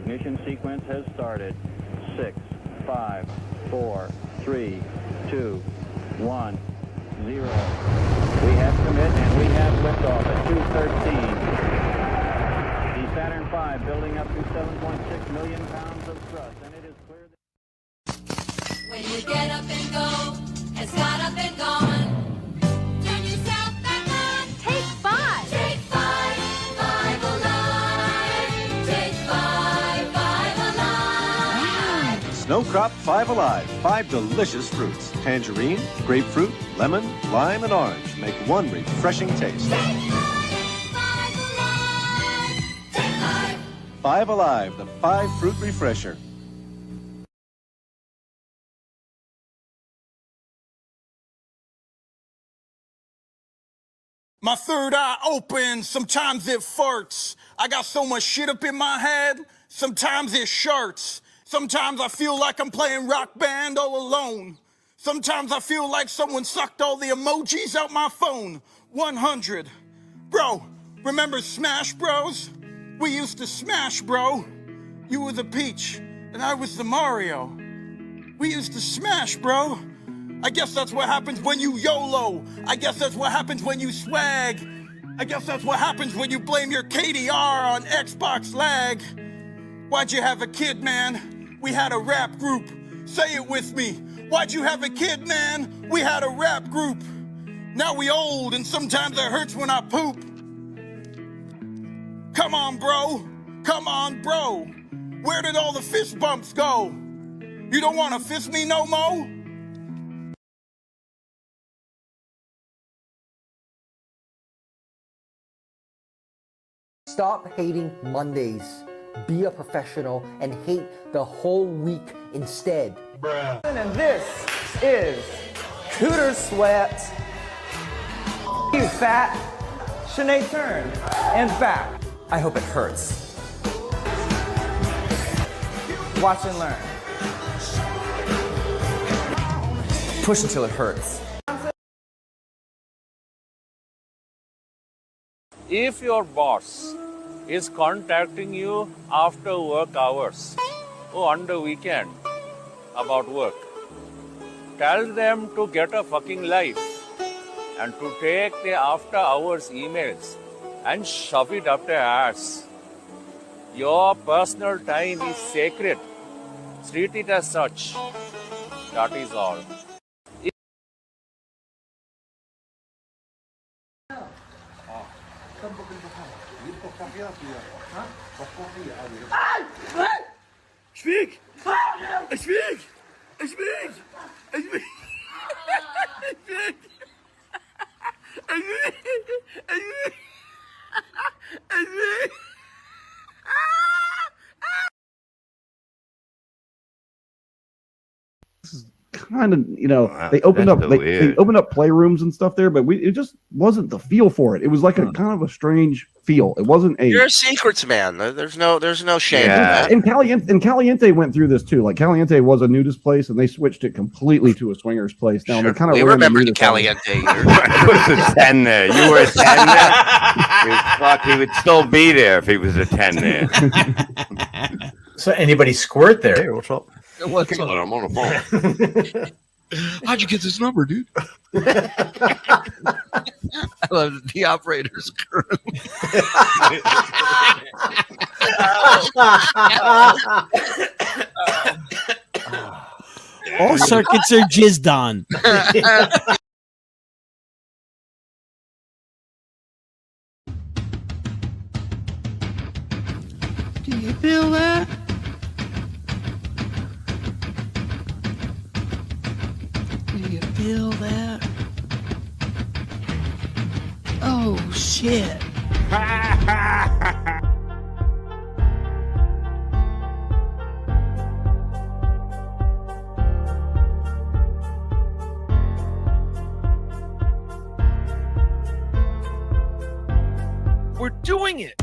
ignition sequence has started. 6, 5, 4, 3, 2, 1, 0. We have commit and we have liftoff at 2:13. The Saturn V building up to 7.6 million pounds of thrust, and it is clear that when you get up and go, has got up and gone. Turn yourself back on. Take 5. Take 5, 5 alive. Take 5, 5 alive. Snow Crop 5 Alive. 5 delicious fruits. Tangerine, grapefruit, lemon, lime, and orange make one refreshing taste. Take 5 alive. Take 5. 5 Alive, the 5 fruit refresher. My third eye opens, sometimes it farts. I got so much shit up in my head, sometimes it sharts. Sometimes I feel like I'm playing Rock Band all alone. Sometimes I feel like someone sucked all the emojis out my phone. 100. Bro, remember Smash Bros? We used to smash, bro. You were the Peach, and I was the Mario. We used to smash, bro. I guess that's what happens when you YOLO. I guess that's what happens when you swag. I guess that's what happens when you blame your KDR on Xbox lag. Why'd you have a kid, man? We had a rap group. Say it with me. Why'd you have a kid, man? We had a rap group. Now we old and sometimes it hurts when I poop. Come on, bro. Come on, bro. Where did all the fist bumps go? You don't want to fist me no more? Stop hating Mondays. Be a professional and hate the whole week instead. And this is Cooter Sweat. You fat. Sinead Turn. And back. I hope it hurts. Watch and learn. Push until it hurts. If your boss is contacting you after work hours or on the weekend about work, tell them to get a fucking life and to take the after hours emails and shove it up their ass. Your personal time is sacred. Treat it as such. That is all. Speak! I speak! I speak! I speak! I speak! I speak! I speak! I speak! Kind of, they opened up they opened up playrooms and stuff there, but it just wasn't the feel for it. It was like a kind of a strange feel. It wasn't a. You're a secrets man. There's no shame in that. And Caliente went through this too. Like Caliente was a nudist place, and they switched it completely to a swingers place. Now they kind of remember the Caliente. You was a 10 there. You were a 10 there. He would still be there if he was a 10 there. So anybody squirt there? Hey, what's up? What's up? I'm on the phone. How'd you get this number, dude? I love the operator's crew. All circuits are jizzed on. Do you feel that? Do you feel that? Oh, shit. We're doing it.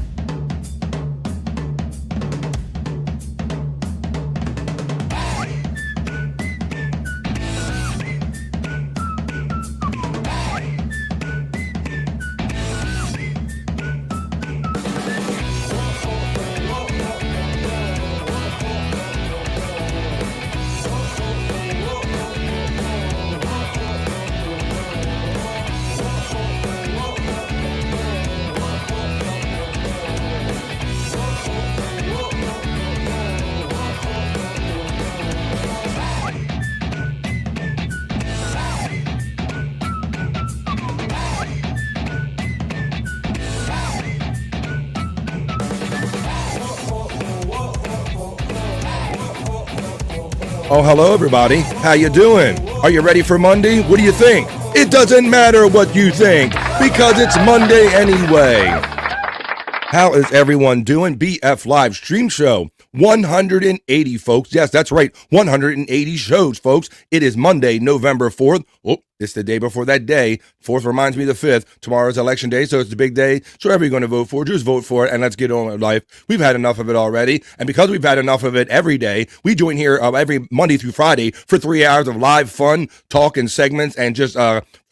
Oh, hello, everybody. How you doing? Are you ready for Monday? What do you think? It doesn't matter what you think because it's Monday anyway. How is everyone doing? BF Live Stream Show 180, folks. Yes, that's right. 180 shows, folks. It is Monday, November 4th. Oh, it's the day before that day. 4th reminds me of the 5th. Tomorrow's election day, so it's the big day. So whatever you're going to vote for, just vote for it, and let's get on with life. We've had enough of it already, and because we've had enough of it every day, we join here every Monday through Friday for 3 hours of live fun, talk, and segments, and just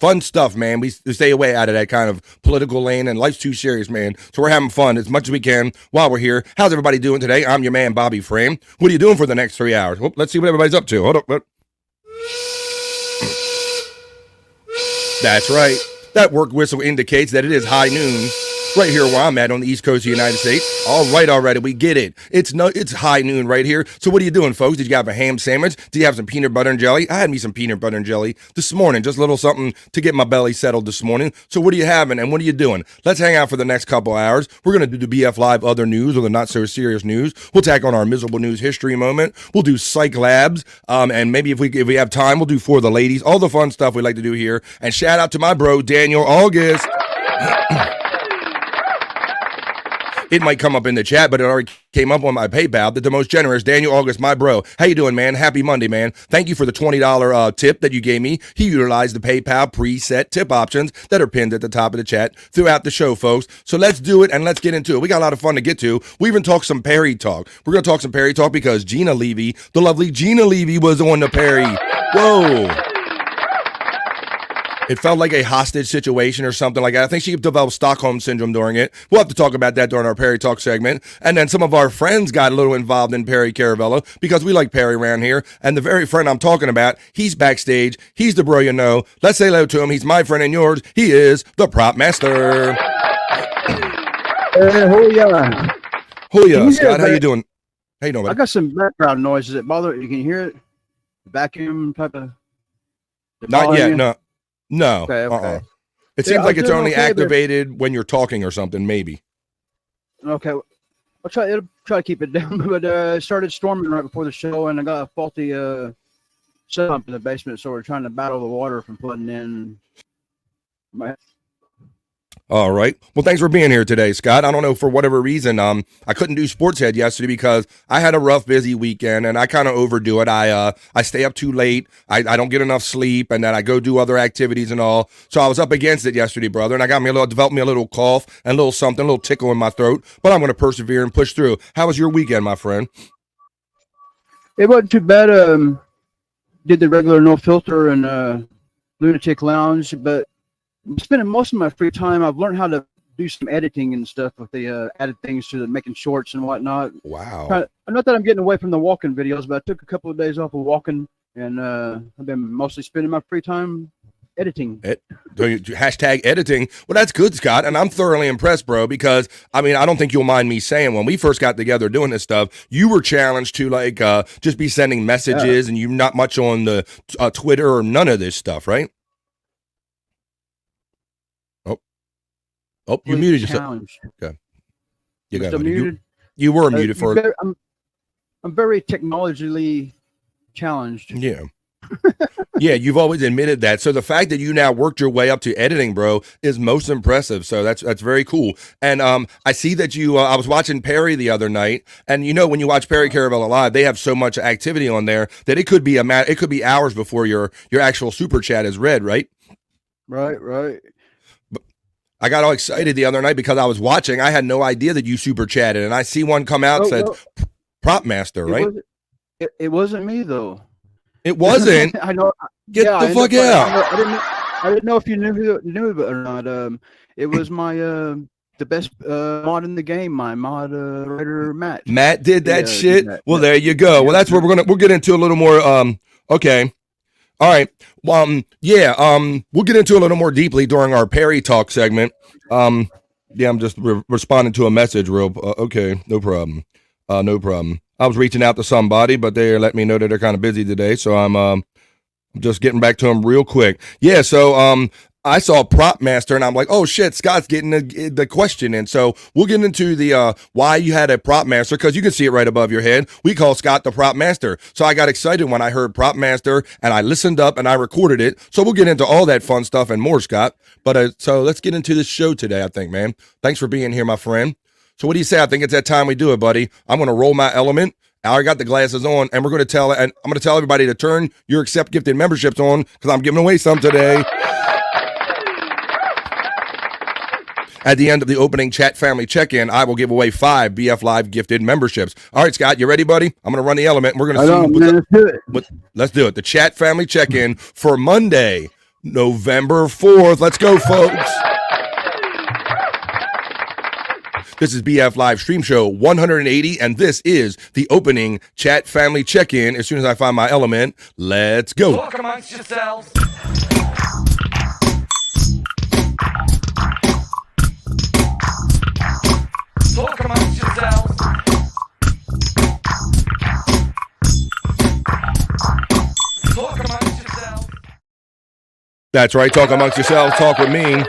fun stuff, man. We stay away out of that kind of political lane, and life's too serious, man. So we're having fun as much as we can while we're here. How's everybody doing today? I'm your man, Bobby Frame. What are you doing for the next 3 hours? Well, let's see what everybody's up to. Hold up. That's right. That work whistle indicates that it is high noon right here where I'm at on the East Coast of the United States. All right, already, we get it. It's high noon right here. So what are you doing, folks? Did you have a ham sandwich? Did you have some peanut butter and jelly? I had me some peanut butter and jelly this morning, just a little something to get my belly settled this morning. So what are you having and what are you doing? Let's hang out for the next couple hours. We're going to do the BF Live other news or the not so serious news. We'll tack on our miserable news history moment. We'll do Cyke Labs, and maybe if we have time, we'll do For the Ladies, all the fun stuff we like to do here. And shout out to my bro, Daniel August. It might come up in the chat, but it already came up on my PayPal that the most generous Daniel August, my bro. How you doing, man? Happy Monday, man. Thank you for the $20 tip that you gave me. He utilized the PayPal preset tip options that are pinned at the top of the chat throughout the show, folks. So let's do it and let's get into it. We got a lot of fun to get to. We even talked some Perry talk. We're going to talk some Perry talk because Gina Levy, the lovely Gina Levy, was on the Perry. Whoa. It felt like a hostage situation or something like that. I think she developed Stockholm Syndrome during it. We'll have to talk about that during our Perry Talk segment. And then some of our friends got a little involved in Perry Caravello because we like Perry around here. And the very friend I'm talking about, he's backstage. He's the bro you know. Let's say hello to him. He's my friend and yours. He is the Prop Master. Hooyah. Hooyah. Scott, how you doing? How you doing, buddy? I got some background noise. Does it bother you? Can you hear it? Vacuum type of... Not yet, no. No. Okay. It seems like it's only activated when you're talking or something, maybe. Okay. I'll try to keep it down, but it started storming right before the show, and I got a faulty setup in the basement, so we're trying to battle the water from flooding in. All right. Well, thanks for being here today, Scott. I don't know, for whatever reason, I couldn't do Sports Head yesterday because I had a rough, busy weekend, and I kind of overdo it. I stay up too late. I don't get enough sleep, and then I go do other activities and all. So I was up against it yesterday, brother, and I developed me a little cough and a little something, a little tickle in my throat, but I'm going to persevere and push through. How was your weekend, my friend? It wasn't too bad. Did the regular no filter and lunatic lounge, but I'm spending most of my free time. I've learned how to do some editing and stuff with the added things to making shorts and whatnot. Wow. Not that I'm getting away from the walking videos, but I took a couple of days off of walking, and I've been mostly spending my free time editing. Hashtag editing. Well, that's good, Scott, and I'm thoroughly impressed, bro, because, I mean, I don't think you'll mind me saying, when we first got together doing this stuff, you were challenged to, like, just be sending messages, and you not much on the Twitter or none of this stuff, right? Oh, you muted yourself. Okay. You got muted. You were muted for. I'm very technologically challenged. Yeah. Yeah, you've always admitted that. So the fact that you now worked your way up to editing, bro, is most impressive. So that's very cool. And I see that you. I was watching Perry the other night, and you know when you watch Perry Caravello live, they have so much activity on there that it could be it could be hours before your actual super chat is read, right? Right. I got all excited the other night because I was watching. I had no idea that you super chatted, and I see one come out said Prop Master, right? It wasn't me though. It wasn't. I know. Get the fuck out. I didn't know if you knew it or not. It was my the best mod in the game. My moderator Matt. Matt did that shit. Well, there you go. Well, that's where we'll get into a little more. Okay. All right. We'll get into a little more deeply during our Perry Talk segment. I'm just responding to a message okay, no problem. No problem. I was reaching out to somebody, but they let me know that they're kind of busy today, so I'm just getting back to them real quick. Yeah, so I saw Prop Master and I'm like, oh shit, Scott's getting the question in. So we'll get into the why you had a Prop Master, because you can see it right above your head. We call Scott the Prop Master. So I got excited when I heard Prop Master and I listened up and I recorded it. So we'll get into all that fun stuff and more, Scott. But so let's get into this show today, I think, man. Thanks for being here, my friend. So what do you say? I think it's that time we do it, buddy. I'm going to roll my element. I already got the glasses on, and I'm going to tell everybody to turn your Accept Gifted memberships on, because I'm giving away some today. At the end of the opening chat family check-in, I will give away 5 BF Live gifted memberships. All right, Scott, you ready, buddy? I'm going to run the element, and we're going to see. Let's do it. The chat family check-in for Monday, November 4th. Let's go, folks. This is BF Live Stream Show 180, and this is the opening chat family check-in. As soon as I find my element, let's go. Talk amongst yourselves. Talk amongst yourselves. Talk amongst yourselves. That's right. Talk amongst yourselves. Talk with me.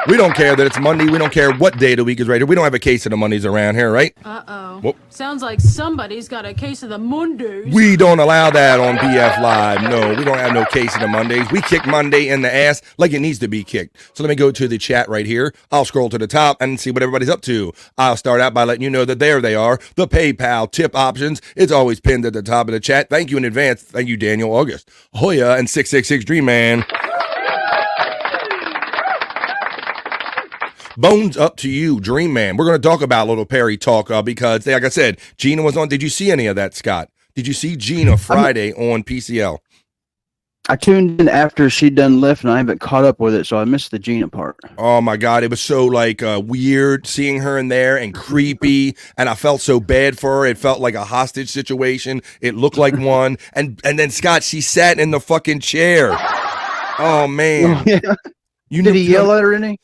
We don't care that it's Monday. We don't care what day of the week is right here. We don't have a case of the Mondays around here, right? Uh-oh. Whoop. Sounds like somebody's got a case of the Mondays. We don't allow that on BF Live. No, we don't have no case of the Mondays. We kick Monday in the ass like it needs to be kicked. So let me go to the chat right here. I'll scroll to the top and see what everybody's up to. I'll start out by letting you know that there they are. The PayPal tip options. It's always pinned at the top of the chat. Thank you in advance. Thank you, Daniel August, Hoya, and 666 Dream Man. Bones up to you, Dream Man. We're going to talk about Little Perry talk because, like I said, Gina was on. Did you see any of that, Scott? Did you see Gina Friday on PCL? I tuned in after she done left, and I haven't caught up with it, so I missed the Gina part. Oh my God, it was so weird seeing her in there and creepy, and I felt so bad for her. It felt like a hostage situation. It looked like one, and then Scott, she sat in the fucking chair. Oh man, yeah. Did he yell at her any?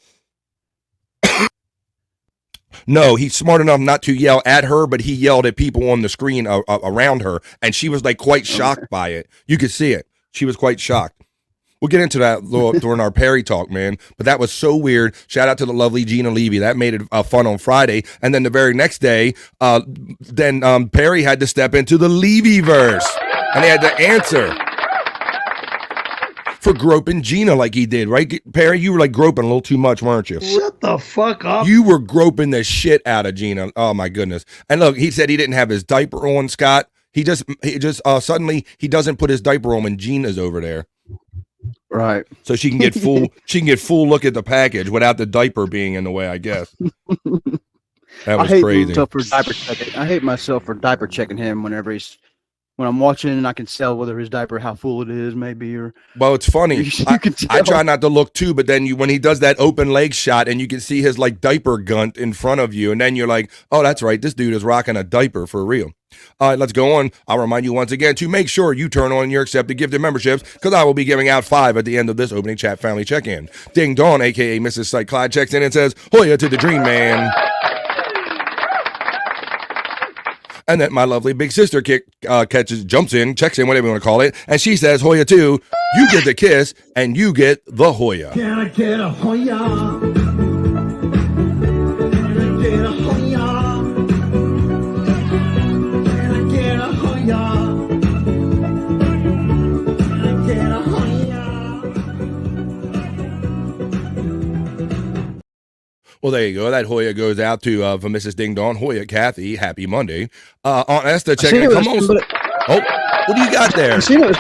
No, he's smart enough not to yell at her, but he yelled at people on the screen around her, and she was like quite shocked by it. You could see it. She was quite shocked. We'll get into that during our Perry talk, man. But that was so weird. Shout out to the lovely Gina Levy. That made it fun on Friday. And then the very next day, Perry had to step into the Levy-verse, and they had to answer for groping Gina like he did, right? Perry, you were like groping a little too much, weren't you? Shut the fuck up. You were groping the shit out of Gina. Oh my goodness. And look, he said he didn't have his diaper on, Scott. He just suddenly he doesn't put his diaper on when Gina's over there. Right. So she can get full look at the package without the diaper being in the way, I guess. That was crazy. I hate myself for diaper checking him when I'm watching and I can tell whether his diaper, how full it is, maybe. Or well, it's funny. I try not to look too, but then when he does that open leg shot and you can see his like diaper gunt in front of you, and then you're like, oh, that's right, this dude is rocking a diaper for real. All right, let's go on. I'll remind you once again to make sure you turn on your accepted gifted memberships, because I will be giving out 5 at the end of this opening chat family check-in. Ding Dong, aka Mrs. Cyke Labs, checks in and says, Hoya to the Dream Man. And then my lovely big sister jumps in, checks in, whatever you want to call it, and she says, Hoya too, you get the kiss, and you get the Hoya. Can I get a Hoya? Can I get a Hoya? Can I get a Hoya? Can I get a Hoya? Well, there you go. That Hoya goes out to for Mrs. Ding Dong, Hoya Kathy. Happy Monday. Aunt Esther, checking in. Come on. Oh, what do you got there? I seen it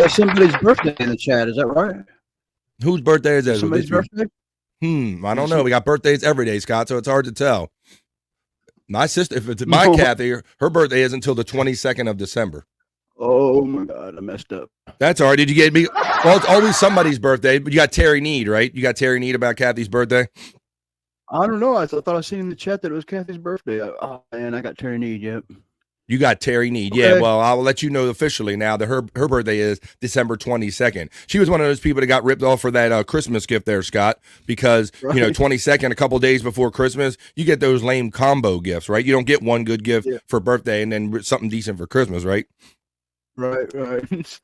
was somebody's birthday in the chat. Is that right? Whose birthday is that? Somebody's birthday? I don't know. We got birthdays every day, Scott, so it's hard to tell. My sister, if it's my Kathy, her birthday is until the 22nd of December. Oh my God, I messed up. That's all right. Did you get me? Well, it's always somebody's birthday, but you got Terry Need, right? You got Terry Need about Kathy's birthday? I don't know. I thought I seen in the chat that it was Kathy's birthday. Oh man, I got Terry Need. Yep. You got Terry Need. Okay. Yeah, well, I'll let you know officially now that her birthday is December 22nd. She was one of those people that got ripped off for that Christmas gift there, Scott, because, 22nd, a couple days before Christmas, you get those lame combo gifts, right? You don't get one good gift for birthday and then something decent for Christmas, right? Right.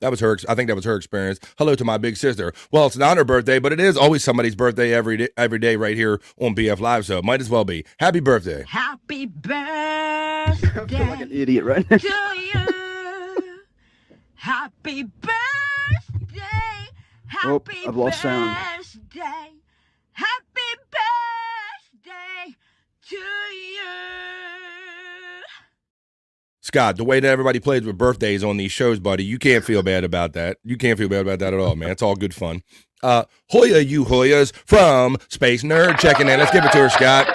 That was her. I think that was her experience. Hello to my big sister. Well, it's not her birthday, but it is always somebody's birthday every day right here on BF Live. So might as well be. Happy birthday. Happy I feel birthday like an idiot right now. to you. Happy birthday. Oh, Happy I've lost sound. birthday. Happy birthday to you. Scott, the way that everybody plays with birthdays on these shows, buddy, you can't feel bad about that. You can't feel bad about that at all, man. It's all good fun. Hoya, you Hoyas from Space Nerd checking in. Let's give it to her, Scott.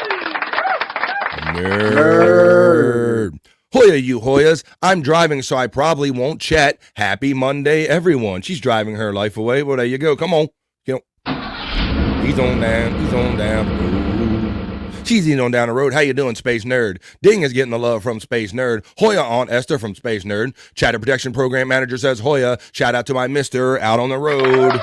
Nerd. Hoya, you Hoyas. I'm driving, so I probably won't chat. Happy Monday, everyone. She's driving her life away. Well, there you go. Come on. He's on down. He's on down. She's eating on down the road. How you doing, Space Nerd? Ding is getting the love from Space Nerd. Hoya, Aunt Esther from Space Nerd. Chatter Protection Program Manager says, Hoya, shout out to my mister out on the road.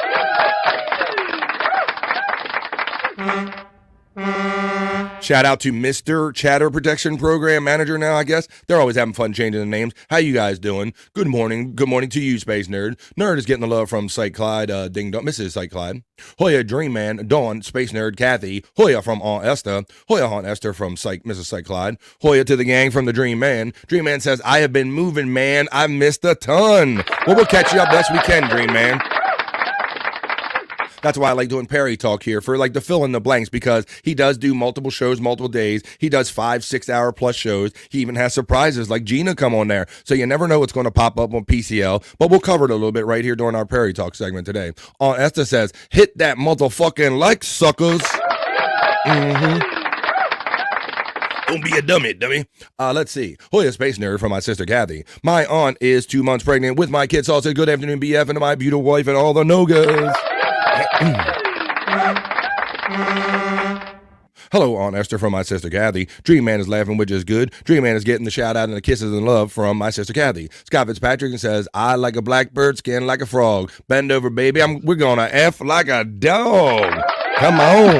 Shout out to Mr. Chatter Protection Program Manager now, I guess. They're always having fun changing the names. How you guys doing? Good morning. Good morning to you, Space Nerd. Nerd is getting the love from Cyke Clyde, Ding Dong, Mrs. Cyke Clyde. Hoya, Dream Man, Dawn, Space Nerd, Kathy. Hoya from Aunt Esther. Hoya, Aunt Esther from Mrs. Cyke Clyde. Hoya to the gang from the Dream Man. Dream Man says, I have been moving, man. I missed a ton. Well, we'll catch you up best we can, Dream Man. That's why I like doing Perry Talk here, for like to fill in the blanks, because he does do multiple shows, multiple days. He does 5-6 hour plus shows. He even has surprises like Gina come on there. So you never know what's going to pop up on PCL, but we'll cover it a little bit right here during our Perry Talk segment today. Aunt Esther says, hit that motherfucking like, suckers. Don't be a dummy. Let's see. Hoya, Space Nerd from my sister Kathy. My aunt is 2 months pregnant with my kids. So I'll say good afternoon, BF, and to my beautiful wife and all the Nogas. Hello, Aunt Esther from my sister Kathy. Dream Man is laughing, which is good. Dream Man is getting the shout out and the kisses and love from my sister Kathy. Scott Fitzpatrick says, I like a blackbird, skin like a frog. Bend over, baby. We're gonna F like a dog. Come on.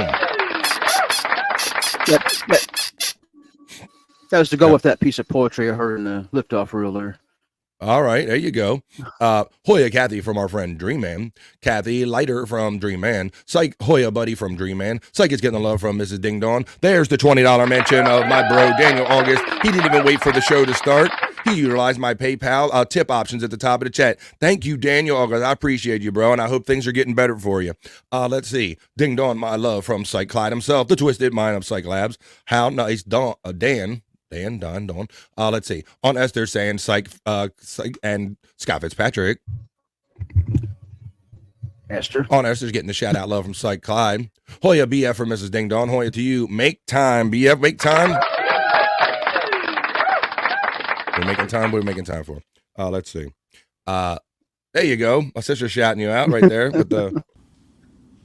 That was to go with that piece of poetry I heard in the liftoff reel there. All right, there you go. Hoya Kathy from our friend Dream Man. Kathy Lighter from Dream Man. Cyke Hoya Buddy from Dream Man. Cyke is getting the love from Mrs. Ding Dong. There's the $20 mention of my bro Daniel August. He didn't even wait for the show to start. He utilized my PayPal tip options at the top of the chat. Thank you, Daniel August. I appreciate you, bro, and I hope things are getting better for you. Let's see. Ding Dong, my love from Cyke Clyde himself. The twisted mind of Cyke Labs. How nice, Don. Let's see. Aunt Esther saying Cyke and Scott Fitzpatrick. Esther. Aunt Esther's getting the shout out love from Cyke Clyde. Hoya BF for Mrs. Ding Dong. Hoya to you. Make time, BF. Make time. We're making time. What are we making time for? Let's see. There you go. My sister's shouting you out right there with the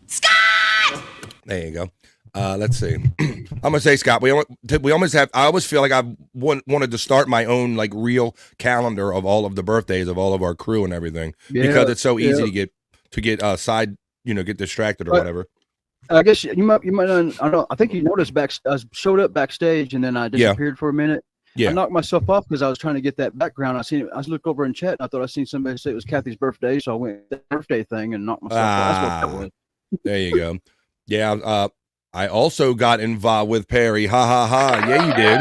Scott. There you go. Let's see. I'm gonna say, Scott, we almost have. I always feel like I wanted to start my own like real calendar of all of the birthdays of all of our crew and everything, because it's so easy to get side, get distracted or whatever. I guess you might. I don't know. I think you noticed I showed up backstage and then I disappeared for a minute. Yeah. I knocked myself off because I was trying to get that background. I looked over in chat and I thought I seen somebody say it was Kathy's birthday, so I went to the birthday thing and knocked myself off. That's what that was. There you go. Yeah. I also got involved with Perry. Ha ha ha. Yeah, you did.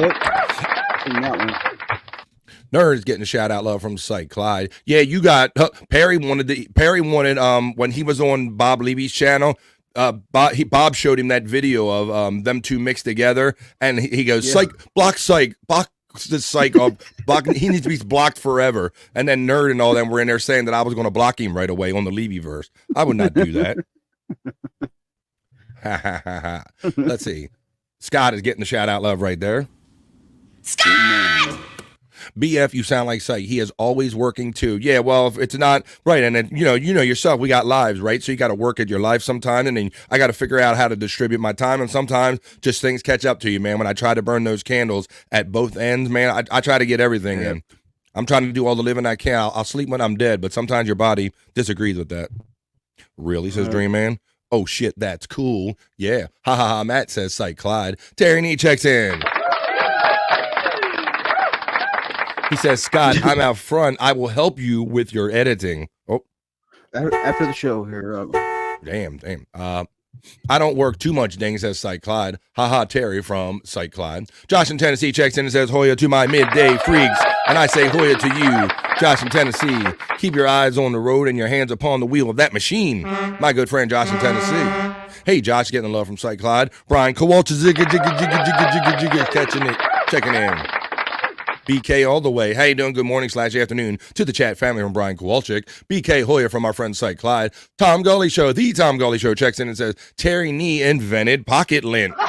Yep. Seen that one. Nerd's getting a shout out love from Cyke Clyde. Yeah, you got Perry wanted when he was on Bob Levy's channel. Bob showed him that video of them two mixed together, and he goes, Cyke, block Cyke, block this Cyke off, block. He needs to be blocked forever. And then Nerd and all them were in there saying that I was going to block him right away on the Levy verse. I would not do that. Let's see. Scott is getting the shout out love right there. Scott! BF, you sound like Cyke. He is always working too. Yeah, well, if it's not right, and then you know yourself, we got lives, right? So you got to work at your life sometime, and then I got to figure out how to distribute my time, and sometimes just things catch up to you, man. When I try to burn those candles at both ends, man, I try to get everything in. I'm trying to do all the living I can. I'll sleep when I'm dead, but sometimes your body disagrees with that. Really, says Dream Man. Oh shit, that's cool. Yeah. Ha ha ha. Matt says Cyke Clyde. Terry Nee checks in. He says, Scott, I'm out front. I will help you with your editing. Oh, After the show here. damn. I don't work too much, ding, says Cyke Clyde. Haha, Terry from Cyke Clyde. Josh in Tennessee checks in and says, Hoya to my midday freaks. And I say, Hoya to you, Josh in Tennessee. Keep your eyes on the road and your hands upon the wheel of that machine. My good friend Josh in Tennessee. Hey, Josh, getting love from Cyke Clyde. Brian Kowalczyk, checking in. BK all the way. How you doing? Good morning / afternoon to the chat family from Brian Kowalczyk. BK Hoya from our friend Cyke Clyde. Tom Gully Show, the Tom Gully Show checks in and says, Terry Nee invented pocket lint. I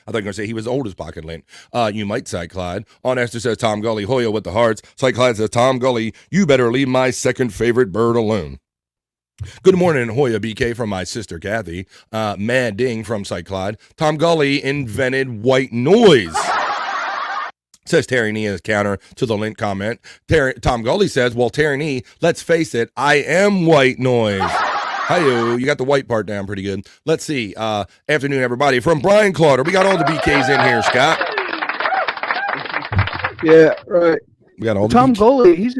thought you were going to say he was the oldest pocket lint. You might, Cyke Clyde. On Esther says, Tom Gully, Hoya with the hearts. Cyke Clyde says, Tom Gully, you better leave my second favorite bird alone. Good morning, Hoya BK from my sister Kathy. Mad Ding from Cyke Clyde. Tom Gully invented white noise. Says Terry Nee as counter to the link comment. Tom Gully says, well, Terry Nee, let's face it, I am white noise. Hi-yo, you got the white part down pretty good. Let's see. Afternoon, everybody. From Brian Clauder. We got all the BKs in here, Scott. Yeah, right. We got all Tom Gully.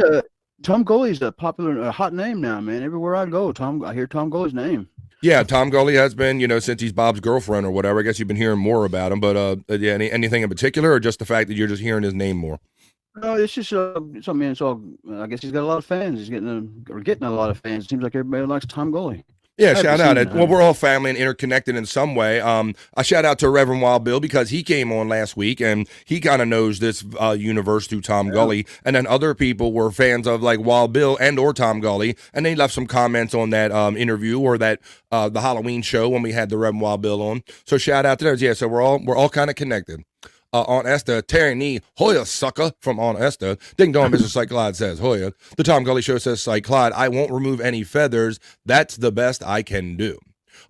Tom Gully's a popular, hot name now, man. Everywhere I go, I hear Tom Gully's name. Yeah, Tom Gully has been, since he's Bob's girlfriend or whatever. I guess you've been hearing more about him, but yeah, anything in particular, or just the fact that you're just hearing his name more? No, it's just something. It's all. I guess he's got a lot of fans. He's getting a lot of fans. It seems like everybody likes Tom Gully. Yeah, shout out. Well, we're all family and interconnected in some way. I shout out to Reverend Wild Bill because he came on last week and he kind of knows this universe through Tom Gully. And then other people were fans of like Wild Bill and or Tom Gully, and they left some comments on that interview or that the Halloween show when we had the Reverend Wild Bill on. So shout out to those. Yeah, so we're all kind of connected. Aunt Esther, Terry Nee, Hoya sucker from Aunt Esther. Ding dong, Mr. Cyke Clyde says, Hoya. The Tom Gully Show says, Cyke Clyde, I won't remove any feathers. That's the best I can do.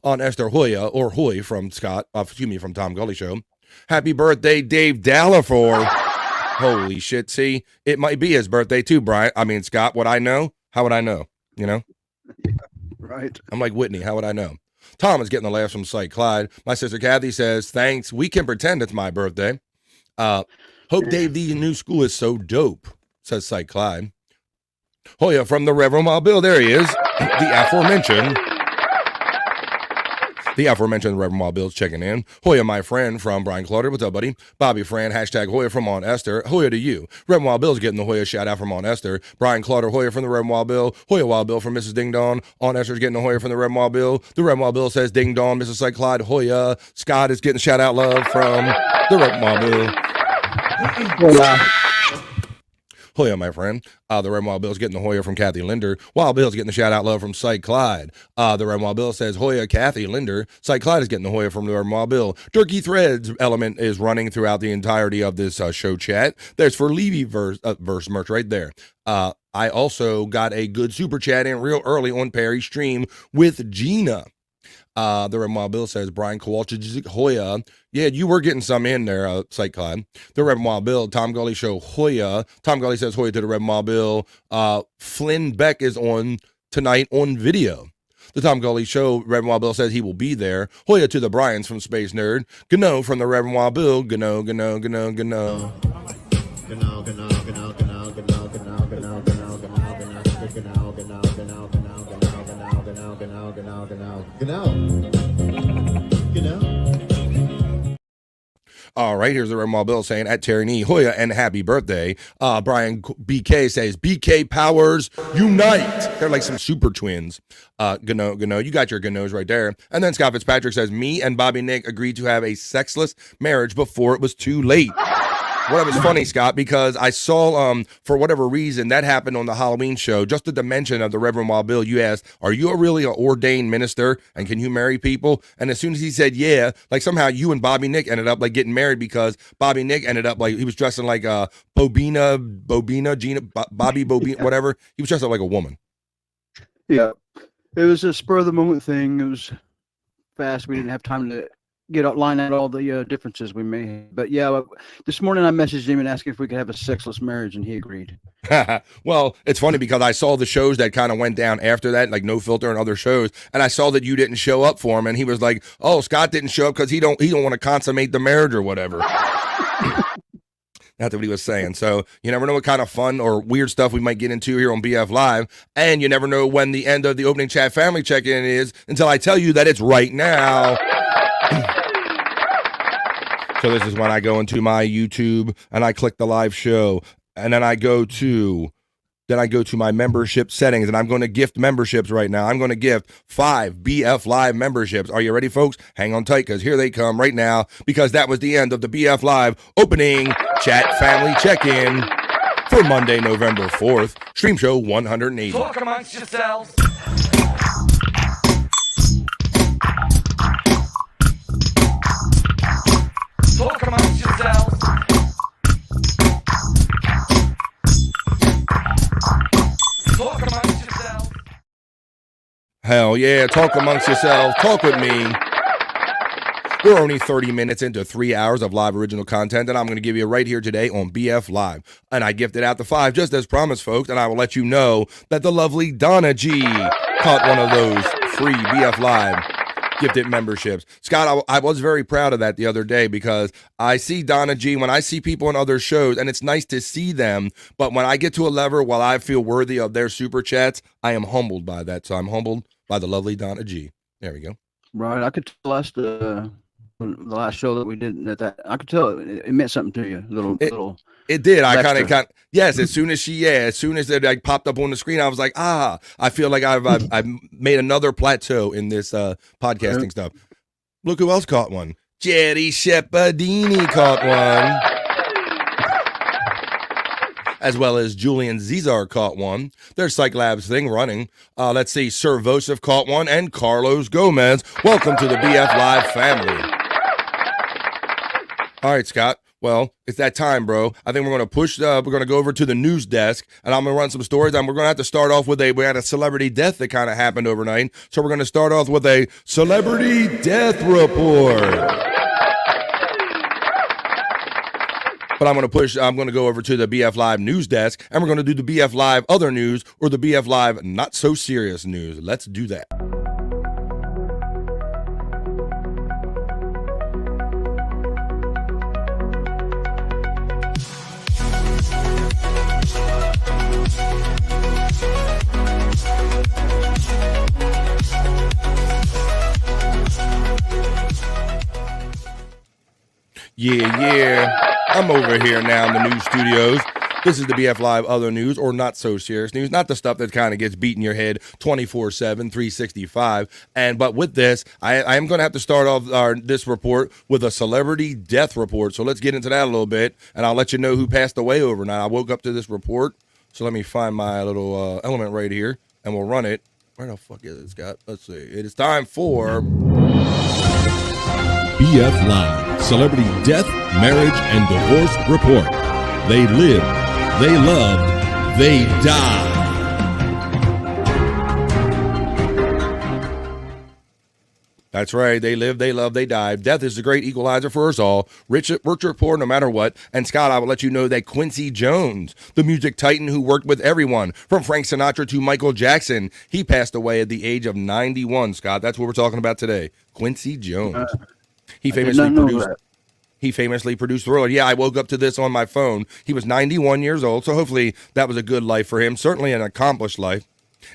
Aunt Esther Hoya, or Hoy from from Tom Gully Show. Happy birthday, Dave Dallafor. Holy shit, see, it might be his birthday too, Scott, would I know? How would I know? Yeah, right. I'm like Whitney, how would I know? Tom is getting the laughs from Cyke Clyde. My sister Kathy says, thanks. We can pretend it's my birthday. Hope Dave D's new school is so dope, says Cyke Clyde. Hoya from the Reverend Wild Bill. There he is. The aforementioned Reverend Wild Bill's checking in. Hoya, my friend from Brian Clauder. What's up, buddy? Bobby Fran, hashtag Hoya from Aunt Esther. Hoya to you. Reverend Wild Bill's getting the Hoya shout out from Aunt Esther. Brian Clauder, Hoya from the Reverend Wild Bill. Hoya Wild Bill from Mrs. Ding Dong. Aunt Esther's getting the Hoya from the Reverend Wild Bill. The Reverend Wild Bill says Ding Dong, Mrs. Cyke Clyde, Hoya. Scott is getting shout out love from the Reverend Wild Bill. Hoya, my friend. The Reverend Wild Bill's getting the Hoya from Kathy Linder. Wild Bill's getting the shout out love from Cyke Clyde. The Reverend Wild Bill says Hoya, Kathy Linder. Cyke Clyde is getting the Hoya from the Reverend Wild Bill. Turkey Threads element is running throughout the entirety of this show chat. There's for Levy verse merch right there. I also got a good super chat in real early on Perry's stream with Gina. The Reverend Wild Bill says Brian Kowalczyk, Hoya. Yeah, you were getting some in there, Cyke Clyde. The Reverend Wild Bill, Tom Gully Show, Hoya. Tom Gully says Hoya to the Reverend Wild Bill. Flynn Beck is on tonight on video. The Tom Gully Show, Reverend Wild Bill says he will be there. Hoya to the Bryans from Space Nerd. Gano from the Reverend Wild Bill. Gano. All right, here's the Reverend Wild Bill saying at Terry Nee, Hoya, and happy birthday. Brian BK says, BK powers unite. They're like some super twins. Gano, you got your Ganos right there. And then Scott Fitzpatrick says, me and Bobby Nick agreed to have a sexless marriage before it was too late. Well, it was funny, Scott, because I saw, for whatever reason, that happened on the Halloween show. Just the dimension of the Reverend Wild Bill, you asked, are you really an ordained minister, and can you marry people? And as soon as he said, yeah, like somehow you and Bobby Nick ended up like getting married because Bobby Nick ended up like, he was dressing like Bobina, Gina, Bobby Bobina, whatever. He was dressed up like a woman. Yeah, it was a spur of the moment thing. It was fast. We didn't have time to line out all the differences we may have. But yeah, this morning I messaged him and asked if we could have a sexless marriage, and he agreed. Well, it's funny because I saw the shows that kind of went down after that, like No Filter and other shows, and I saw that you didn't show up for him, and he was like, "Oh, Scott didn't show up because he don't want to consummate the marriage or whatever." That's what he was saying. So you never know what kind of fun or weird stuff we might get into here on BF Live. And you never know when the end of the opening chat family check-in is until I tell you that it's right now. So this is when I go into my YouTube and I click the live show. And then I go to my membership settings, and I'm going to gift memberships right now. I'm going to gift 5 BF Live memberships. Are you ready, folks? Hang on tight, because here they come right now, because that was the end of the BF Live opening chat family check-in for Monday, November 4th, Streamshow 180. Talk amongst yourselves. Talk amongst yourselves. Talk amongst yourselves. Hell yeah, talk amongst yourselves. Talk with me. We're only 30 minutes into 3 hours of live original content, and I'm going to give you right here today on BF Live. And I gifted out the 5 just as promised, folks, and I will let you know that the lovely Donna G caught one of those free BF Live gifted memberships. Scott, I was very proud of that the other day because I see Donna G when I see people on other shows, and it's nice to see them, but when I get to a level while I feel worthy of their super chats, I am humbled by that. So I'm humbled by the lovely Donna G. There we go. Right. I could tell the last show that we did that I could tell it meant something to you. Little. It did. I kind of yes. As soon as it like popped up on the screen, I was like, I feel like I've made another plateau in this podcasting stuff. Look who else caught one. Jerry Shepardini caught one, as well as Julian Zizar caught one. There's Cyke Labs thing running. Let's see. Sir Vosif caught one, and Carlos Gomez. Welcome to the BF Live family. All right, Scott. Well, it's that time, bro. I think we're going to push, we're going to go over to the news desk, and I'm going to run some stories, and we're going to have to start off with we had a celebrity death that kind of happened overnight, so we're going to start off with a celebrity death report. But I'm going to go over to the BF Live news desk, and we're going to do the BF Live other news, or the BF Live not so serious news. Let's do that. Yeah. I'm over here now in the news studios. This is the BF Live other news, or not so serious news, not the stuff that kind of gets beat in your head 24/7, 365. But with this, I am going to have to start off this report with a celebrity death report. So let's get into that a little bit, and I'll let you know who passed away overnight. I woke up to this report, so let me find my little element right here, and we'll run it. Where the fuck is it, Scott? Let's see. It is time for BF Live Celebrity Death, Marriage, and Divorce Report. They lived, they loved, they died. That's right. They live, they love, they die. Death is the great equalizer for us all. Rich or poor, no matter what. And Scott, I will let you know that Quincy Jones, the music titan who worked with everyone, from Frank Sinatra to Michael Jackson, he passed away at the age of 91, Scott. That's what we're talking about today. Quincy Jones. He famously produced Thriller. Yeah, I woke up to this on my phone. He was 91 years old, so hopefully that was a good life for him. Certainly an accomplished life.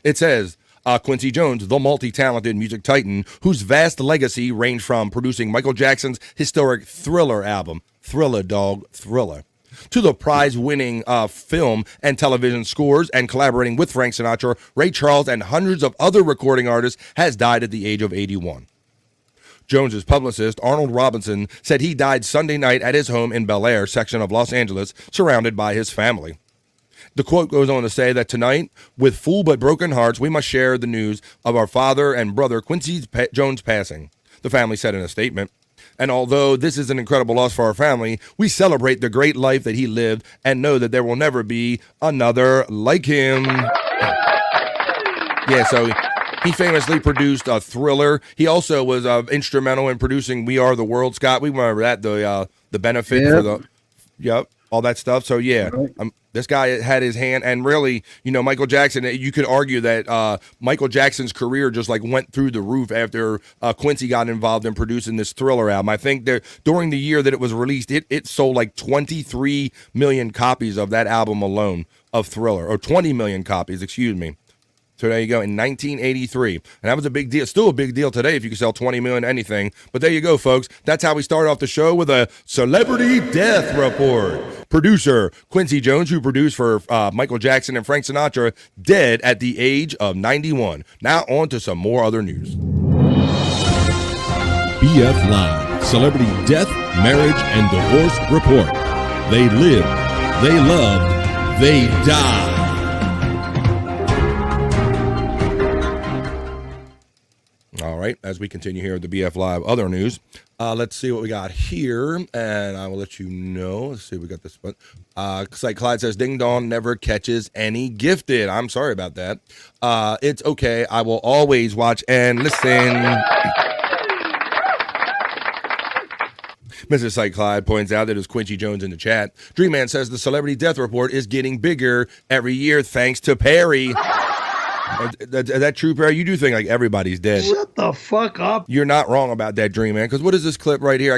It says, Quincy Jones, the multi-talented music titan, whose vast legacy ranged from producing Michael Jackson's historic Thriller album, Thriller, Dog, Thriller, to the prize-winning film and television scores, and collaborating with Frank Sinatra, Ray Charles, and hundreds of other recording artists, has died at the age of 81. Jones's publicist, Arnold Robinson, said he died Sunday night at his home in Bel Air section of Los Angeles, surrounded by his family. The quote goes on to say that tonight, with full but broken hearts, we must share the news of our father and brother Quincy Jones passing, the family said in a statement. And although this is an incredible loss for our family, we celebrate the great life that he lived and know that there will never be another like him. Yeah, so he famously produced a Thriller. He also was instrumental in producing We Are the World, Scott. We remember that, the benefit for the... Yep. all that stuff. So yeah, this guy had his hand, and really, Michael Jackson. You could argue that Michael Jackson's career just like went through the roof after Quincy got involved in producing this Thriller album. I think that during the year that it was released, it sold like 23 million copies of that album alone of Thriller, or 20 million copies, excuse me. So there you go, in 1983. And that was a big deal. Still a big deal today if you can sell 20 million anything. But there you go, folks. That's how we start off the show with a celebrity death report. Producer Quincy Jones, who produced for Michael Jackson and Frank Sinatra, dead at the age of 91. Now on to some more other news. BF Live, Celebrity Death, Marriage, and Divorce Report. They lived, they loved, they died. All right, as we continue here with the BF Live other news, let's see what we got here, and I will let you know. Let's see, we got this one. Cyke Clyde says, Ding Dong never catches any gifted. I'm sorry about that. It's okay. I will always watch and listen. Mrs. Cyke Clyde points out that it's Quincy Jones in the chat. Dream Man says the celebrity death report is getting bigger every year thanks to Perry. Is that true, Perry? You do think like everybody's dead. Shut the fuck up. You're not wrong about that, Dream Man. Because what is this clip right here?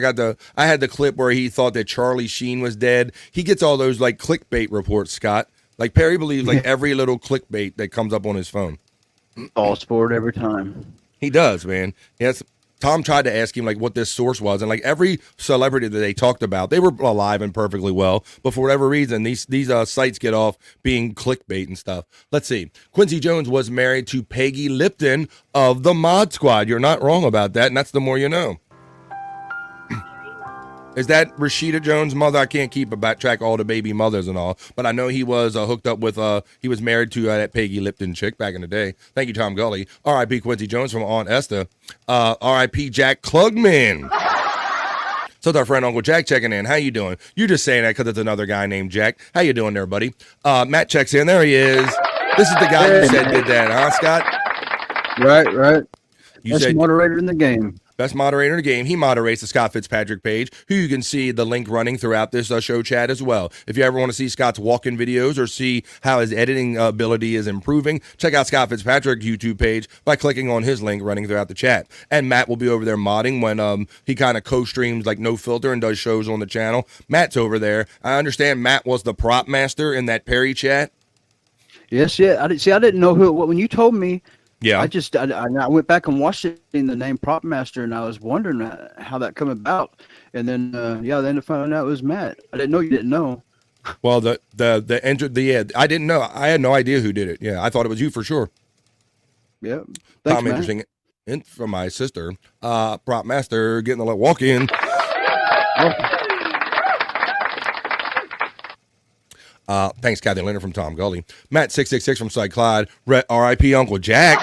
I had the clip where he thought that Charlie Sheen was dead. He gets all those like clickbait reports, Scott. Like Perry believes like every little clickbait that comes up on his phone. All sport every time. He does, man. Yes. Tom tried to ask him like what this source was, and like every celebrity that they talked about, they were alive and perfectly well, but for whatever reason, these sites get off being clickbait and stuff. Let's see. Quincy Jones was married to Peggy Lipton of the Mod Squad. You're not wrong about that, and that's the more you know. Is that Rashida Jones' mother? I can't keep track all the baby mothers and all, but I know he was hooked up with, he was married to that Peggy Lipton chick back in the day. Thank you, Tom Gully. R.I.P. Quincy Jones from Aunt Esther. R.I.P. Jack Klugman. So it's our friend Uncle Jack checking in. How you doing? You're just saying that because it's another guy named Jack. How you doing there, buddy? Matt checks in. There he is. This is the guy you said did that, huh, Scott? Right. You Best moderator in the game. Best moderator in the game. He moderates the Scott Fitzpatrick page, who you can see the link running throughout this show chat as well. If you ever want to see Scott's walk-in videos or see how his editing ability is improving, check out Scott Fitzpatrick's YouTube page by clicking on his link running throughout the chat. And Matt will be over there modding when he kind of co-streams like No Filter and does shows on the channel. Matt's over there. I understand Matt was the prop master in that Perry chat. Yes, yeah. I didn't know who. When you told me. Yeah, I went back and watched it in the name Prop Master, and I was wondering how that come about. And then, then I found out it was Matt. I didn't know you didn't know. Well, I didn't know. I had no idea who did it. Yeah, I thought it was you for sure. Yeah, thanks, Tom, interesting. And from my sister, Prop Master getting a little walk in. Thanks, Kathy Leonard from Tom Gully. Matt 666 from Cyke Clyde. R.I.P. Uncle Jack.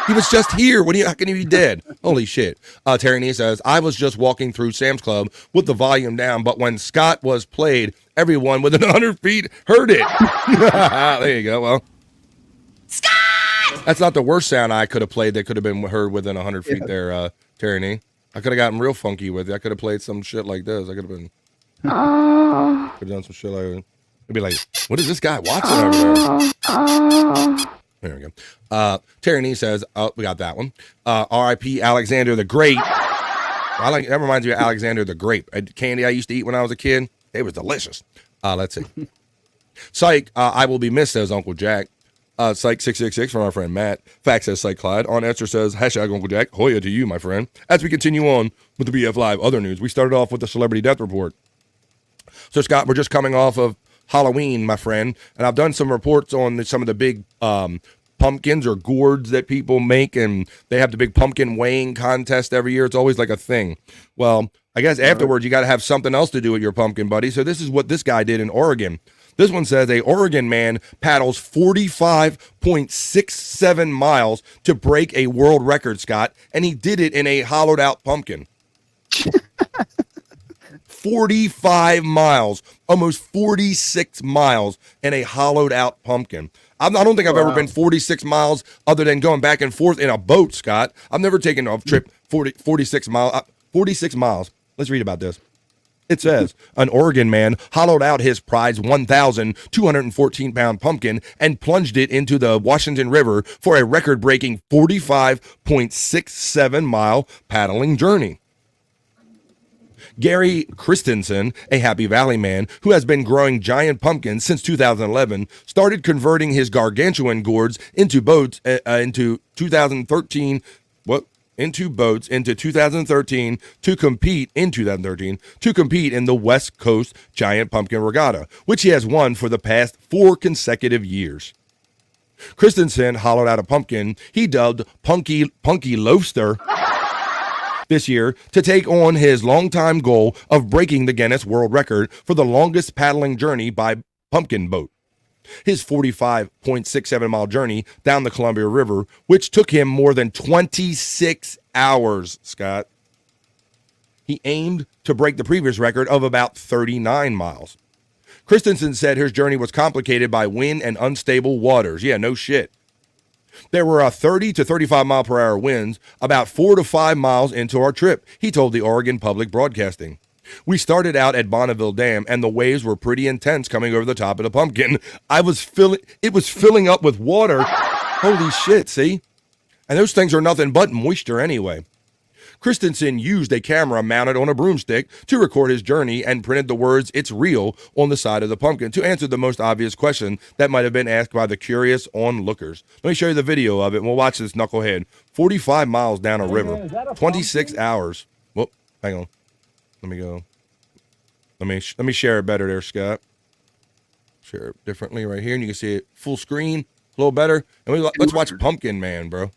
He was just here. How can he be dead? Holy shit. Terry Nee says, I was just walking through Sam's Club with the volume down, but when Scott was played, everyone within 100 feet heard it. There you go. Well, Scott! That's not the worst sound I could have played that could have been heard within 100 feet there, Terry Nee. I could have gotten real funky with it. I could have played some shit like this. I could have been... could have done some shit like that. It'd be like, what is this guy watching over there? There we go. Terry Nee says, oh, we got that one. R.I.P. Alexander the Great. That reminds me of Alexander the Grape. Candy I used to eat when I was a kid. It was delicious. Let's see. Cyke, I will be missed, says Uncle Jack. Cyke 666 from our friend Matt. Fact says Cyke Clyde. On Esther says, hashtag Uncle Jack. Hoya to you, my friend. As we continue on with the BF Live other news, we started off with the celebrity death report. So, Scott, we're just coming off of Halloween, my friend, and I've done some reports on some of the big pumpkins or gourds that people make, and they have the big pumpkin weighing contest every year. It's always like a thing. Well, I guess afterwards you got to have something else to do with your pumpkin, buddy. So this is what this guy did in Oregon. This one says a Oregon man paddles 45.67 miles to break a world record, Scott, and he did it in a hollowed out pumpkin. 45 miles, almost 46 miles in a hollowed out pumpkin. I don't think I've ever been 46 miles other than going back and forth in a boat, Scott. I've never taken a trip 46 miles. 46 miles. Let's read about this. It says, an Oregon man hollowed out his prize 1,214-pound pumpkin and plunged it into the Washington River for a record-breaking 45.67-mile paddling journey. Gary Christensen, a Happy Valley man who has been growing giant pumpkins since 2011, started converting his gargantuan gourds into boats into 2013 to compete in the West Coast Giant Pumpkin Regatta, which he has won for the past 4 consecutive years. Christensen hollowed out a pumpkin he dubbed Punky Loaster this year to take on his longtime goal of breaking the Guinness World Record for the longest paddling journey by pumpkin boat. His 45.67-mile journey down the Columbia River, which took him more than 26 hours, Scott. He aimed to break the previous record of about 39 miles. Christensen said his journey was complicated by wind and unstable waters. Yeah, no shit. There were 30 to 35 mile per hour winds about 4 to 5 miles into our trip, he told the Oregon Public Broadcasting. We started out at Bonneville Dam, and the waves were pretty intense coming over the top of the pumpkin. It was filling up with water. Holy shit, see? And those things are nothing but moisture anyway. Christensen used a camera mounted on a broomstick to record his journey and printed the words, "It's real," on the side of the pumpkin to answer the most obvious question that might have been asked by the curious onlookers. Let me show you the video of it, and we'll watch this knucklehead. 45 miles down a river, 26 hours. Whoop, hang on. Let me go. Let me share it better there, Scott. Share it differently right here, and you can see it full screen, a little better. And let's watch Pumpkin Man, bro.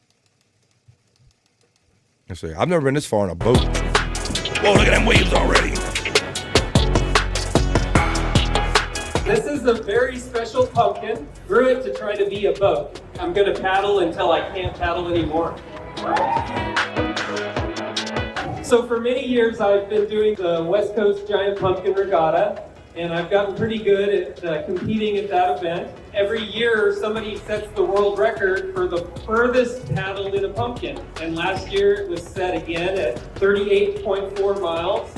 Let's see. I've never been this far in a boat. Whoa, look at them waves already. This is a very special pumpkin. Grew it to try to be a boat. I'm going to paddle until I can't paddle anymore. So for many years, I've been doing the West Coast Giant Pumpkin Regatta, and I've gotten pretty good at competing at that event. Every year, somebody sets the world record for the furthest paddle in a pumpkin. And last year, it was set again at 38.4 miles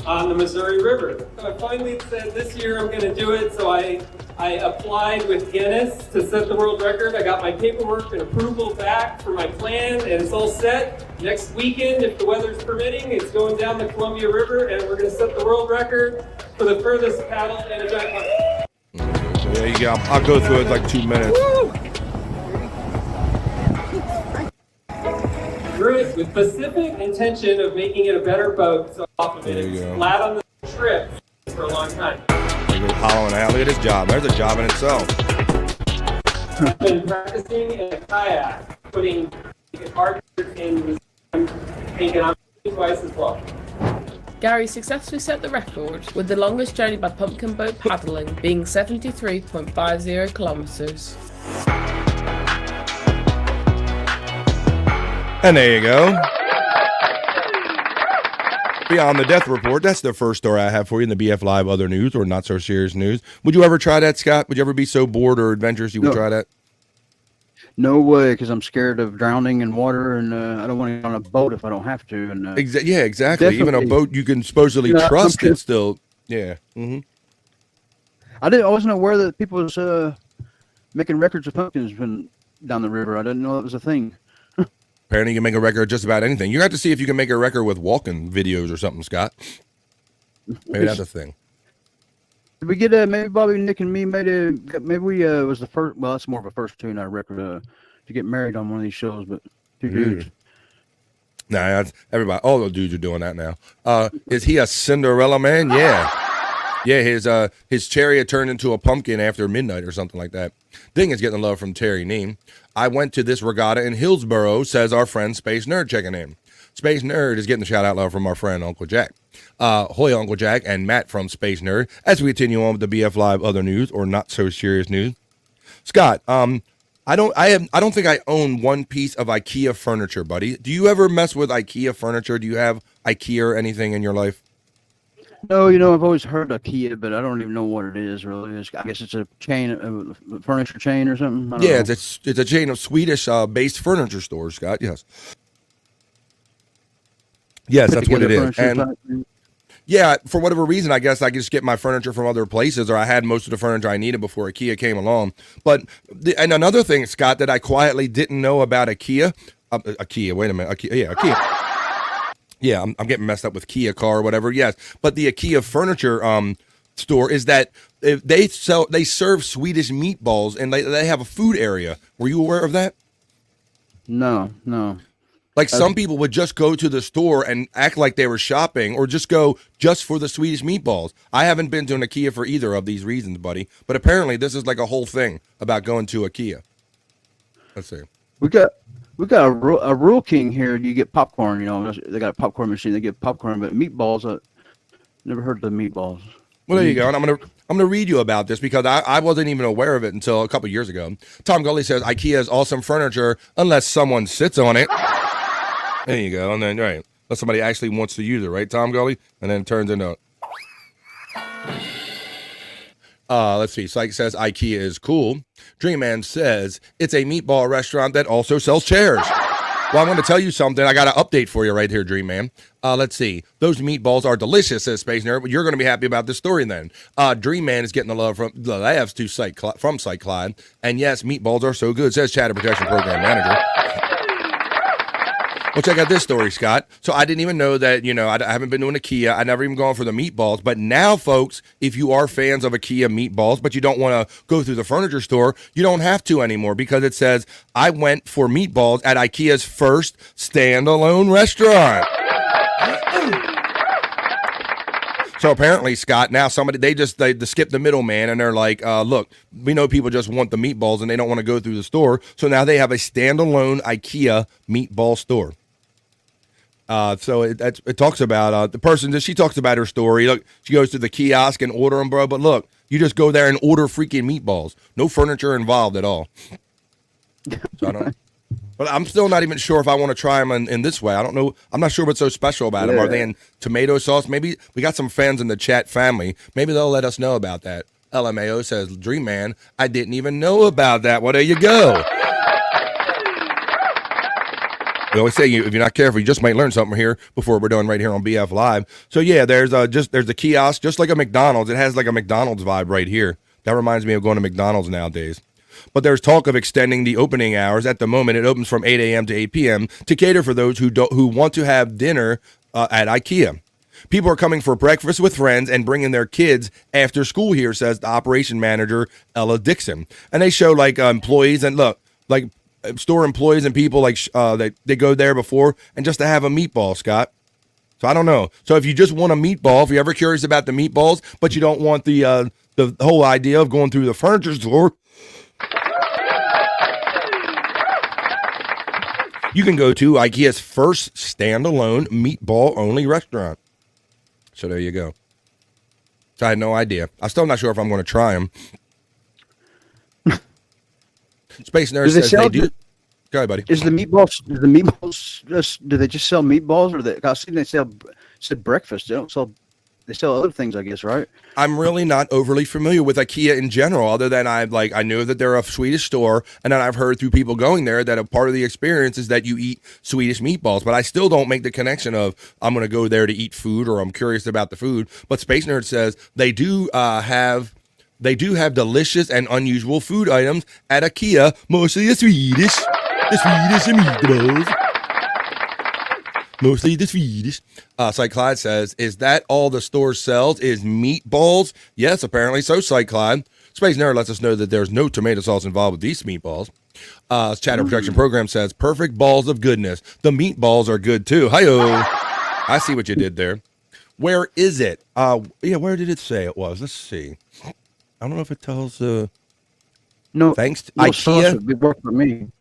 on the Missouri River. So I finally said, this year I'm going to do it. So I applied with Guinness to set the world record. I got my paperwork and approval back for my plan, and it's all set. Next weekend, if the weather's permitting, it's going down the Columbia River, and we're going to set the world record for the furthest paddle in a giant pumpkin. So there you go. I'll go through it like 2 minutes. Grew it with specific intention of making it a better boat. So off of it, it's flat on the trip for a long time. Hollowing out. Look at this job. There's a job in itself. I've been practicing in a kayak, putting hard in thinking I'm twice as long. Gary successfully set the record with the longest journey by pumpkin boat paddling being 73.50 kilometers. And there you go. Beyond the death report, that's the first story I have for you in the BF Live other news or not so serious news. Would you ever try that, Scott? Would you ever be so bored or adventurous you would try that? No way, because I'm scared of drowning in water, and I don't want to get on a boat if I don't have to. And yeah, exactly. Even a boat you can supposedly trust, it's still, yeah. Mm-hmm. I wasn't aware that people was making records of pumpkins down the river. I didn't know that was a thing. Apparently, you can make a record of just about anything. You have to see if you can make a record with walking videos or something, Scott. Maybe that's a thing. Did we get maybe Bobby, Nick, and me maybe we was the first. Well, that's more of a first two, not a record to get married on one of these shows, but two dudes. Nah, that's everybody. All the dudes are doing that now. Is he a Cinderella man? Yeah, yeah. His chariot turned into a pumpkin after midnight or something like that. Ding is getting love from Terry Neem. I went to this regatta in Hillsboro, says our friend Space Nerd checking in. Space Nerd is getting the shout out love from our friend Uncle Jack. Hoy Uncle Jack and Matt from Space Nerd as we continue on with the BF Live other news or not so serious news. Scott, I don't think I own one piece of IKEA furniture, buddy. Do you ever mess with IKEA furniture? Do you have IKEA or anything in your life? No, I've always heard IKEA, but I don't even know what it is really. I guess it's a chain, a furniture chain or something. I don't know. It's a chain of Swedish based furniture stores, Scott. Yes. Yes, that's what it is. And Yeah, for whatever reason, I guess I could just get my furniture from other places, or I had most of the furniture I needed before IKEA came along. But and another thing, Scott, that I quietly didn't know about IKEA. IKEA. Wait a minute. IKEA. Yeah, IKEA. Yeah, I'm getting messed up with Kia car or whatever. Yes, but the IKEA furniture store is that they serve Swedish meatballs, and they have a food area. Were you aware of that? No. Like some people would just go to the store and act like they were shopping, or just go just for the Swedish meatballs. I haven't been to an IKEA for either of these reasons, buddy. But apparently this is like a whole thing about going to IKEA. Let's see. We got a Rule King here. You get popcorn. You know, they got a popcorn machine. They get popcorn, but meatballs. Never heard of the meatballs. Well, there you go. And I'm gonna read you about this because I wasn't even aware of it until a couple years ago. Tom Gully says IKEA is awesome furniture unless someone sits on it. There you go. And then, right, unless somebody actually wants to use it, right, Tom Gully? And then it turns into... let's see. Cyke says IKEA is cool. Dream Man says it's a meatball restaurant that also sells chairs. Well, I want to tell you something. I got an update for you right here, Dream Man. Let's see. Those meatballs are delicious, says Space Nerd. You're going to be happy about this story then. Dream Man is getting the love from the labs to from Cyke Labs. And yes, meatballs are so good, says Chatter Protection Program Manager. Well, check out this story, Scott. So I didn't even know that, I haven't been to an IKEA. I never even gone for the meatballs. But now, folks, if you are fans of IKEA meatballs, but you don't want to go through the furniture store, you don't have to anymore because it says, I went for meatballs at IKEA's first standalone restaurant. So apparently, Scott, now they skip the middleman and they're like, look, we know people just want the meatballs and they don't want to go through the store. So now they have a standalone IKEA meatball store. So it talks about the person. She talks about her story. Look, she goes to the kiosk and order them, bro. But look, you just go there and order freaking meatballs. No furniture involved at all. So I don't know. But I'm still not even sure if I want to try them in this way. I don't know. I'm not sure what's so special about them. Are they in tomato sauce? Maybe we got some fans in the chat family. Maybe they'll let us know about that. LMAO says, Dream Man, I didn't even know about that. Well, there you go. We always say if you're not careful, you just might learn something here before we're done right here on BF Live. So yeah, there's a kiosk just like a McDonald's. It has like a McDonald's vibe right here. That reminds me of going to McDonald's nowadays. But there's talk of extending the opening hours. At the moment, it opens from 8 a.m. to 8 p.m. to cater for those who want to have dinner at IKEA. People are coming for breakfast with friends and bringing their kids after school here, says the operation manager, Ella Dixon. And they show like employees and store employees and people they go there before and just to have a meatball, Scott. So I don't know. So if you just want a meatball, if you're ever curious about the meatballs, but you don't want the whole idea of going through the furniture store, you can go to IKEA's first standalone meatball-only restaurant. So there you go. So I had no idea. I'm still not sure if I'm going to try them. Space Nerd says they do. Go ahead, buddy. Is the meatballs just? Do they just sell meatballs, or I see they said breakfast? They sell other things, I guess, right? I'm really not overly familiar with IKEA in general, other than I know that they're a Swedish store, and then I've heard through people going there that a part of the experience is that you eat Swedish meatballs. But I still don't make the connection of I'm going to go there to eat food or I'm curious about the food. But Space Nerd says they do have delicious and unusual food items at IKEA, mostly the Swedish meatballs. Mostly the Swedish. Cyke Labs says, is that all the store sells is meatballs? Yes, apparently so, Cyke Labs. Space Nerd lets us know that there's no tomato sauce involved with these meatballs. Chatter Protection Program says, perfect balls of goodness. The meatballs are good too. Hi-yo. I see what you did there. Where is it? Where did it say it was? Let's see. I don't know if it tells... no. Thanks to no IKEA. Would work for me.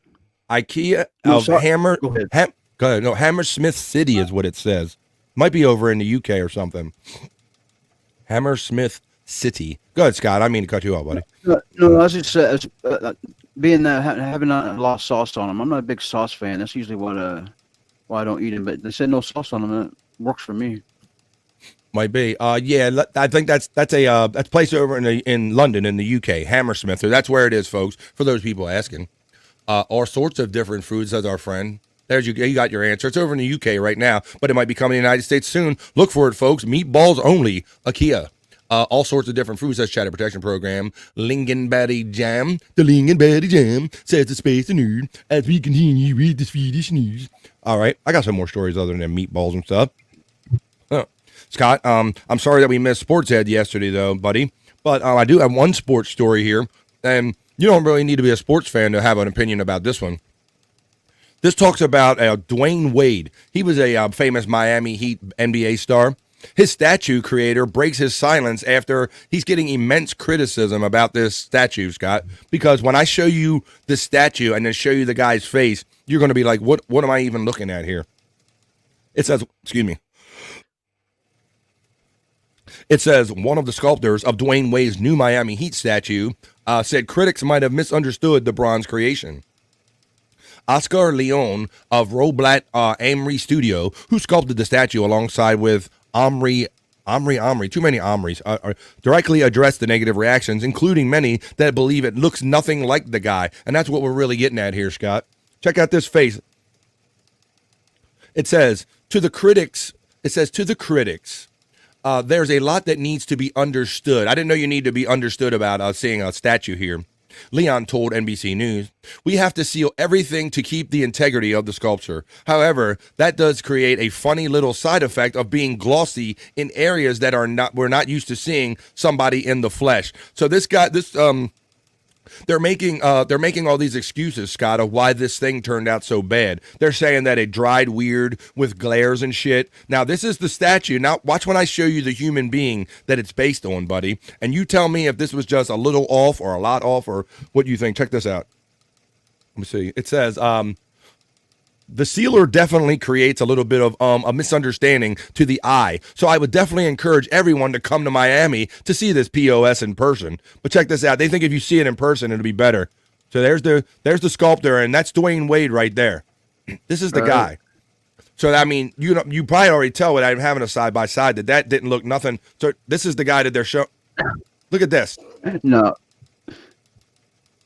IKEA No of Hammer... Go ahead. Go ahead. No, Hammersmith City is what it says. Might be over in the UK or something. Hammersmith City. Go ahead, Scott. I mean to cut you off, buddy. No, as it says, being that having a lot of sauce on them, I'm not a big sauce fan. That's usually why I don't eat them. But they said no sauce on them. And it works for me. Might be. Yeah, I think that's a place over in London in the UK, Hammersmith. So that's where it is, folks. For those people asking, all sorts of different foods, says our friend. There's you got your answer. It's over in the UK right now, but it might be coming to the United States soon. Look for it, folks. Meatballs only. IKEA. All sorts of different foods. That's Chatter Protection Program. Lingonberry Jam. The Lingonberry Jam says the space and nerd as we continue with the Swedish news. All right. I got some more stories other than meatballs and stuff. Scott, I'm sorry that we missed Sports Ed yesterday, though, buddy. But I do have one sports story here. And you don't really need to be a sports fan to have an opinion about this one. This talks about Dwayne Wade. He was a famous Miami Heat NBA star. His statue creator breaks his silence after he's getting immense criticism about this statue, Scott. Because when I show you the statue and then show you the guy's face, you're going to be like, what am I even looking at here? It says, excuse me. It says one of the sculptors of Dwayne Wade's new Miami Heat statue said critics might have misunderstood the bronze creation. Oscar Leon of Roblat Amri Studio, who sculpted the statue alongside with Omri, too many Omris, directly addressed the negative reactions, including many that believe it looks nothing like the guy. And that's what we're really getting at here, Scott. Check out this face. It says, to the critics, there's a lot that needs to be understood. I didn't know you need to be understood about seeing a statue here. Leon told NBC News, we have to seal everything to keep the integrity of the sculpture. However, that does create a funny little side effect of being glossy in areas that we're not used to seeing somebody in the flesh. So they're making all these excuses, Scott, of why this thing turned out so bad. They're saying that it dried weird with glares and shit. Now, this is the statue. Now, watch when I show you the human being that it's based on, buddy. And you tell me if this was just a little off or a lot off or what you think. Check this out. Let me see. It says, the sealer definitely creates a little bit of a misunderstanding to the eye. So I would definitely encourage everyone to come to Miami to see this POS in person. But check this out. They think if you see it in person, it'll be better. So there's the sculptor, and that's Dwayne Wade right there. This is the guy. So, I mean, you probably already tell without even having a side-by-side that didn't look nothing. So this is the guy that they're showing. Look at this. No.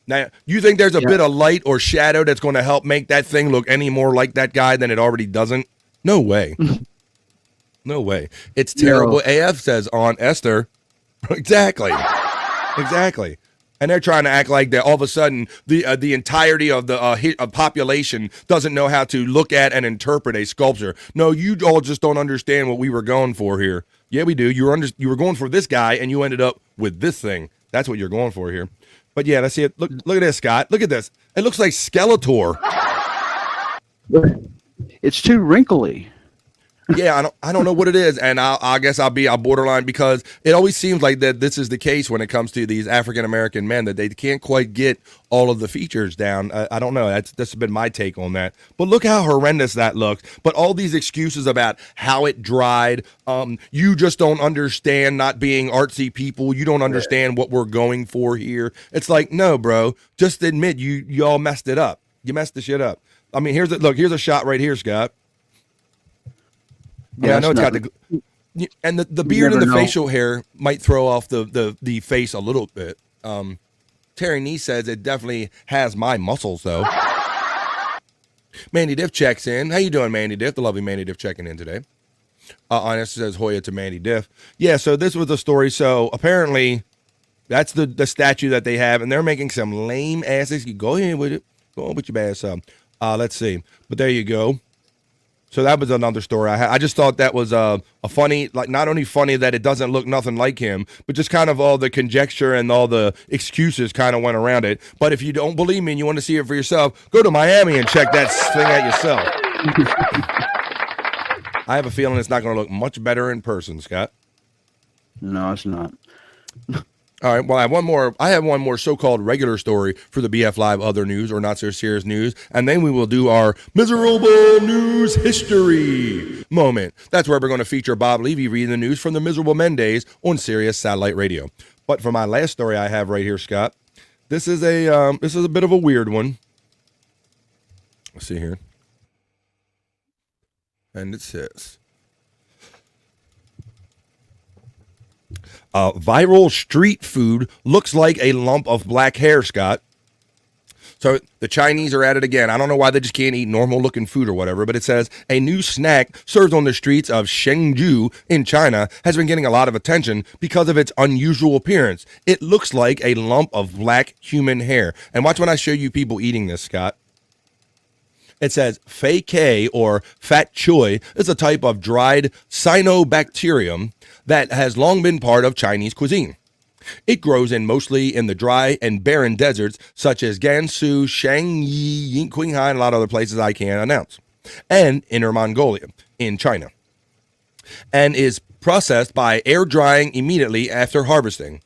Now, you think there's a bit of light or shadow that's going to help make that thing look any more like that guy than it already doesn't? No way. No way. It's terrible. AF says on Esther. Exactly. And they're trying to act like that all of a sudden the entirety of the population doesn't know how to look at and interpret a sculpture. No, you all just don't understand what we were going for here. Yeah, we do. You were going for this guy, and you ended up with this thing. That's what you're going for here. But yeah, let's see it. Look at this, Scott. Look at this. It looks like Skeletor. It's too wrinkly. Yeah, I don't know what it is, and I guess I'll borderline because it always seems like that this is the case when it comes to these African American men, that they can't quite get all of the features down. I don't know. That's been my take on that. But look how horrendous that looks. But all these excuses about how it dried, you just don't understand, not being artsy people. You don't understand what we're going for here. It's like, no, bro, just admit you all messed it up. You messed the shit up. I mean, here's a shot right here, Scott. Yeah, I know it's got the beard and the facial hair might throw off the face a little bit. Terry Nee says it definitely has my muscles though. Mandy Diff checks in. How you doing, Mandy Diff? The lovely Mandy Diff checking in today. Honest says Hoya to Mandy Diff. Yeah, so this was the story. So apparently that's the statue that they have, and they're making some lame asses. You go ahead with it. Go on with your bad self. Let's see. But there you go. So that was another story I had. I just thought that was a funny, like not only funny that it doesn't look nothing like him, but just kind of all the conjecture and all the excuses kind of went around it. But if you don't believe me and you want to see it for yourself, go to Miami and check that thing out yourself. I have a feeling it's not going to look much better in person, Scott. No, it's not. All right, well, I have one more so-called regular story for the BF Live Other News or Not So Serious News, and then we will do our Miserable News History moment. That's where we're going to feature Bob Levy reading the news from the Miserable Men days on Sirius Satellite Radio. But for my last story I have right here, Scott, this is a bit of a weird one. Let's see here. And it says, viral street food looks like a lump of black hair, Scott. So the Chinese are at it again. I don't know why they just can't eat normal looking food or whatever, but it says a new snack served on the streets of Chengdu in China has been getting a lot of attention because of its unusual appearance. It looks like a lump of black human hair. And watch when I show you people eating this, Scott. It says Fei K or fat choy is a type of dried cyanobacterium that has long been part of Chinese cuisine. It grows mostly in the dry and barren deserts such as Gansu, Shangyi, Qinghai, and a lot of other places I can't announce, and Inner Mongolia in China, and is processed by air drying immediately after harvesting.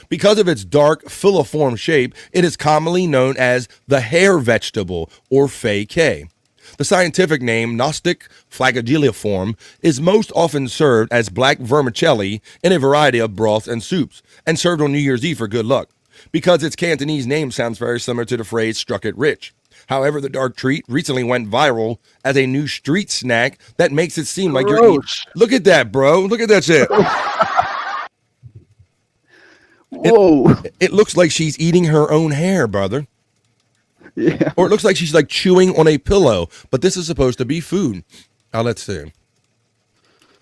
Because of its dark, filiform shape, it is commonly known as the hair vegetable or Fei K. The scientific name, Gnostic flagellariform, is most often served as black vermicelli in a variety of broths and soups, and served on New Year's Eve for good luck, because its Cantonese name sounds very similar to the phrase struck it rich. However, the dark treat recently went viral as a new street snack that makes it seem like you're eating. Look at that, bro. Look at that shit. Whoa. It looks like she's eating her own hair, brother. Yeah. Or it looks like she's like chewing on a pillow, but this is supposed to be food. Let's see.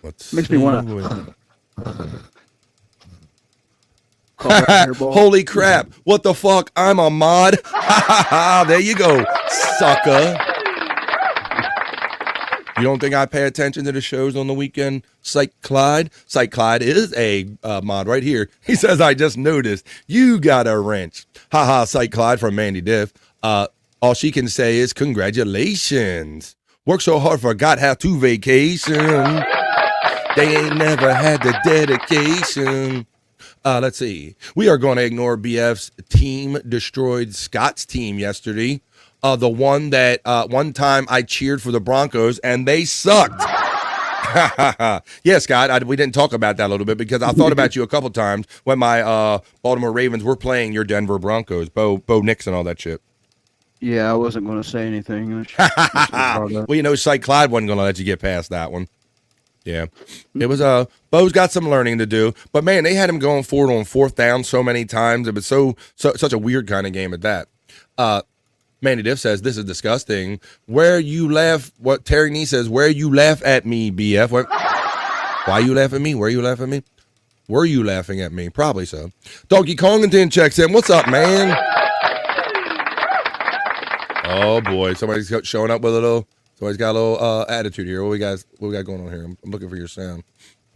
Makes me want to. Holy crap. What the fuck? I'm a mod. There you go, sucker. You don't think I pay attention to the shows on the weekend? Cyke Clyde? Cyke Clyde is a mod right here. He says, I just noticed you got a wrench. Haha, Cyke Clyde from Mandy Diff. All she can say is congratulations. Worked so hard, forgot how to vacation. They ain't never had the dedication. Let's see. We are going to ignore BF's team destroyed Scott's team yesterday. The one that one time I cheered for the Broncos and they sucked. Yeah, Scott, we didn't talk about that a little bit because I thought about you a couple times when my Baltimore Ravens were playing your Denver Broncos, Bo Nix and all that shit. Yeah, I wasn't going to say anything. Well, you know, Cyke Clyde wasn't going to let you get past that one. Yeah, it was Bo's got some learning to do, but man, they had him going forward on fourth down so many times. It was such a weird kind of game at that. Mandy Diff says this is disgusting. Where you laugh? What Terry Nee says? Where you laugh at me, BF? What? Why you laugh at me? Where you laugh at me? Were you laughing at me? Probably so. Donkey Kongington checks in. What's up, man? Oh boy, somebody's showing up with a little. Somebody's got a little attitude here. What we got going on here? I'm looking for your sound.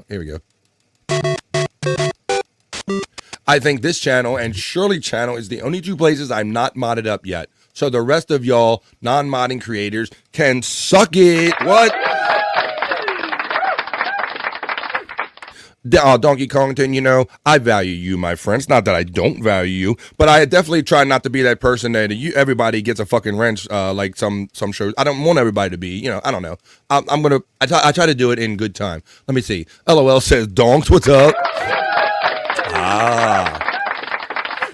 Here we go. I think this channel and Shirley channel is the only two places I'm not modded up yet. So the rest of y'all non-modding creators can suck it. What? Donkey Kongington, you know, I value you, my friends. Not that I don't value you, but I definitely try not to be that person that everybody gets a fucking wrench like some shows. I don't want everybody to be, you know, I don't know. I try to do it in good time. Let me see. LOL says, Donks, what's up?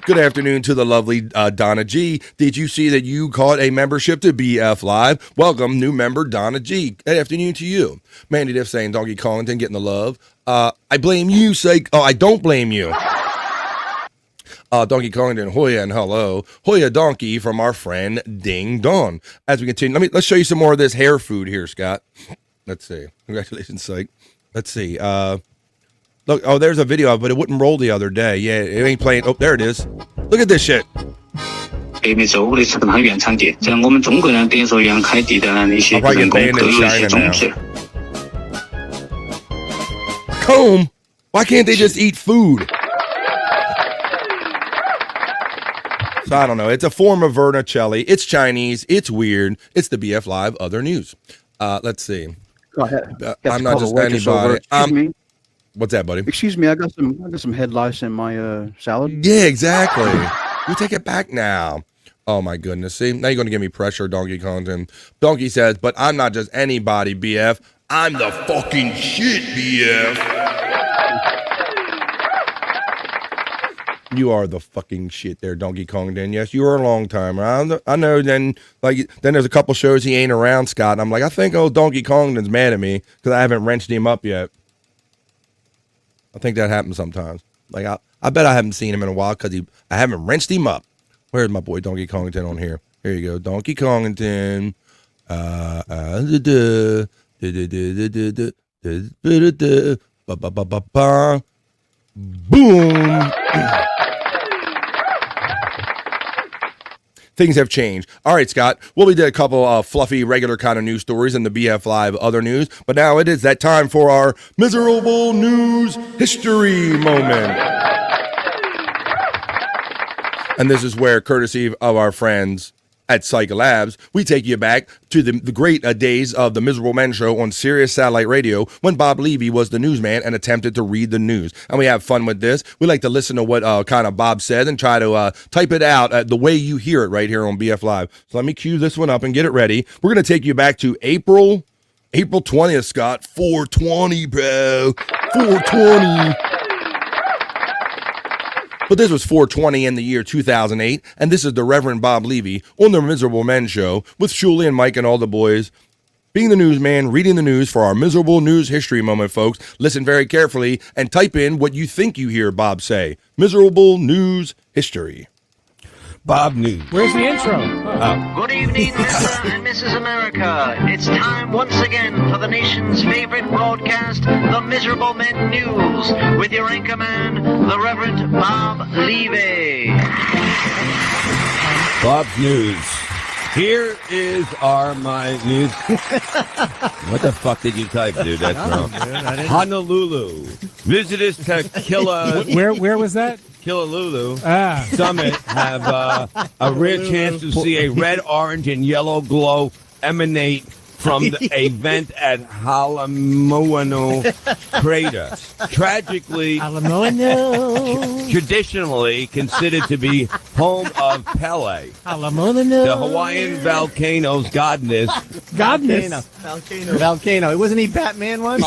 Good afternoon to the lovely Donna G. Did you see that you caught a membership to BF Live? Welcome, new member Donna G. Good afternoon to you. Mandy Diff saying Donkey Kongington getting the love. I blame you, Cyke. Oh, I don't blame you. Donkey Kongington, Hoya, and hello. Hoya Donkey from our friend Ding Dong. As we continue, let's show you some more of this hair food here, Scott. Let's see. Congratulations, Cyke. Let's see. Look, oh, there's a video, but it wouldn't roll the other day. Yeah, it ain't playing. Oh, there it is. Look at this shit. 北美洲的很原产地，在我们中国人等于说原开地的那些人工都有一些种植。Comb? Why can't they just eat food? So I don't know. It's a form of vermicelli. It's Chinese. It's weird. It's the BF Live other news. Let's see. Go ahead. I'm not just anybody. Excuse me. What's that, buddy? Excuse me, I got some head lice in my salad. Yeah, exactly. You take it back now. Oh my goodness. See, now you're gonna give me pressure, Donkey Kongington. Donkey says, but I'm not just anybody, BF. I'm the fucking shit, BF. You are the fucking shit there, Donkey Kongington. Yes, you are a long timer. I know. Then there's a couple shows he ain't around, Scott. And I'm like, I think old Donkey Kongington's mad at me because I haven't wrenched him up yet. I think that happens sometimes. Like I bet I haven't seen him in a while because I haven't wrenched him up. Where's my boy Donkey Kongington on here? Here you go, Donkey Kongington. Boom. Things have changed. All right, Scott. Well, we did a couple fluffy, regular kind of news stories in the BF Live other news, but now it is that time for our miserable news history moment. And this is where, courtesy of our friends at Cyke Labs, we take you back to the great days of the Miserable Men Show on Sirius Satellite Radio when Bob Levy was the newsman and attempted to read the news. And we have fun with this. We like to listen to what kind of Bob said and try to type it out the way you hear it right here on BF Live. So let me cue this one up and get it ready. We're going to take you back to April 20th, Scott. 420, bro. 420. But this was 420 in the year 2008, and this is the Reverend Bob Levy on the Miserable Men Show with Shuli and Mike and all the boys, being the newsman, reading the news for our miserable news history moment, folks. Listen very carefully and type in what you think you hear Bob say. Miserable news history. Bob News. Where's the intro? Good evening, Mr. and Mrs. America. It's time once again for the nation's favorite broadcast, The Miserable Men News, with your anchorman, the Reverend Bob Levy. Bob's News. Here is my news. What the fuck did you type, dude? That's wrong. Honolulu. Visitors to Where was that? Killalulu Summit have a rare chance to see a red, orange, and yellow glow emanate from a vent at Halamoano Crater. Tragically, traditionally considered to be home of Pele, the Hawaiian volcano's goddess. Volcano. Wasn't he Batman once?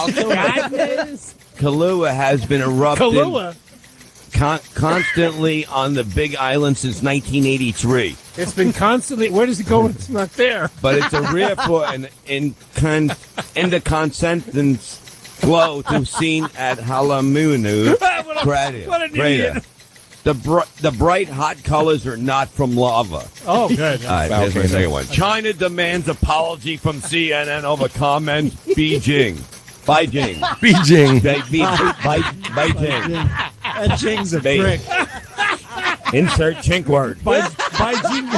Kailua has been erupting constantly on the Big Island since 1983. It's been constantly. Where does it go when it's not there? But it's a rare for an incandescent glow to seen at Halamoano Crater. What an idiot. The bright hot colors are not from lava. Oh, good. All right, here's my second one. China demands apology from CNN over comments. Beijing. Beijing. That Jing's a prick. Insert chink word. Beijing.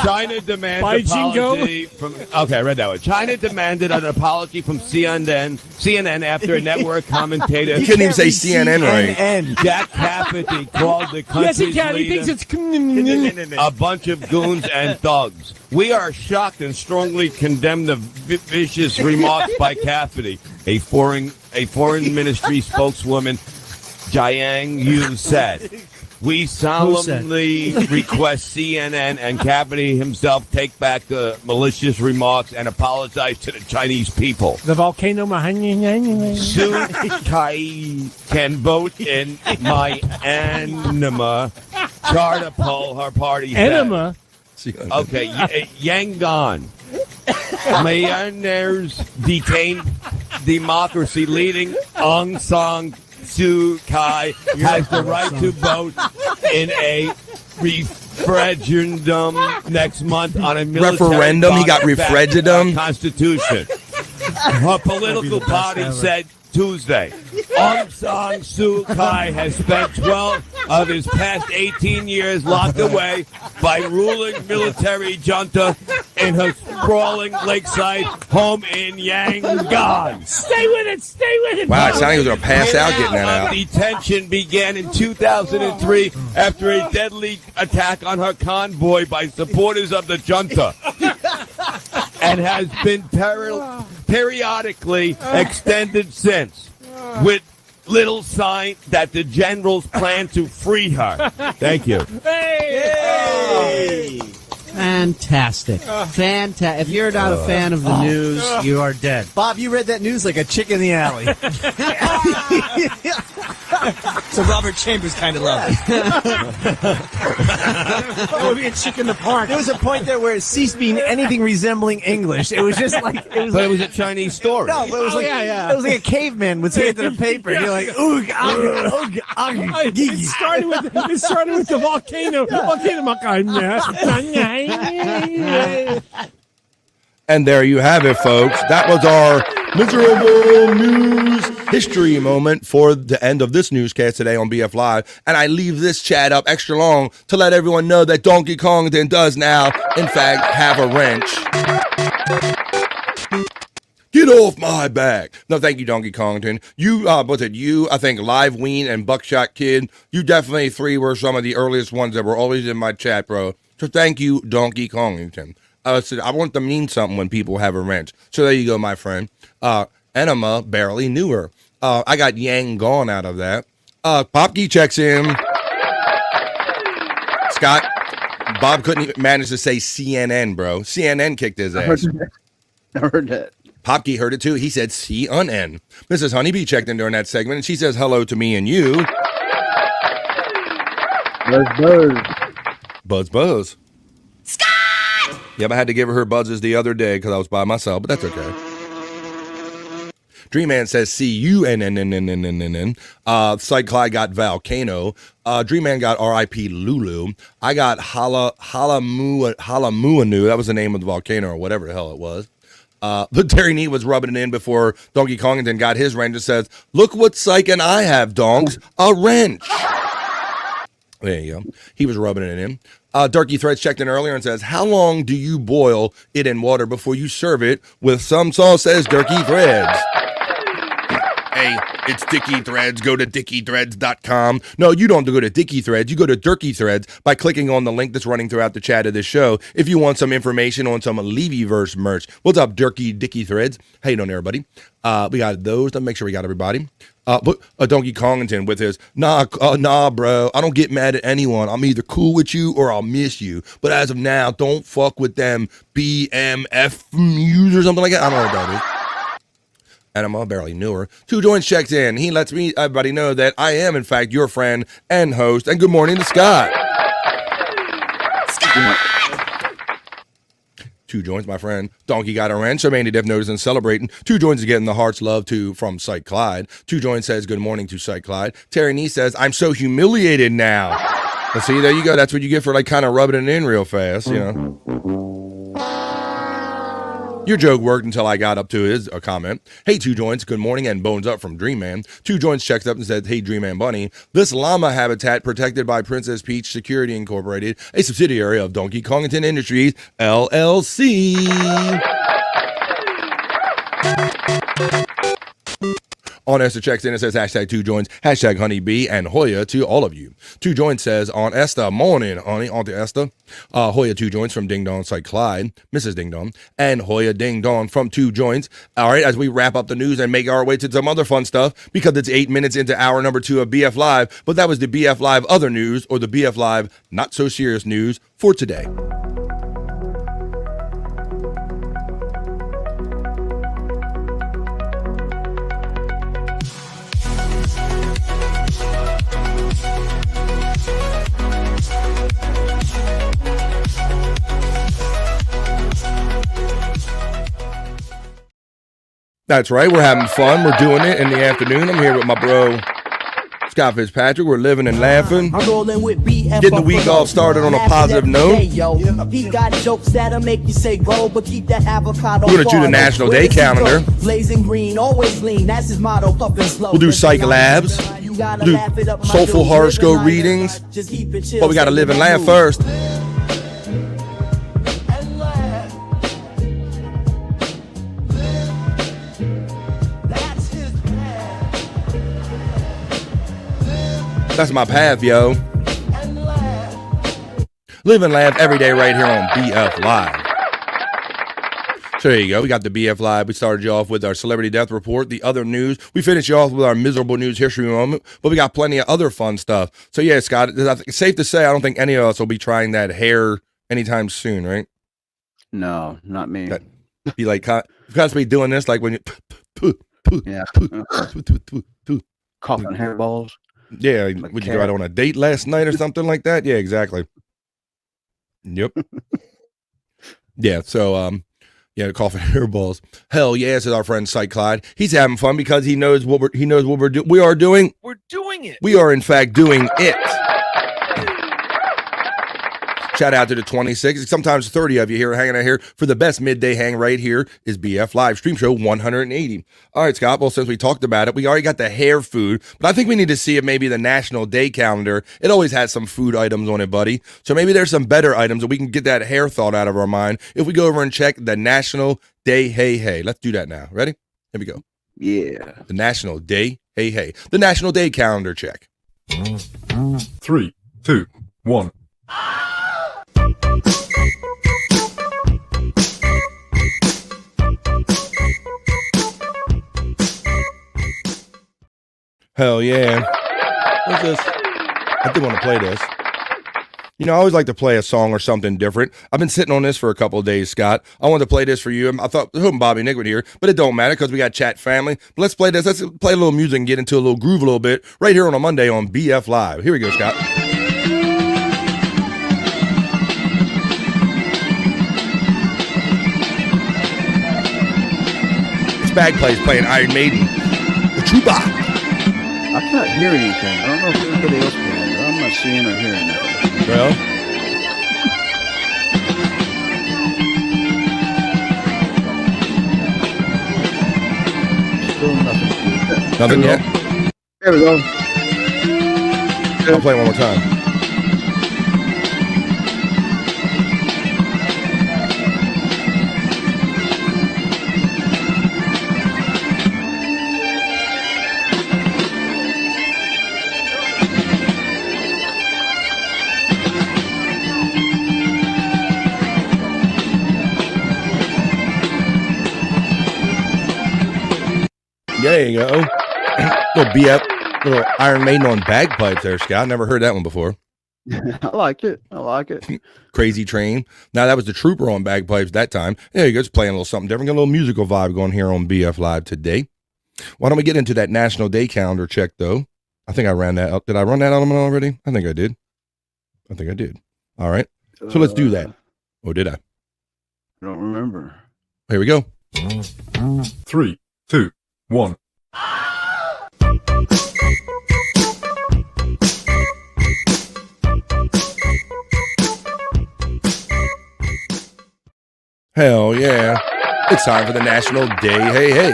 China demands apology from. Okay, I read that one. China demanded an apology from CNN after a network commentator. You couldn't even say CNN right. Jack Cafferty called the country's Yes, he can. He thinks it's a bunch of goons and thugs. We are shocked and strongly condemn the vicious remarks by Cafferty, a foreign ministry spokeswoman. Jiang Yu said, "We solemnly request CNN and Cafferty himself take back the malicious remarks and apologize to the Chinese people. The volcano Sue Kai can vote in my anima charter poll her party Enema? Okay, Yangon. Myanmar's detained democracy leading Aung San Suu Kyi has the right to vote in a referendum next month on a military He got referendum? Constitution. Her political party said Tuesday, Aung San Suu Kyi has spent 12 of his past 18 years locked away by ruling military junta in her sprawling lakeside home in Yangon. Stay with it. Wow, it sounded like he was going to pass out getting that out. Detention began in 2003 after a deadly attack on her convoy by supporters of the junta and has been periodically extended since, with little sign that the generals plan to free her. Thank you. Hey! Fantastic. Fantastic. If you're not a fan of the news, you are dead. Bob, you read that news like a chick in the alley. So Robert Chambers kind of loved it. It would be a chick in the park. There was a point there where it ceased being anything resembling English. It was just like But it was a Chinese story. No, but it was it was like a caveman would say it to the paper. And you're like, oog, oog, oog, It started with the volcano. And there you have it, folks. That was our miserable news history moment for the end of this newscast today on BF Live. And I leave this chat up extra long to let everyone know that Donkey Kong then does now, in fact, have a wrench. Get off my back. No, thank you, Donkey Kongton. You, I think Live Ween and Buckshot Kid, you definitely three were some of the earliest ones that were always in my chat, bro. So thank you, Donkey Kongton. I want to mean something when people have a wrench. So there you go, my friend. Enema barely knew her. I got Yang gone out of that. Popkey checks in. Scott, Bob couldn't even manage to say CNN, bro. CNN kicked his ass. I heard that. Popkey heard it too. He said CNN. Mrs. Honeybee checked in during that segment, and she says hello to me and you. Buzz. Scott! Yep, I had to give her buzzes the other day because I was by myself, but that's okay. Dream Man says C-U-N-N-N-N-N-N-N. Cyke Clyde got Volcano. Dream Man got R.I.P. Lulu. I got Halamuanu. That was the name of the volcano or whatever the hell it was. But Terry Nee was rubbing it in before Donkey Kongington got his wrench and says, look what Cyke and I have, donks, a wrench. There you go. He was rubbing it in. Darky Threads checked in earlier and says, how long do you boil it in water before you serve it with some sauce, says Darky Threads. Hey, it's Dicky Threads. Go to dickythreads.com. No, you don't have to go to Dicky Threads. You go to Dirky Threads by clicking on the link that's running throughout the chat of this show if you want some information on some Levyverse merch. What's up, Dicky Threads? How you doing, everybody? We got those. Let's make sure we got everybody. But Donkey Kongington with his, nah, bro. I don't get mad at anyone. I'm either cool with you or I'll miss you. But as of now, don't fuck with them BMF or something like that. I don't know what that is. And I barely knew her. Two Joints checks in. He lets me, everybody know that I am, in fact, your friend and host. And good morning to Scott. Two Joints, my friend. Donkey got a wrench. So Mandy Def noticing celebrating. Two Joints is getting the heart's love from Cyke Clyde. Two Joints says good morning to Cyke Clyde. Terry Nee says, I'm so humiliated now. But see, there you go. That's what you get for like kind of rubbing it in real fast, you know. Your joke worked until I got up to his comment. Hey, Two Joints, good morning, and bones up from Dream Man. Two Joints checks up and said, hey, Dream Man Bunny, this llama habitat protected by Princess Peach Security Incorporated, a subsidiary of Donkey Kongington Industries, LLC. On Esther checks in and says hashtag Two Joints, hashtag Honeybee, and Hoya to all of you. Two Joints says on Esther, morning, honey, on to Esther. Hoya Two Joints from Ding Dong Cyke Clyde, Mrs. Ding Dong, and Hoya Ding Dong from Two Joints. All right, as we wrap up the news and make our way to some other fun stuff, because it's 8 minutes into hour number 2 of BF Live, but that was the BF Live other news, or the BF Live not so serious news for today. That's right. We're having fun. We're doing it in the afternoon. I'm here with my bro, Scott Fitzpatrick. We're living and laughing. Getting the week off started on a positive note. We're going to do the National Day calendar. We'll do Cyke Labs. We'll do Soulful Horoscope Readings. But we got to live and laugh first. That's my path, yo. Live and laugh every day right here on BF Live. So there you go. We got the BF Live. We started you off with our celebrity death report, the other news. We finished you off with our miserable news history moment, but we got plenty of other fun stuff. So yeah, Scott, it's safe to say I don't think any of us will be trying that hair anytime soon, right? No, not me. Be like, constantly doing this, like when you, yeah, coughing hairballs. Yeah, would you go out on a date last night or something like that? Yeah, exactly. Yep. Yeah, so yeah, coffee hairballs. Hell yeah, says our friend Cyke Clyde. He's having fun because he knows what we're doing. We are doing. We're doing it. We are in fact doing it. Shout out to the 26, sometimes 30 of you here hanging out here for the best midday hang right here is BF Live Stream Show 180. All right, Scott. Well, since we talked about it, we already got the hair food, but I think we need to see if maybe the National Day calendar, it always has some food items on it, buddy. So maybe there's some better items that we can get that hair thought out of our mind if we go over and check the National Day Hey Hey. Let's do that now. Ready? Here we go. Yeah. The National Day Hey Hey. The National Day calendar check. 3, 2, 1. Hell yeah. What's this? I did want to play this. You know, I always like to play a song or something different. I've been sitting on this for a couple of days, Scott. I wanted to play this for you. I thought hoping Bobby Nick would hear, but it don't matter because we got chat family. But let's play this. Let's play a little music and get into a little groove a little bit right here on a Monday on BF Live. Here we go, Scott. This bagpipe playing Iron Maiden. The tuba. I can't hear anything. I don't know if everybody else can, but I'm not seeing or hearing nothing. Well, Still nothing. nothing yet? There we go. I'll play it one more time. There you go. Little BF, little Iron Maiden on bagpipes there, Scott. Never heard that one before. I like it. I like it. Crazy Train. Now that was the Trooper on bagpipes that time. There you go. Just playing a little something different. Got a little musical vibe going here on BF Live today. Why don't we get into that National Day calendar check, though? I think I ran that up. Did I run that element already? I think I did. All right. So let's do that. Or did I? I don't remember. Here we go. 3, 2, 1. Hell yeah. It's time for the National Day Hey Hey.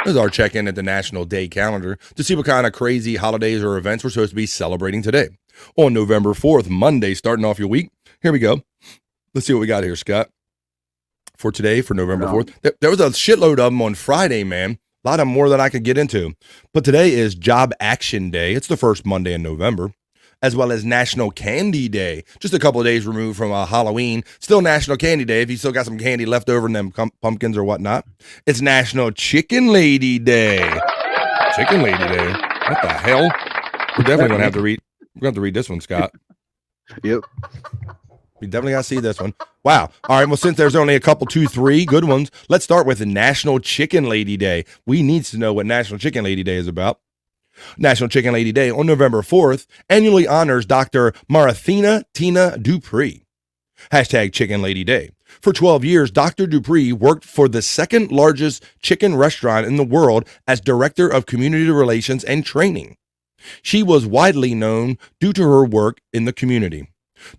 This is our check-in at the National Day calendar to see what kind of crazy holidays or events we're supposed to be celebrating today. On November 4th, Monday, starting off your week. Here we go. Let's see what we got here, Scott. For today, for November 4th. There was a shitload of them on Friday, man. A lot of more than I could get into. But today is Job Action Day. It's the first Monday in November. As well as National Candy Day. Just a couple of days removed from Halloween. Still National Candy Day if you still got some candy left over in them pumpkins or whatnot. It's National Chicken Lady Day. Chicken Lady Day? What the hell? We're definitely going to have to read. We're going to have to read this one, Scott. Yep. We definitely got to see this one. Wow. All right. Well, since there's only a couple, 2, 3 good ones, let's start with the National Chicken Lady Day. We need to know what National Chicken Lady Day is about. National Chicken Lady Day on November 4th annually honors Dr. Marathina Tina Dupree. Hashtag Chicken Lady Day. For 12 years, Dr. Dupree worked for the second largest chicken restaurant in the world as Director of Community Relations and Training. She was widely known due to her work in the community.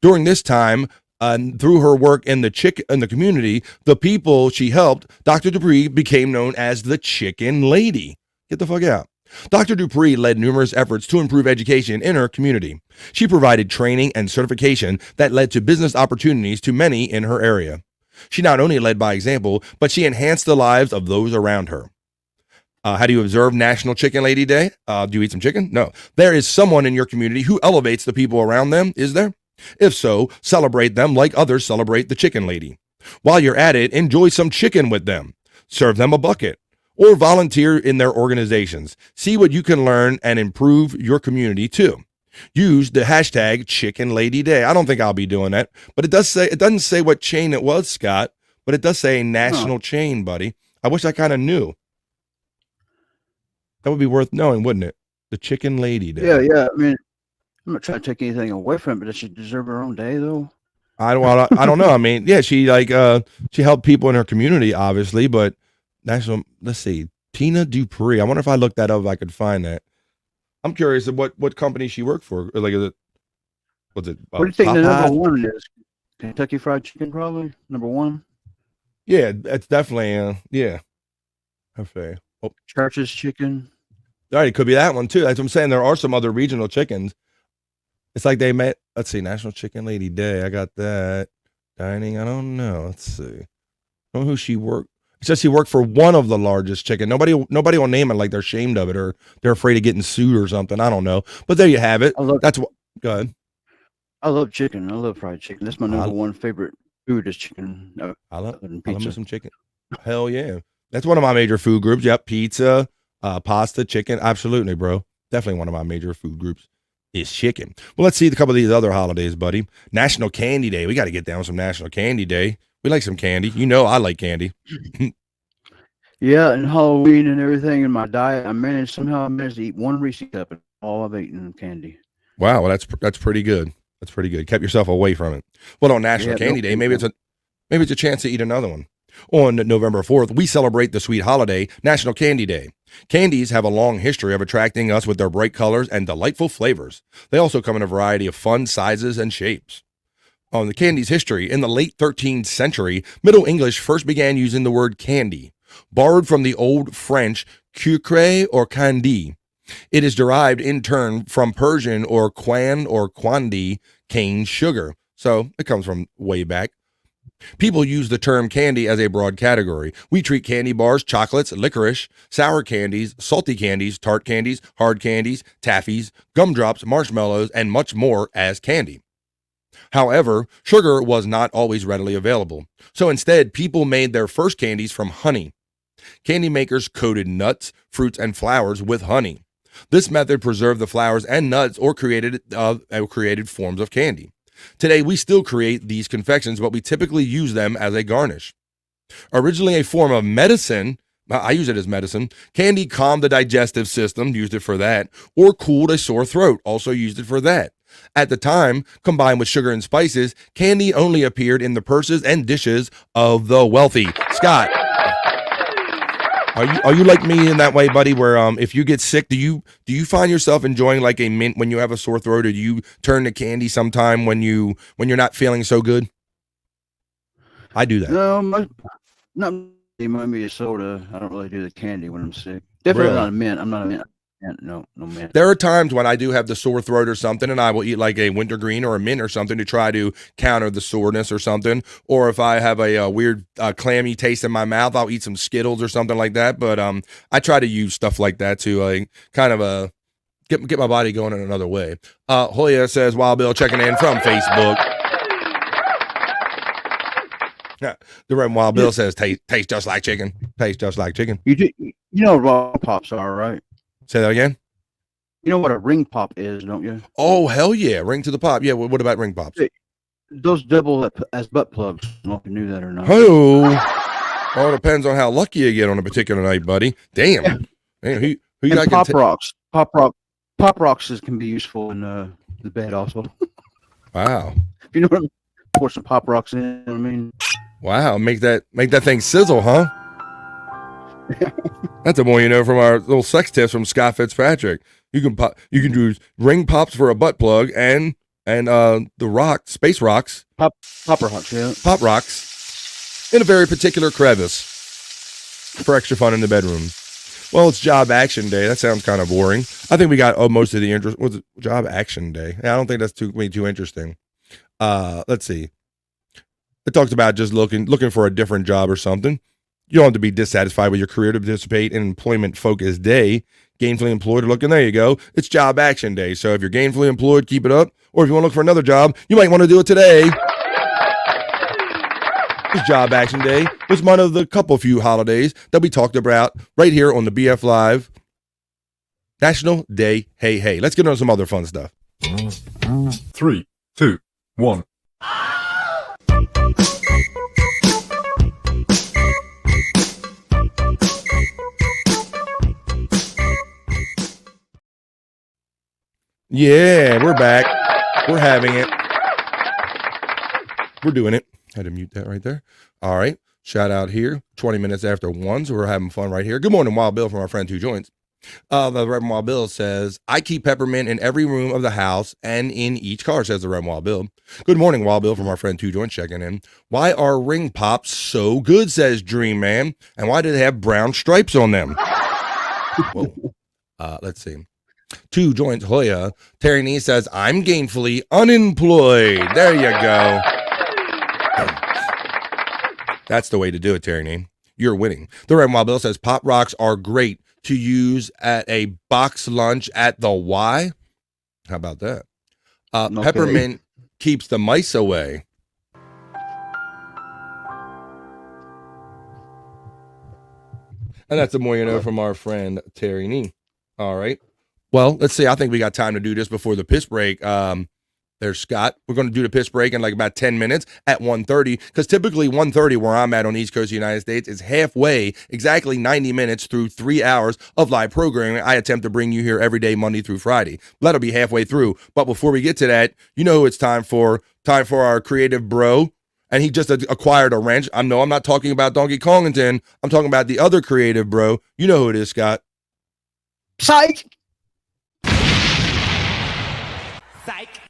During this time, through her work in the community, the people she helped, Dr. Dupree became known as the Chicken Lady. Get the fuck out. Dr. Dupree led numerous efforts to improve education in her community. She provided training and certification that led to business opportunities to many in her area. She not only led by example, but she enhanced the lives of those around her. How do you observe National Chicken Lady Day? Do you eat some chicken? No. There is someone in your community who elevates the people around them, is there? If so, celebrate them like others celebrate the Chicken Lady. While you're at it, enjoy some chicken with them. Serve them a bucket. Or volunteer in their organizations. See what you can learn and improve your community too. Use the hashtag Chicken Lady Day. I don't think I'll be doing that, but it doesn't say what chain it was, Scott, but it does say a national chain, buddy. I wish I kind of knew. That would be worth knowing, wouldn't it? The Chicken Lady Day. Yeah. I mean, I'm not trying to take anything away from it, but does she deserve her own day, though? I don't know. I mean, yeah, she she helped people in her community, obviously, but let's see, Tina Dupree. I wonder if I looked that up, if I could find that. I'm curious of what company she worked for. Like, was it? What do you think the number one is? Kentucky Fried Chicken, probably number one. Yeah, that's definitely yeah. Okay. Oh. Church's Chicken. All right, it could be that one too. That's what I'm saying. There are some other regional chickens. It's like they met. Let's see, National Chicken Lady Day. I got that. Dining. I don't know. Let's see. I don't know who she worked. It says she worked for one of the largest chicken. Nobody will name it, like they're ashamed of it or they're afraid of getting sued or something. I don't know. But there you have it. That's what. Go ahead. I love chicken. I love fried chicken. That's my number one favorite food is chicken. I love me some chicken. Hell yeah. That's one of my major food groups. Yep. Pizza, pasta, chicken. Absolutely, bro. Definitely one of my major food groups is chicken. Well, let's see a couple of these other holidays, buddy. National Candy Day. We got to get down some National Candy Day. We like some candy. You know I like candy. Yeah, and Halloween and everything in my diet, I managed to eat one Reese's cup and all I've eaten candy. Wow, well, that's pretty good. That's pretty good. Kept yourself away from it. Well, on National Candy Day, maybe it's a chance to eat another one. On November 4th, we celebrate the sweet holiday, National Candy Day. Candies have a long history of attracting us with their bright colors and delightful flavors. They also come in a variety of fun sizes and shapes. On the candy's history, in the late 13th century, Middle English first began using the word candy, borrowed from the Old French sucre or candi. It is derived in turn from Persian or quan or quandi, cane sugar. So it comes from way back. People use the term candy as a broad category. We treat candy bars, chocolates, licorice, sour candies, salty candies, tart candies, hard candies, taffies, gumdrops, marshmallows, and much more as candy. However, sugar was not always readily available. So instead, people made their first candies from honey. Candy makers coated nuts, fruits, and flowers with honey. This method preserved the flowers and nuts or created forms of candy. Today, we still create these confections, but we typically use them as a garnish. Originally a form of medicine, I use it as medicine, candy calmed the digestive system, used it for that, or cooled a sore throat, also used it for that. At the time, combined with sugar and spices, candy only appeared in the purses and dishes of the wealthy. Scott, are you like me in that way, buddy, where if you get sick, do you find yourself enjoying like a mint when you have a sore throat, or do you turn to candy sometime when you're not feeling so good? I do that. No, maybe a soda. I don't really do the candy when I'm sick. Definitely not a mint. I'm not a mint. No mint. There are times when I do have the sore throat or something, and I will eat like a wintergreen or a mint or something to try to counter the soreness or something. Or if I have a weird clammy taste in my mouth, I'll eat some Skittles or something like that. But I try to use stuff like that to like kind of get my body going in another way. Hoya says, Wild Bill checking in from Facebook. Yeah, the Reverend Wild Bill says, taste just like chicken. Taste just like chicken. You know what raw pops are, right? Say that again. You know what a ring pop is, don't you? Oh, hell yeah. Ring to the pop. Yeah, what about ring pops? Those double as butt plugs. I don't know if you knew that or not. Oh, all depends on how lucky you get on a particular night, buddy. Damn. Man, who you got? Pop rocks. Pop rocks can be useful in the bed also. Wow. You know what? Pour some pop rocks in. I mean. Wow. Make that thing sizzle, huh? That's the more you know from our little sex tips from Scott Fitzpatrick. You can do ring pops for a butt plug and the space rocks. Pop rocks, yeah. Pop rocks in a very particular crevice for extra fun in the bedroom. Well, it's Job Action Day. That sounds kind of boring. I think we got most of the interest. What's it? Job Action Day? I don't think that's too interesting. Let's see. It talks about just looking for a different job or something. You don't have to be dissatisfied with your career to participate in employment-focused day. Gainfully employed or looking, there you go. It's Job Action Day. So if you're gainfully employed, keep it up. Or if you want to look for another job, you might want to do it today. It's Job Action Day. It's one of the few holidays that we talked about right here on the BF Live. National Day Hey Hey. Let's get on some other fun stuff. 3, 2, 1. Yeah, we're back. We're having it. We're doing it. Had to mute that right there. All right. Shout out here. 20 minutes after 1, so we're having fun right here. Good morning, Wild Bill from our friend Two Joints. The Reverend Wild Bill says, I keep peppermint in every room of the house and in each car, says the Reverend Wild Bill. Good morning, Wild Bill from our friend Two Joints checking in. Why are ring pops so good, says Dream Man, and why do they have brown stripes on them? Whoa. Let's see. Two Joints Hoya. Terry Nee says, I'm gainfully unemployed. There you go. That's the way to do it, Terry Nee. You're winning. The Reverend Wild Bill says, Pop Rocks are great to use at a box lunch at the Y. How about that? Okay. Peppermint keeps the mice away. And that's the more you know from our friend Terry Nee. All right. Well, let's see. I think we got time to do this before the piss break. There's Scott. We're going to do the piss break in like about 10 minutes at 1:30, because typically 1:30 where I'm at on the East Coast of the United States is halfway, exactly 90 minutes through 3 hours of live programming. I attempt to bring you here every day, Monday through Friday. That'll be halfway through. But before we get to that, you know who it's time for our creative bro. And he just acquired a wrench. I'm not talking about Donkey Kongington. I'm talking about the other creative bro. You know who it is, Scott. Cyke. Cyke.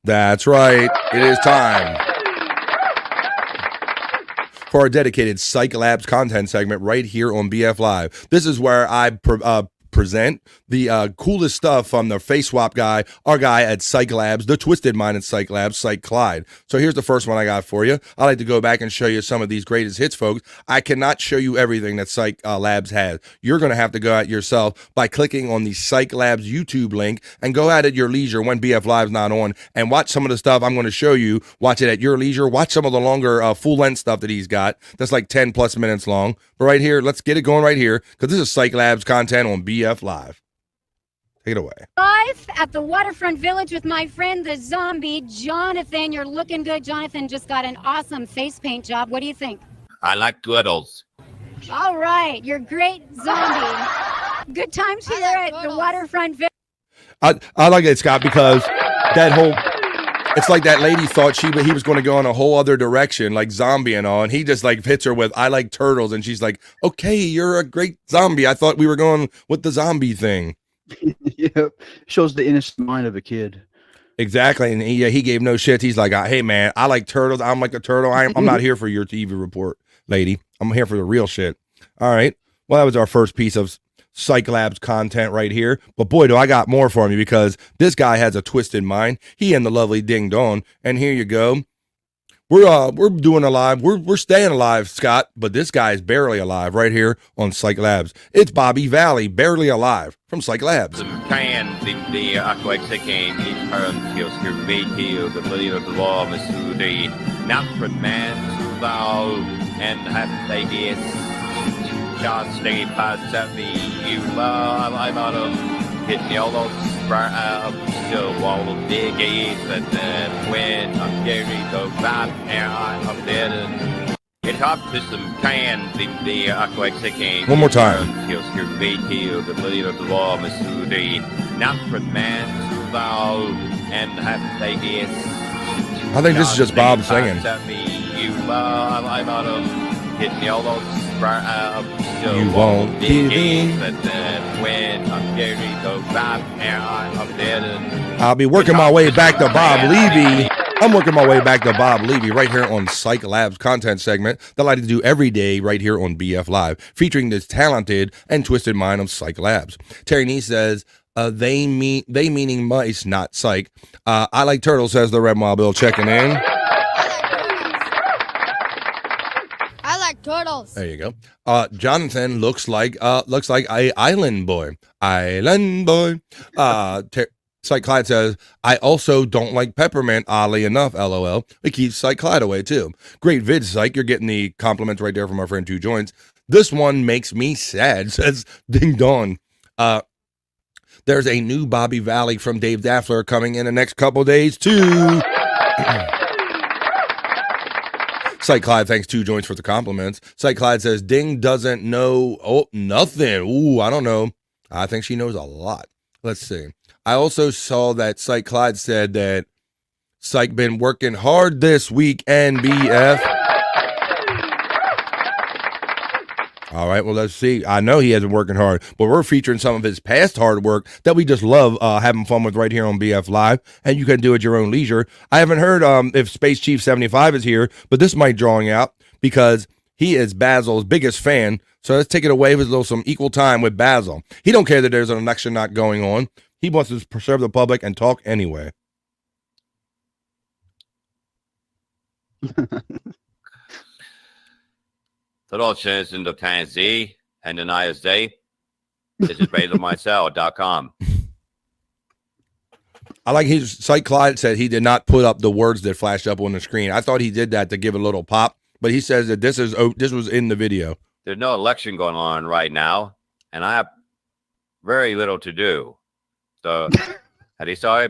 That's right. It is time for our dedicated Cyke Labs content segment right here on BF Live. This is where I present the coolest stuff from the face swap guy, our guy at Cyke Labs, the twisted mind at Cyke Labs, Cyke Clyde. So here's the first one I got for you. I like to go back and show you some of these greatest hits, folks. I cannot show you everything that Cyke Labs has. You're going to have to go at yourself by clicking on the Cyke Labs YouTube link and go at your leisure when BF Live's not on and watch some of the stuff I'm going to show you. Watch it at your leisure. Watch some of the longer full-length stuff that he's got. That's like 10 plus minutes long. But right here, let's get it going right here, because this is Cyke Labs content on BF Live. Take it away. Live at the Waterfront Village with my friend, the zombie, Jonathan. You're looking good. Jonathan just got an awesome face paint job. What do you think? I like turtles. All right. You're great, zombie. Good times here at the Waterfront Village. I like it, Scott, because that whole... It's like that lady thought he was going to go in a whole other direction, like zombie and all, and he just like hits her with, I like turtles, and she's like, okay, you're a great zombie. I thought we were going with the zombie thing. Yep. Shows the innocent mind of a kid. Exactly, and he gave no shit. He's like, hey, man, I like turtles. I'm like a turtle. I'm not here for your TV report, lady. I'm here for the real shit. All right. Well, that was our first piece of Cyke Labs content right here, but boy, do I got more for you, because this guy has a twisted mind. He and the lovely Ding Dong, and here you go. We're doing a live. We're staying alive, Scott, but this guy is barely alive right here on Cyke Labs. It's Bobby Valley, barely alive from Cyke Labs. Can't stay past me, you love, I'm out of hitting all those up, still wall of big gates, and then when I'm carrying the rap, and I'm dead, and it up to some can, the aquatic game. One more time. Skills here, BT, the leader of the law, Missouri, not for man, vow, and have they guess. I think this is just Bob singing. Me, you love, I'm out of hitting all those you won't give in. I'll be working my way back to Bob Levy. I'm working my way back to Bob Levy right here on Cyke Labs content segment that I like to do every day right here on BF Live, featuring this talented and twisted mind of Cyke Labs. Terry Nee says, they meaning mice, not psych. I like turtles, says the Red Mobile checking in. Turtles. There you go. Jonathan looks like a island boy. Island boy. Cyke Clyde says, I also don't like peppermint, oddly enough, LOL. It keeps Cyke Clyde away, too. Great vid, Cyke. You're getting the compliments right there from our friend Two Joints. This one makes me sad, says Ding Dong. There's a new Bobby Valley from Dave Daffler coming in the next couple days, too. Cyke Clyde thanks Two Joints for the compliments. Cyke Clyde says, Ding doesn't know nothing. Ooh, I don't know. I think she knows a lot. Let's see. I also saw that Cyke Clyde said that Cyke been working hard this week, NBF. All right, well, let's see. I know he hasn't working hard, but we're featuring some of his past hard work that we just love having fun with right here on BF Live, and you can do it at your own leisure. I haven't heard if Space Chief 75 is here, but this might drawing out because he is Basil's biggest fan, so let's take it away with a little some equal time with Basil. He don't care that there's an election not going on. He wants to preserve the public and talk anyway. Dolores in the Tennessee and the United States. This is BasilMyself.com. I like his Cyke Clyde said he did not put up the words that flashed up on the screen. I thought he did that to give a little pop, but he says that this was in the video. There's no election going on right now, and I have very little to do. So, had he saw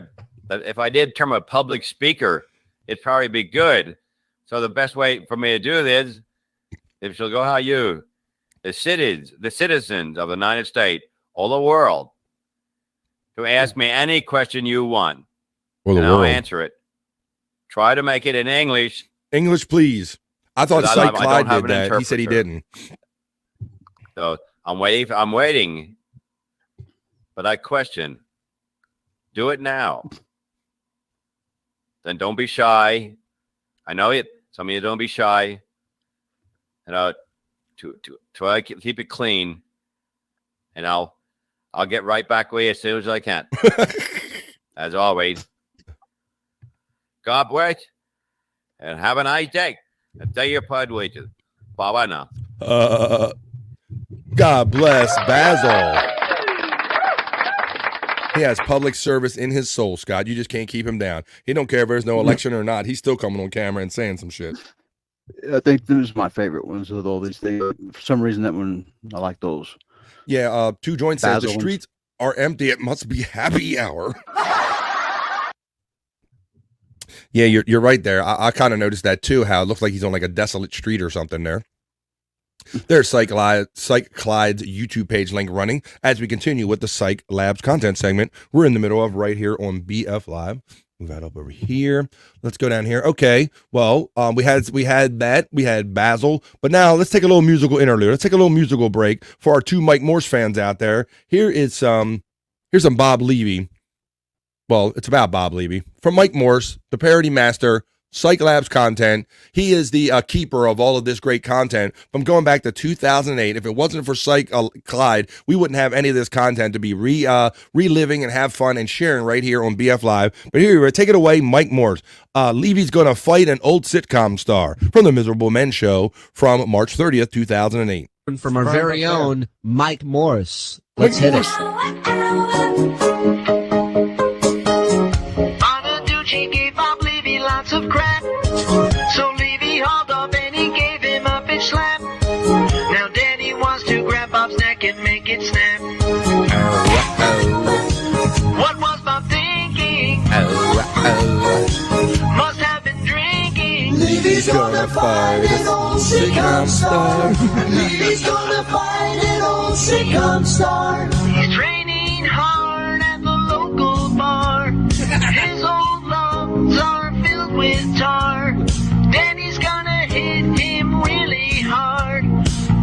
that if I did turn a public speaker, it'd probably be good. So the best way for me to do this, if she'll go how you, the citizens of the United States, all the world, to ask me any question you want, and I'll answer it. Try to make it in English. English, please. I thought Cyke Clyde did that. He said he didn't. So I'm waiting. But I question. Do it now. Then don't be shy. I know it. Some of you don't be shy. And to try to keep it clean. And I'll get right back with you as soon as I can. As always. God bless. And have a nice day. And day your pod wages. Bye-bye now. God bless Basil. He has public service in his soul, Scott. You just can't keep him down. He don't care if there's no election or not. He's still coming on camera and saying some shit. I think those are my favorite ones with all these things. For some reason, that one, I like those. Yeah, Two Joints says the streets are empty. It must be happy hour. Yeah, you're right there. I kind of noticed that too, how it looks like he's on like a desolate street or something there. There's Cyke Clyde's YouTube page link running as we continue with the Cyke Labs content segment we're in the middle of right here on BF Live. Move that up over here. Let's go down here. Okay, well, we had Basil, but now let's take a little musical interlude. Let's take a little musical break for our two Mike Morse fans out there. Here's some Bob Levy. Well, it's about Bob Levy from Mike Morse, the parody master. Cyke Labs content. He is the keeper of all of this great content from going back to 2008. If it wasn't for Cyke Clyde, we wouldn't have any of this content to be reliving and have fun and sharing right here on BF Live. But here we are. Take it away, Mike Morse. Levy's going to fight an old sitcom star from the Miserable Men Show from March 30th, 2008. From our very own Mike Morse. Let's hit it. Of crap. So Levy hauled up and he gave him a bitch slap. Now Daddy wants to grab Bob's neck and make it snap. What was Bob thinking? Must have been drinking. Levy's gonna fight an old sitcom star. Levy's gonna fight an old sitcom star. He's training hard at the local bar. His old lungs are filled with tar. Danny's gonna hit him really hard.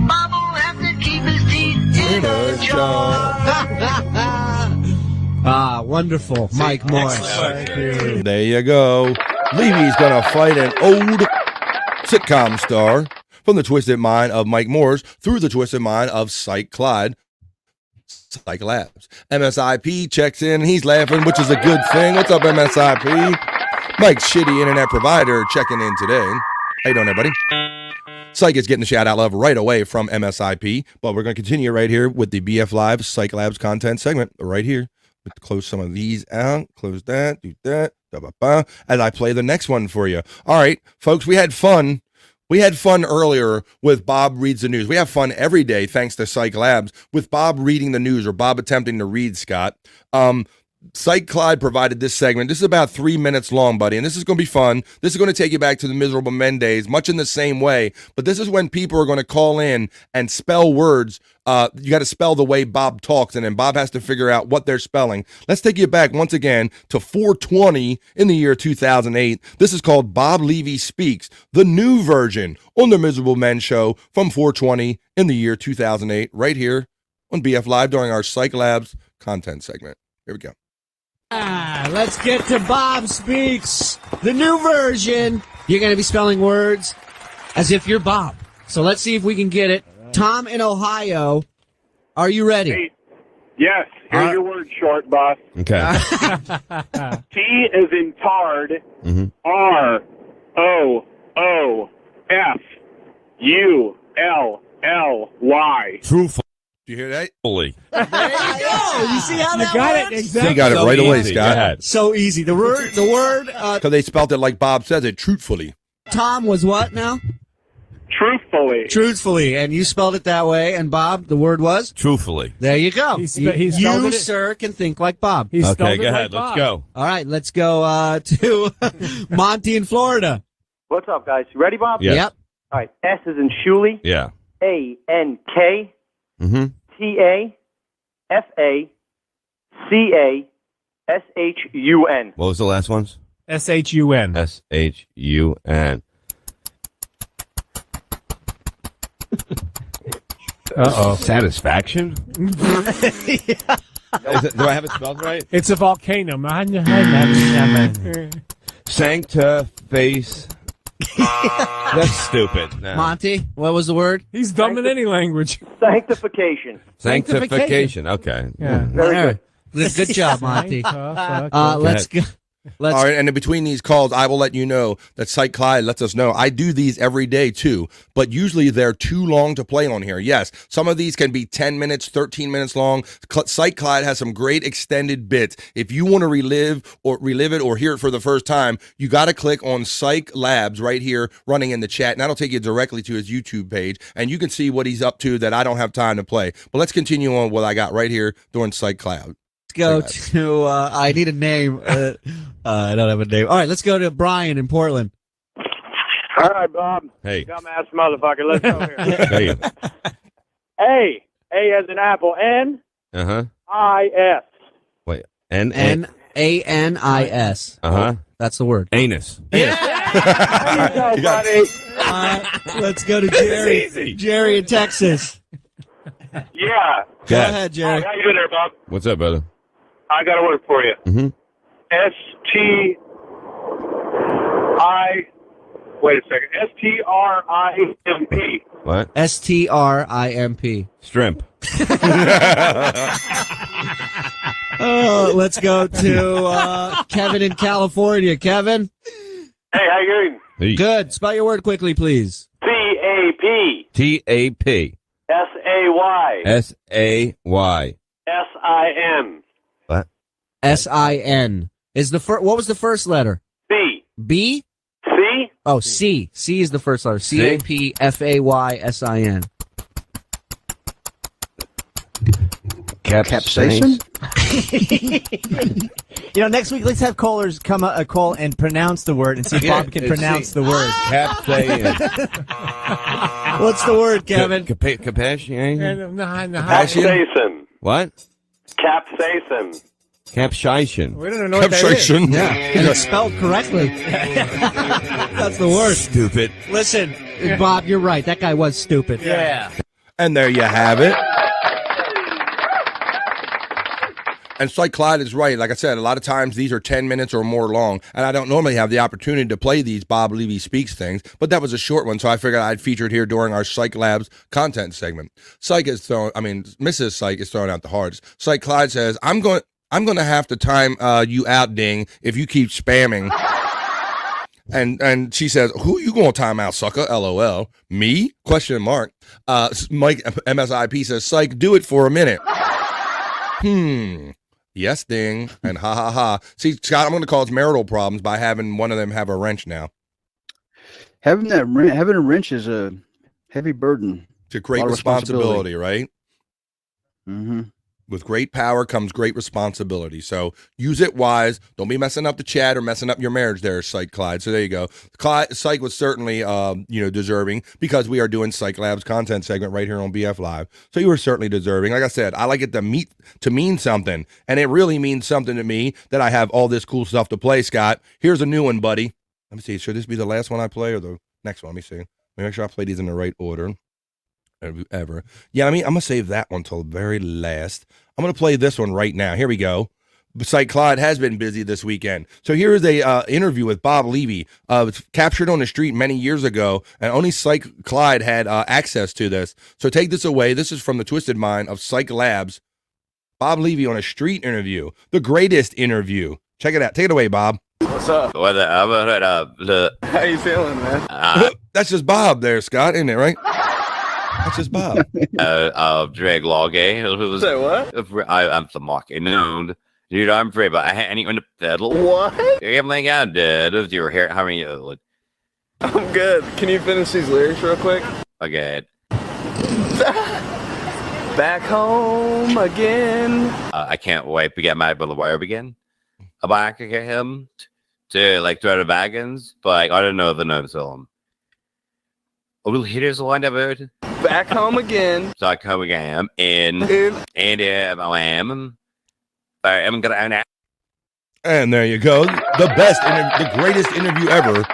Bob will have to keep his teeth in a jar. Ah, wonderful. Mike Morse. There you go. Levy's gonna fight an old sitcom star from the twisted mind of Mike Morse through the twisted mind of Cyke Clyde. Cyke Labs. MSIP checks in and he's laughing, which is a good thing. What's up, MSIP? Mike's shitty internet provider checking in today. How you doing, everybody? Cyke is getting the shout out love right away from MSIP, but we're going to continue right here with the BF Live Cyke Labs content segment right here close some of these out. Close that. Do that. As I play the next one for you. All right, folks, we had fun. We had fun earlier with Bob Reads the News. We have fun every day, thanks to Cyke Labs, with Bob reading the news or Bob attempting to read, Scott. Cyke Clyde provided this segment. This is about 3 minutes long, buddy, and this is going to be fun. This is going to take you back to the Miserable Men days, much in the same way, but this is when people are going to call in and spell words. You got to spell the way Bob talks, and then Bob has to figure out what they're spelling. Let's take you back once again to 420 in the year 2008. This is called Bob Levy Speaks, the new version on the Miserable Men show from 420 in the year 2008, right here on BF Live during our Cyke Labs content segment. Here we go. Let's get to Bob Speaks, the new version. You're going to be spelling words as if you're Bob. So let's see if we can get it. Tom in Ohio, are you ready? Hey, yes. Here's your word short, boss. Okay. T is in tard. ROOFULLY. Truthful. Do you hear that? Fully. There you go. You see how that got works? it exactly. You got it right away, easy. Scott. So easy. The word, Because they spelled it like Bob says it, truthfully. Tom was what now? Truthfully. Truthfully. And you spelled it that way. And Bob, the word was? Truthfully. There you go. He spelled it. Sir, can think like Bob. He spelled Okay, it go like ahead. Bob. Let's go. All right, let's go to Monty in Florida. What's up, guys? You ready, Bob? Yes. Yep. All right. S is in Shuley. Yeah. ANK Mm-hmm. TAFACASHUN. What was the last ones? SHUN. SHUN. Uh-oh. Satisfaction? Is it, do I have it spelled right? It's a volcano. Sancta face. That's stupid. No. Monty, what was the word? He's dumb in any language. Sanctification. Sanctification. Okay. Yeah. Very good. Good job, Monty. Let's go. All right, and in between these calls, I will let you know that Cyke Clyde lets us know. I do these every day, too, but usually they're too long to play on here. Yes, some of these can be 10 minutes, 13 minutes long. Cyke Clyde has some great extended bits. If you want to relive it or hear it for the first time, you got to click on Cyke Labs right here running in the chat, and that'll take you directly to his YouTube page, and you can see what he's up to that I don't have time to play. But let's continue on what I got right here doing Cyke Cloud. Go to I need a name. I don't have a name. All right, let's go to Brian in Portland. All right, Bob. Hey. Dumbass motherfucker. Let's go here. Hey. A as in apple. N. I-S. Wait. N-A-N-I-S. That's the word. Anus. There you go, buddy. Let's go to Jerry. Jerry in Texas. Yeah. Go ahead, Jerry. How you doing there, Bob? What's up, brother? I got a word for you. Mm-hmm. Wait a second. S-T-R-I-M-P. What? S-T-R-I-M-P. Shrimp. Let's go to Kevin in California. Kevin? Hey, how you doing? Hey. Good. Spell your word quickly, please. T-A-P. T-A-P. S-A-Y. S-A-Y. S-I-N. What? S-I-N. What was the first letter? B. B? C? Oh, C. C is the first letter. C-A-P-F-A-Y-S-I-N. Capsaicin? Next week, let's have callers call and pronounce the word and see if Bob can pronounce the word. Capsaicin. What's the word, Kevin? Capsaicin? What? Capsaicin. Capsaicin. We don't know what that is. Yeah, and it's spelled correctly. That's the word. Stupid. Listen, Bob, you're right. That guy was stupid. Yeah. And there you have it. And Cyke Clyde is right. Like I said, a lot of times these are 10 minutes or more long, and I don't normally have the opportunity to play these Bob Levy Speaks things, but that was a short one, so I figured I'd feature it here during our Cyke Labs content segment. Mrs. Cyke is throwing out the hearts. Cyke Clyde says, I'm going to have to time you out, Ding, if you keep spamming. And she says, who you going to time out, sucker? LOL. Me? Question mark. Mike MSIP says, Cyke, do it for a minute. Yes, ding, and ha ha ha. See, Scott, I'm going to cause marital problems by having one of them have a wrench now. Having a wrench is a heavy burden. It's a great responsibility, right? Mm-hmm. With great power comes great responsibility. So use it wise. Don't be messing up the chat or messing up your marriage there, Cyke Clyde. So there you go. Cyke was certainly, deserving because we are doing Cyke Labs content segment right here on BF Live. So you were certainly deserving. Like I said, I like it to mean something. And it really means something to me that I have all this cool stuff to play, Scott. Here's a new one, buddy. Let me see. Should this be the last one I play or the next one? Let me see. Let me make sure I play these in the right order. Ever. Yeah, I mean, I'm going to save that one till the very last. I'm going to play this one right now. Here we go. Cyke Clyde has been busy this weekend. So here is a interview with Bob Levy. It's captured on the street many years ago, and only Cyke Clyde had access to this. So take this away. This is from the twisted mind of Cyke Labs. Bob Levy on a street interview. The greatest interview. Check it out. Take it away, Bob. What's up? What up? How you feeling, man? That's just Bob there, Scott, isn't it, right? That's just Bob. Drag log, eh? Say what? I'm the market known. Dude, I'm free, but I ain't on the pedal. What? Everything I did with your hair. How many? I'm good. Can you finish these lyrics real quick? Okay. Back home again. I can't wait to get my wire again. Back him to like throw the wagons, but I don't know the notes of them. Oh, here's one about back home again. So I come again I'm gonna. And there you go, the greatest interview ever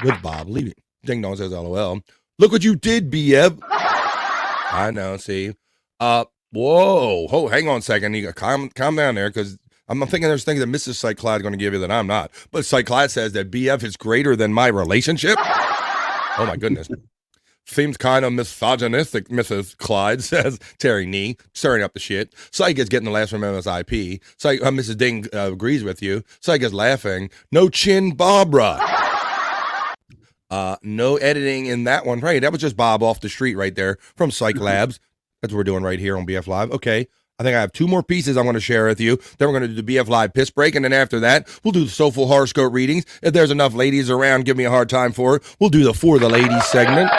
with Bob Levy. Ding dong says LOL. Look what you did, BF. I know. See, whoa, hang on a second. You calm down there because I'm thinking there's things that Mrs. Cyke Clyde is going to give you that I'm not. But Cyke Clyde says that BF is greater than my relationship. Oh, my goodness. Seems kind of misogynistic, Mrs. Clyde, says Terry Nee, stirring up the shit. Cyke is getting the last from MSIP. Cyke, Mrs. Ding agrees with you. Cyke is laughing. No chin, Barbara. No editing in that one. Right, that was just Bob off the street right there from Cyke Labs. That's what we're doing right here on BF Live. Okay. I think I have two more pieces I want to share with you. Then we're going to do the BF Live piss break. And then after that, we'll do the Soulful Horoscope Readings. If there's enough ladies around, give me a hard time for it. We'll do the For the Ladies segment.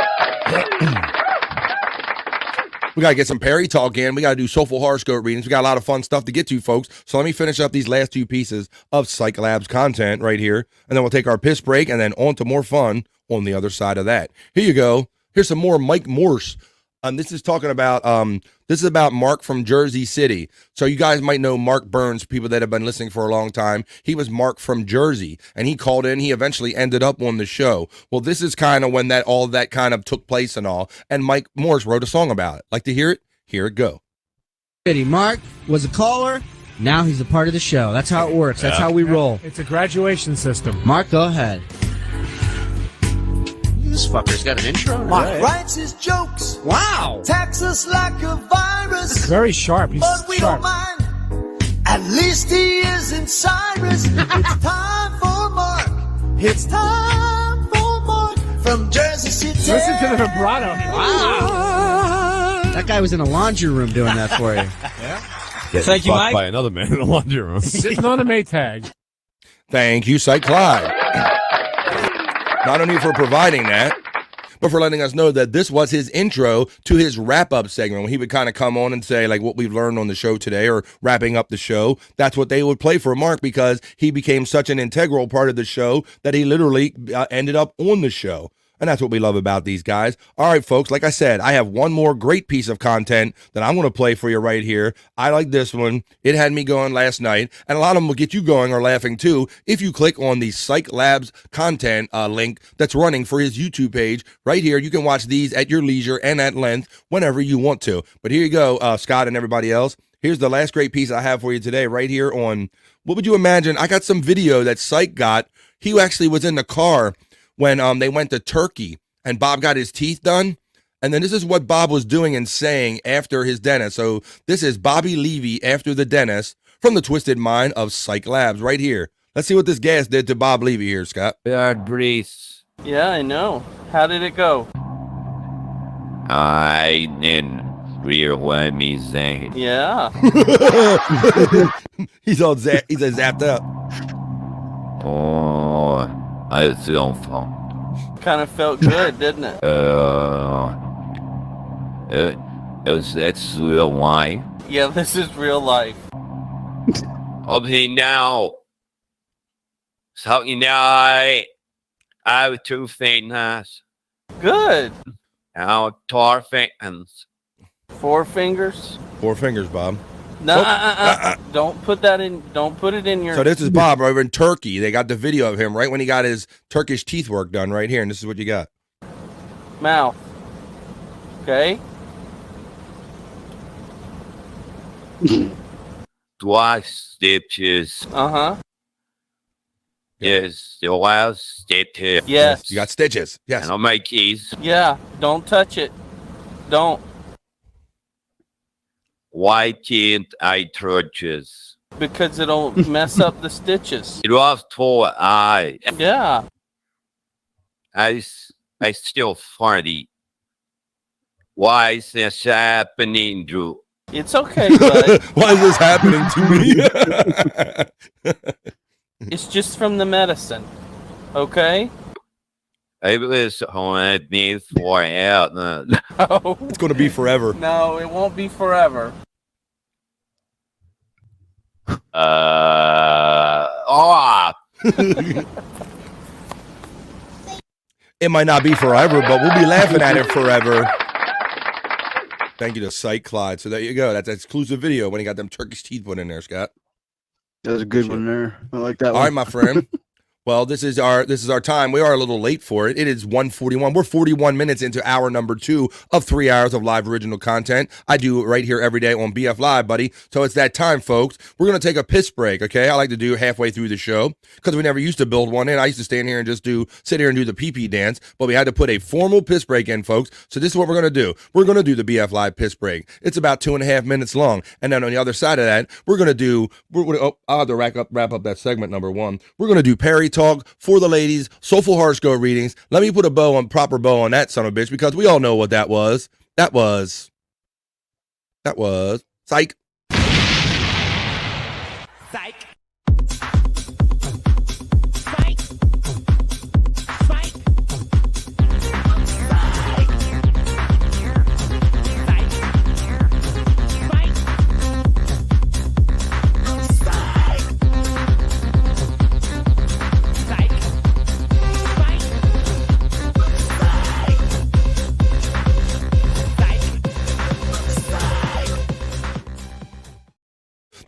We got to get some Perry talk in. We got to do Soulful Horoscope Readings. We got a lot of fun stuff to get to, folks. So let me finish up these last two pieces of Cyke Labs content right here. And then we'll take our piss break and then on to more fun on the other side of that. Here you go. Here's some more Mike Morse. This is talking about this is about Mark from Jersey City. So you guys might know Mark Burns, people that have been listening for a long time. He was Mark from Jersey, and he called in. He eventually ended up on the show. Well, this is kind of when all that kind of took place and all. And Mike Morse wrote a song about it. Like to hear it? Here it go. Mark was a caller. Now he's a part of the show. That's how it works. That's how we roll. It's a graduation system. Mark, go ahead. This fucker's got an intro. Mark writes his jokes. Wow. Attacks us like a virus. Very sharp. He's but we sharp. don't mind. At least he isn't Cyrus. It's time for Mark. It's time for Mark from Jersey City. Listen to the vibrato. Wow. That guy was in a laundry room doing that for you. Yeah. Thank you, Mike. By another man in a laundry room. Sitting on a Maytag. Thank you, Cyke Clyde. Not only for providing that, but for letting us know that this was his intro to his wrap-up segment when he would kind of come on and say, like, what we've learned on the show today or wrapping up the show. That's what they would play for Mark because he became such an integral part of the show that he literally ended up on the show. And that's what we love about these guys. All right, folks, like I said, I have one more great piece of content that I'm going to play for you right here. I like this one. It had me going last night, and a lot of them will get you going or laughing too if you click on the Cyke Labs content link that's running for his YouTube page right here. You can watch these at your leisure and at length whenever you want to. But here you go, Scott and everybody else. Here's the last great piece I have for you today right here on, what would you imagine? I got some video that Cyke got. He actually was in the car when they went to Turkey and Bob got his teeth done. And then this is what Bob was doing and saying after his dentist. So this is Bobby Levy after the dentist from the twisted mind of Cyke Labs right here. Let's see what this gas did to Bob Levy here, Scott. Hard breeze. Yeah, I know. How did it go? I in real amazing. Yeah. He's all zapped up. Oh, I feel fun. Kind of felt good, didn't it? That's real life. Yeah, this is real life. Okay, now. So, I have 2 fingers. Good. Now, 4 fingers. 4 fingers? 4 fingers, Bob. No, don't put that in. Don't put it in your. So this is Bob over in Turkey. They got the video of him right when he got his Turkish teeth work done right here, and this is what you got. Mouth. Okay. Twice stitches. Uh-huh. Yes, the last stitches. Yes. You got stitches. Yes. And I'll make keys. Yeah. Don't touch it. Don't. Why can't I touches? Because it'll mess up the stitches. It was 4 eyes. Yeah. I still funny. Why is this happening, Drew? It's okay, bud. Why is this happening to me? It's just from the medicine. Okay? I was on me for out. No. It's going to be forever. No, it won't be forever. It might not be forever, but we'll be laughing at it forever. Thank you to Cyke Clyde. So there you go. That's an exclusive video when he got them Turkish teeth put in there, Scott. That was a good one there. I like that one. All right, my friend. Well, this is our time. We are a little late for it. It is 1:41. We're 41 minutes into hour number 2 of 3 hours of live original content. I do it right here every day on BF Live, buddy. So it's that time, folks. We're going to take a piss break, okay? I like to do halfway through the show because we never used to build one in. I used to stand here and just sit here and do the pee-pee dance, but we had to put a formal piss break in, folks. So this is what we're going to do. We're going to do the BF Live piss break. It's about 2.5 minutes long. And then on the other side of that, I'll have to wrap up that segment number 1. We're going to do Perry Talk for the ladies, Soulful Horoscope Readings. Let me put a proper bow on that son of a bitch because we all know what that was. That was Cyke.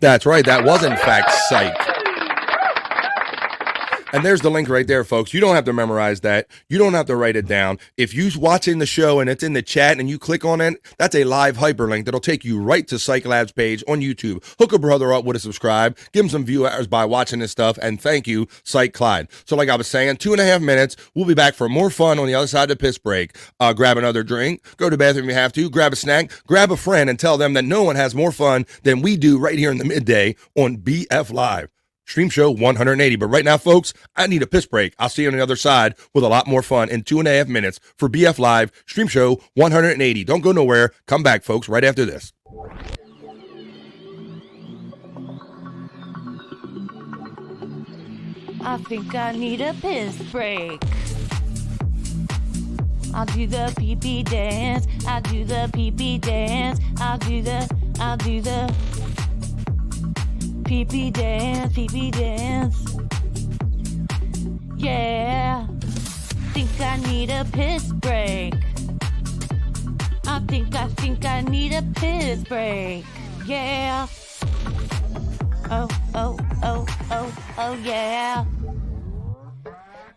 That's right. That was, in fact, Cyke. And there's the link right there, folks. You don't have to memorize that. You don't have to write it down. If you're watching the show and it's in the chat and you click on it, that's a live hyperlink that'll take you right to Cyke Labs page on YouTube. Hook a brother up with a subscribe. Give him some view hours by watching this stuff. And thank you, Cyke Clyde. So like I was saying, 2.5 minutes. We'll be back for more fun on the other side of the piss break. Grab another drink. Go to the bathroom if you have to. Grab a snack. Grab a friend and tell them that no one has more fun than we do right here in the midday on BF Live. Streamshow 180. But right now, folks, I need a piss break. I'll see you on the other side with a lot more fun in 2.5 minutes for BF Live, Streamshow 180. Don't go nowhere. Come back, folks, right after this. I think I need a piss break. I'll do the pee-pee dance. I'll do the pee-pee dance. I'll do the pee-pee dance, pee-pee dance. Yeah. Think I need a piss break. I think I need a piss break. Yeah. Oh, yeah.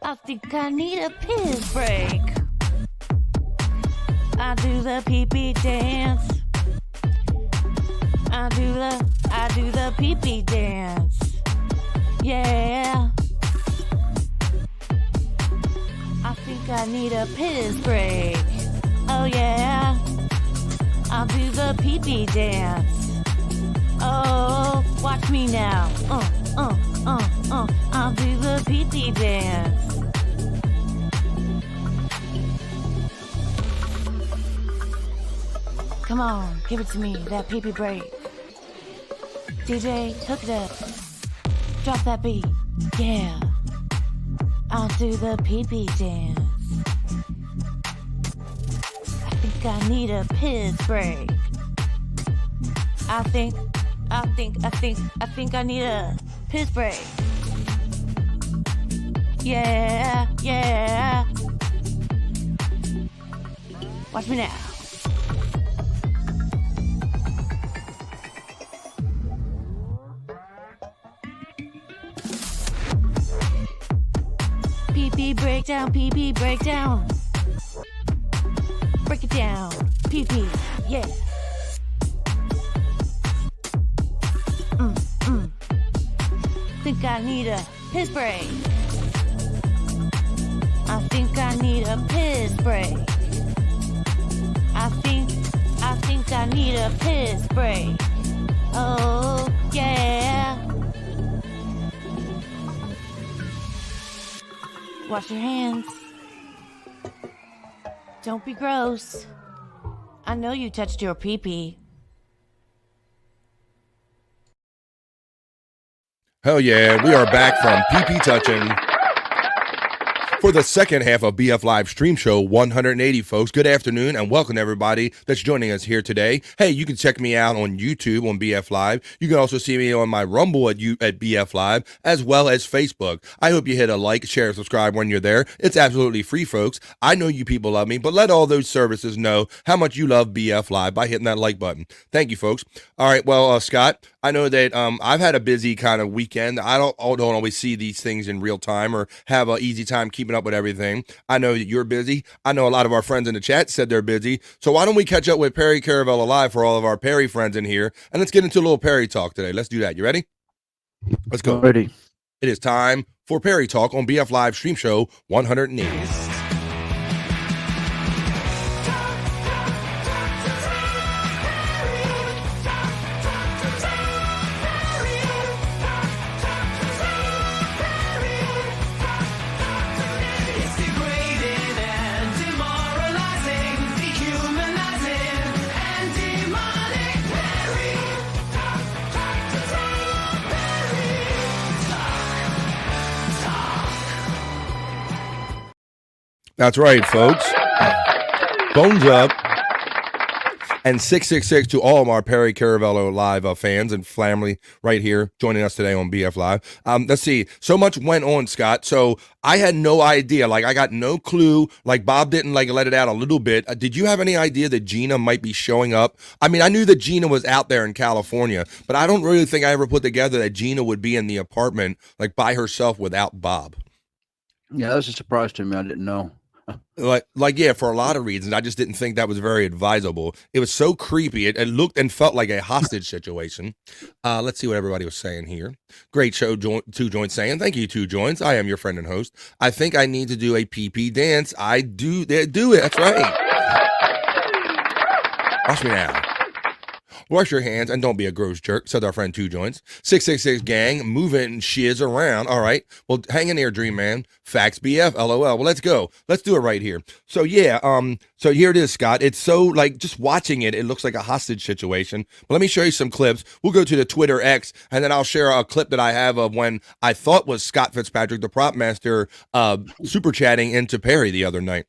I think I need a piss break. I do the pee-pee dance. I do the pee-pee dance. Yeah. I think I need a piss break. Oh yeah. I'll do the pee-pee dance. Oh, watch me now. I'll do the pee-pee dance. Come on, give it to me, that pee-pee break. DJ, hook it up. Drop that beat. Yeah. I'll do the pee-pee dance. I think I need a piss break. I think I need a piss break. Yeah, yeah. Watch me now. Pee-pee breakdown, pee-pee breakdown. Break it down, pee-pee, yeah. Think I need a piss break. I think I need a piss break. I think I need a piss break. Oh, yeah. Wash your hands. Don't be gross. I know you touched your pee-pee. Hell yeah, we are back from PP Touching for the second half of BF Live Stream Show 180, folks. Good afternoon and welcome everybody that's joining us here today. Hey, you can check me out on YouTube on BF Live. You can also see me on my Rumble at BF Live, as well as Facebook. I hope you hit a like, share, subscribe when you're there. It's absolutely free, folks. I know you people love me, but let all those services know how much you love BF Live by hitting that like button. Thank you, folks. All right, well, Scott, I know that I've had a busy kind of weekend. I don't always see these things in real time or have an easy time keeping up with everything. I know that you're busy. I know a lot of our friends in the chat said they're busy. So why don't we catch up with Perry Caravello Live for all of our Perry friends in here, and let's get into a little Perry talk today. Let's do that. You ready? Let's go. Ready. It is time for Perry Talk on BF Live Stream Show 180. That's right, folks. Bones up. And 666 to all of our Perry Caravello Live fans and family right here joining us today on BF Live. Let's see. So much went on, Scott. So I had no idea. Like, I got no clue. Like, Bob didn't, like, let it out a little bit. Did you have any idea that Gina might be showing up? I mean, I knew that Gina was out there in California, but I don't really think I ever put together that Gina would be in the apartment, like, by herself without Bob. Yeah, that was a surprise to me. I didn't know. Like, yeah, for a lot of reasons. I just didn't think that was very advisable. It was so creepy. It looked and felt like a hostage situation. Let's see what everybody was saying here. Great show, Two Joints saying. Thank you, Two Joints. I am your friend and host. I think I need to do a PP dance. I do it. That's right. Watch me now. Wash your hands and don't be a gross jerk, said our friend Two Joints. 666 gang, moving shiz around. All right. Well, hang in there, Dream Man. Facts BF, LOL. Well, let's go. Let's do it right here. So, yeah, so here it is, Scott. It's so, like, just watching it, it looks like a hostage situation. But let me show you some clips. We'll go to the Twitter X, and then I'll share a clip that I have of when I thought was Scott Fitzpatrick, the prop master, super chatting into Perry the other night.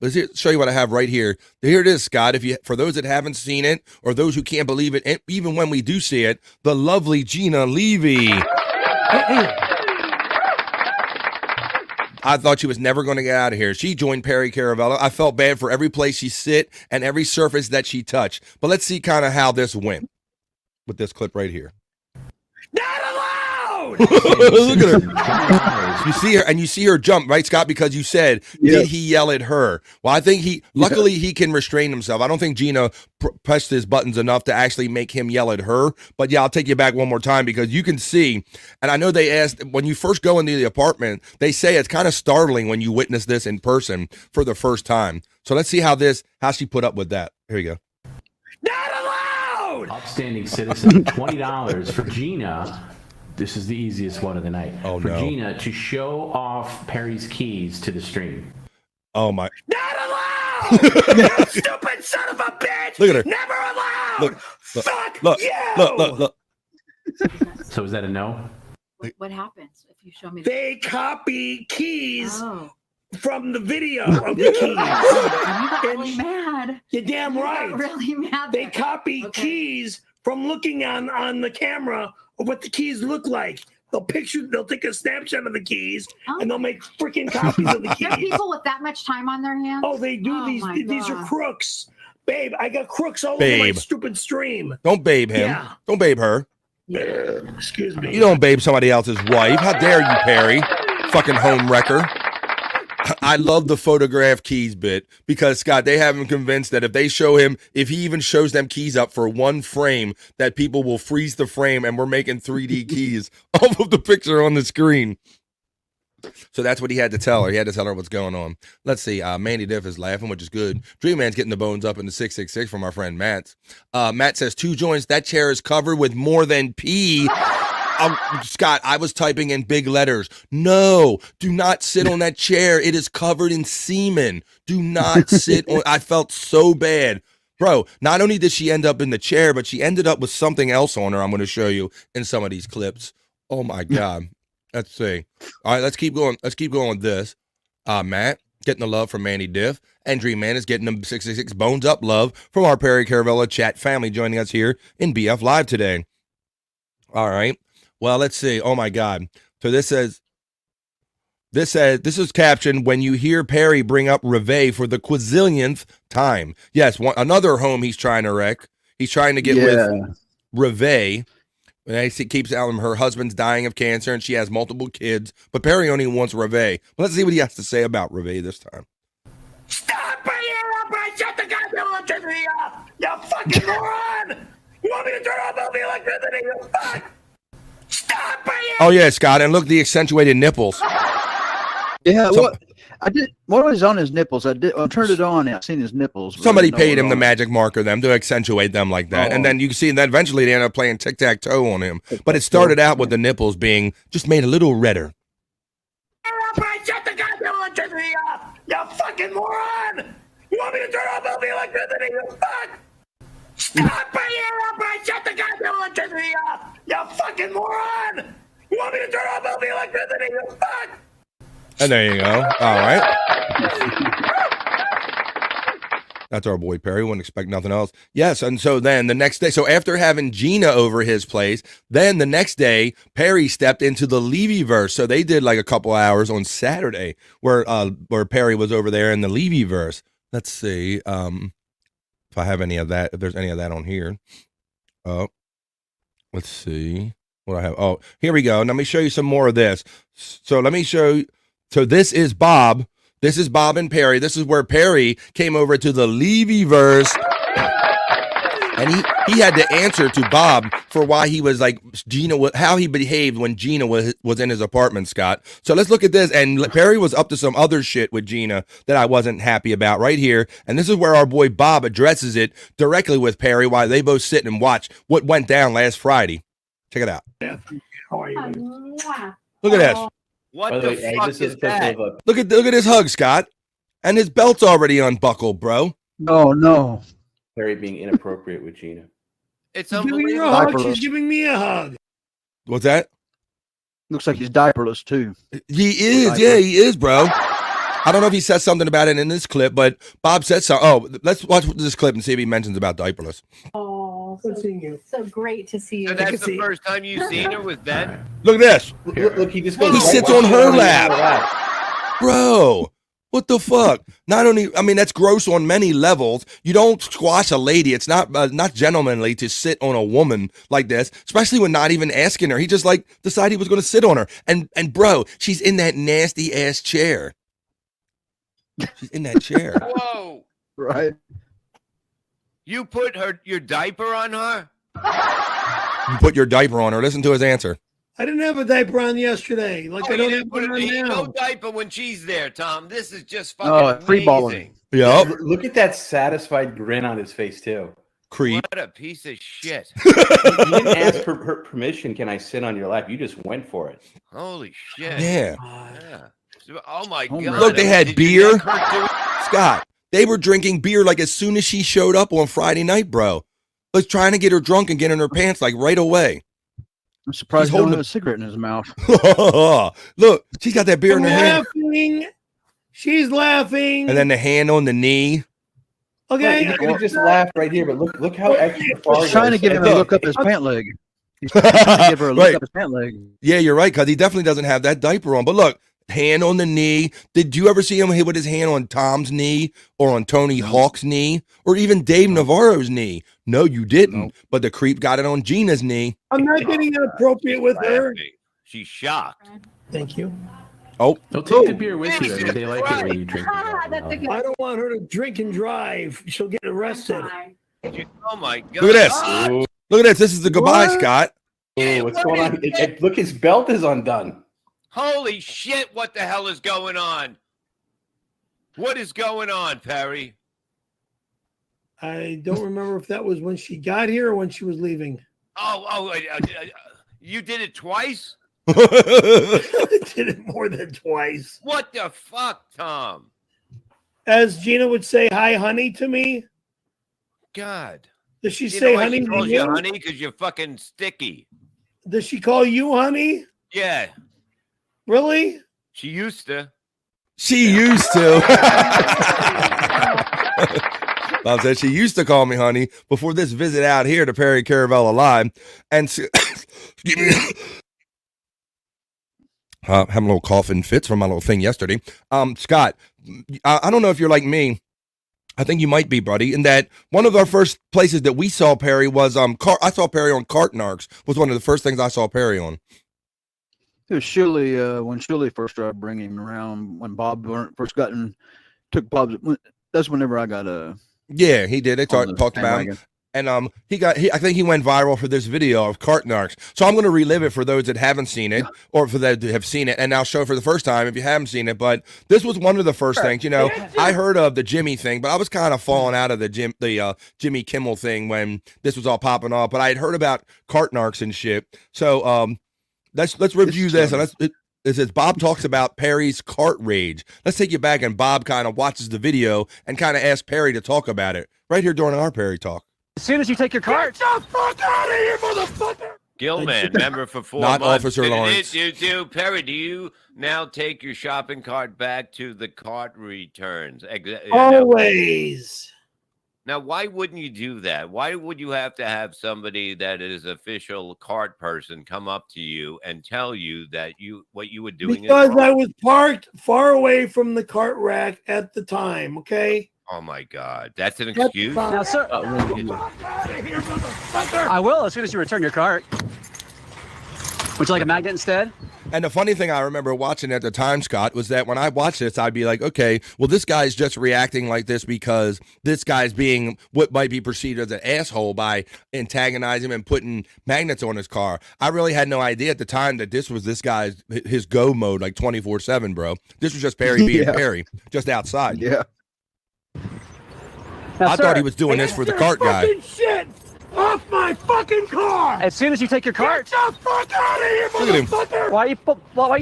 Let's show you what I have right here. Here it is, Scott. For those that haven't seen it, or those who can't believe it, even when we do see it, the lovely Gina Levy. I thought she was never going to get out of here. She joined Perry Caravello. I felt bad for every place she sit and every surface that she touched. But let's see kind of how this went with this clip right here. Look at her. You see her, and you see her jump, right, Scott? Because you said, did he yell at her? Well, I think luckily he can restrain himself. I don't think Gina pressed his buttons enough to actually make him yell at her. But yeah, I'll take you back one more time because you can see, and I know they asked, when you first go into the apartment, they say it's kind of startling when you witness this in person for the first time. So let's see how she put up with that. Here you go. Upstanding citizen, $20 for Gina. This is the easiest one of the night. Oh, for no. Gina to show off Perry's keys to the stream. Oh, my. Not allowed! Stupid son of a bitch! Look at her. Never allowed! Look, Fuck look, you! look. So is that a no? What happens if you show me? They copy keys Oh. from the video of the keys. You got really mad. You're damn You right. got really mad. They there. copy keys from looking on the camera of what the keys look like. They'll take a snapshot of the keys and they'll make freaking copies of the There are keys. people with that much time on their hands. Oh, they do these. my These are God. crooks. Babe, I got crooks all over my Babe. stupid stream. Don't babe him. Yeah. Don't babe her. Excuse me. You don't babe somebody else's wife. How dare you, Perry? Fucking home wrecker. I love the photograph keys bit because, Scott, they have him convinced that if he even shows them keys up for one frame, that people will freeze the frame and we're making 3D keys off of the picture on the screen. So that's what he had to tell her. He had to tell her what's going on. Let's see. Mandy Diff is laughing, which is good. Dream Man's getting the bones up in the 666 from our friend Matt. Matt says 2 joints. That chair is covered with more than pee. Scott, I was typing in big letters. No, do not sit on that chair. It is covered in semen. Do not sit on. I felt so bad. Bro, not only did she end up in the chair, but she ended up with something else on her. I'm going to show you in some of these clips. Oh my God. Let's see. All right, let's keep going. Let's keep going with this. Matt getting the love from Mandy Diff. And Dream Man is getting the 666 bones up love from our Perry Caravella chat family joining us here in BF Live today. All right. Well, let's see. Oh my God. So this is captioned when you hear Perry bring up Reve for the quazillionth time. Yes, another home he's trying to wreck. He's trying to get with Reve. And he keeps telling him her husband's dying of cancer and she has multiple kids, but Perry only wants Reve. Let's see what he has to say about Reve this time. Stop bringing it up! I shut the goddamn electricity off! You fucking moron! You want me to turn off all the electricity? You fuck! Stop bringing it! Oh yeah, Scott, and look the accentuated nipples. Yeah, what I did? What was on his nipples? I turned it on. And I seen his nipples. Somebody paid him the magic marker them to accentuate them like that, and then you can see that eventually they ended up playing tic-tac-toe on him. But it started out with the nipples being just made a little redder. I shut the goddamn electricity off! You fucking moron! You want me to turn off all the electricity? You fuck! Stop bringing it up! I shut the goddamn electricity off! You fucking moron! You want me to turn off all the electricity? You fuck! And there you go. All right. That's our boy Perry. Wouldn't expect nothing else. Yes, and so then the next day, so after having Gina over his place, then the next day, Perry stepped into the Levy-verse. So they did like a couple hours on Saturday where Perry was over there in the Levy-verse. Let's see if I have any of that, if there's any of that on here. Oh, let's see what I have. Oh, here we go. Let me show you some more of this. So let me show you. So this is Bob. This is Bob and Perry. This is where Perry came over to the Levy-verse. And he had to answer to Bob for why he was like how he behaved when Gina was in his apartment, Scott. So let's look at this. And Perry was up to some other shit with Gina that I wasn't happy about right here. And this is where our boy Bob addresses it directly with Perry while they both sit and watch what went down last Friday. Check it out. How are you? Look at this. What By the the way, fuck this is is because that? of a Look at his hug, Scott. And his belt's already unbuckled, bro. Oh no. Perry being inappropriate with Gina. It's Giving you a unbelievable. hug. Diaperless. She's giving me a hug. What's that? Looks like he's diaperless too. He is. Yeah, he is, bro. I don't know if he says something about it in this clip, but Bob said so. Oh, let's watch this clip and see if he mentions about diaperless. Oh, Good seeing you. so great to see you. So that's the first time you've seen her with Ben? Look at this. Look, he just goes. He right sits where on she her is. lap. Bro, what the fuck? Not only, I mean, that's gross on many levels. You don't squash a lady. It's not gentlemanly to sit on a woman like this, especially when not even asking her. He just like decided he was going to sit on her. And bro, she's in that nasty ass chair. She's in that chair. Whoa. Right. You put your diaper on her? You put your diaper on her. Listen to his answer. I didn't have a diaper on yesterday. Like I don't have put one on now. no diaper when she's there, Tom. This is just fucking Oh, free balling. amazing. Yep. Look at that satisfied grin on his face too. Creep. What a piece of shit. You didn't ask for her permission. Can I sit on your lap? You just went for it. Holy shit. Yeah. Yeah. Oh my Oh, god. Look, they had Did beer. your neck hurt too? Scott, They were drinking beer like as soon as she showed up on Friday night, bro. Like trying to get her drunk and get in her pants like right away. I'm surprised He's he don't holding have a cigarette in his mouth. Look, she's got that beer in her hand. Laughing. She's laughing. And then the hand on the knee. Okay. You could have just laughed right here, but look how extra far. He's trying to get him to look up his pant leg. He's trying to give her a look Right. up his pant leg. Yeah, you're right, because he definitely doesn't have that diaper on. But look, hand on the knee. Did you ever see him with his hand on Tom's knee or on Tony Hawk's knee or even Dave Navarro's knee? No, you didn't. But the creep got it on Gina's knee. I'm not getting inappropriate with her. She's shocked. Thank you. Oh. Don't take the beer with you. Though. They like it when you drink. I don't want her to drink and drive. She'll get arrested. Oh my God! Look at this. Look at this. This is the goodbye, What? Scott. What's going on? Look, his belt is undone. Holy shit! What the hell is going on? What is going on, Perry? I don't remember if that was when she got here or when she was leaving. You did it twice? I did it more than twice. What the fuck, Tom? As Gina would say, "Hi, honey," to me. God. Does she You say know why honey she to calls you you? honey? Because you're fucking sticky. Does she call you honey? Yeah. Really? She used to. She used to. Bob said she used to call me honey before this visit out here to Perry Caravella Live. And excuse me. Having a little coughing fits from my little thing yesterday. Scott, I don't know if you're like me. I think you might be, buddy, in that one of our first places that we saw Perry was I saw Perry on Cartnarks was one of the first things I saw Perry on. It was Shirley when Shirley first started bringing him around. When Bob first took Bob's. That's whenever I got a. Yeah, he did. They talked about him. And I think he went viral for this video of Cartnarks. So I'm going to relive it for those that haven't seen it, or for those that have seen it, and I'll show it for the first time if you haven't seen it. But this was one of the first things. You know, I heard of the Jimmy thing, but I was kind of falling out of the Jimmy Kimmel thing when this was all popping off. But I had heard about Cartnarks and shit. So let's review this. And it says Bob talks about Perry's cart rage. Let's take you back, and Bob kind of watches the video and kind of asks Perry to talk about it right here during our Perry talk. As soon as you take your cart. Get the fuck out of here, motherfucker! Gilman, member for 4 Not months. Officer Lawrence. Perry, do you now take your shopping cart back to the cart returns? Always. Now, why wouldn't you do that? Why would you have to have somebody that is official cart person come up to you and tell you that what you were doing Because is wrong? I was parked far away from the cart rack at the time, okay? Oh my God, that's an excuse. Now, sir, I will as soon as you return your cart. Would you like a magnet instead? And the funny thing I remember watching at the time, Scott, was that when I watched this, I'd be like, okay, well, this guy's just reacting like this because this guy's being what might be perceived as an asshole by antagonizing him and putting magnets on his car. I really had no idea at the time that this was this guy's, his go mode, like 24/7, bro. This was just Perry being Perry, just outside. Yeah. Now, I thought he was doing this for the cart guy. Fucking shit off my fucking car! As soon as you take your cart. Get the fuck out of here, Look at him. motherfucker! Why you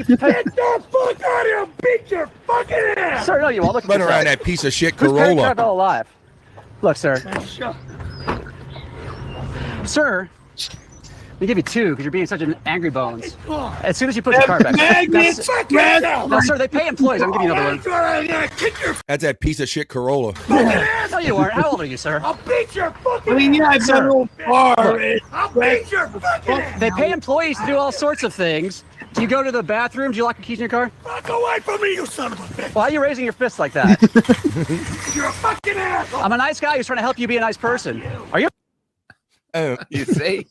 Get the fuck out of here! I'll beat your fucking ass! Sir, no, you won't. Look at Running around yourself. that piece of shit Who's Perry Corolla. Caravella alive? Look, sir. Sir, let me give you 2 because you're being such an angry bones. As soon as you put your cart back. Magnets, Now, sir, they pay employees. I'm giving you another one. Kick your That's that piece of shit Corolla. No, you aren't. How old are you, sir? I'll beat your fucking ass! I've got no car. I'll beat your fucking ass! They pay employees to do all sorts of things. Do you go to the bathroom? Do you lock your keys in your car? Fuck away from me, you son of a bitch! Why are you raising your fists like that? You're a fucking asshole! I'm a nice guy who's trying to help you be a nice person. Are you? You see?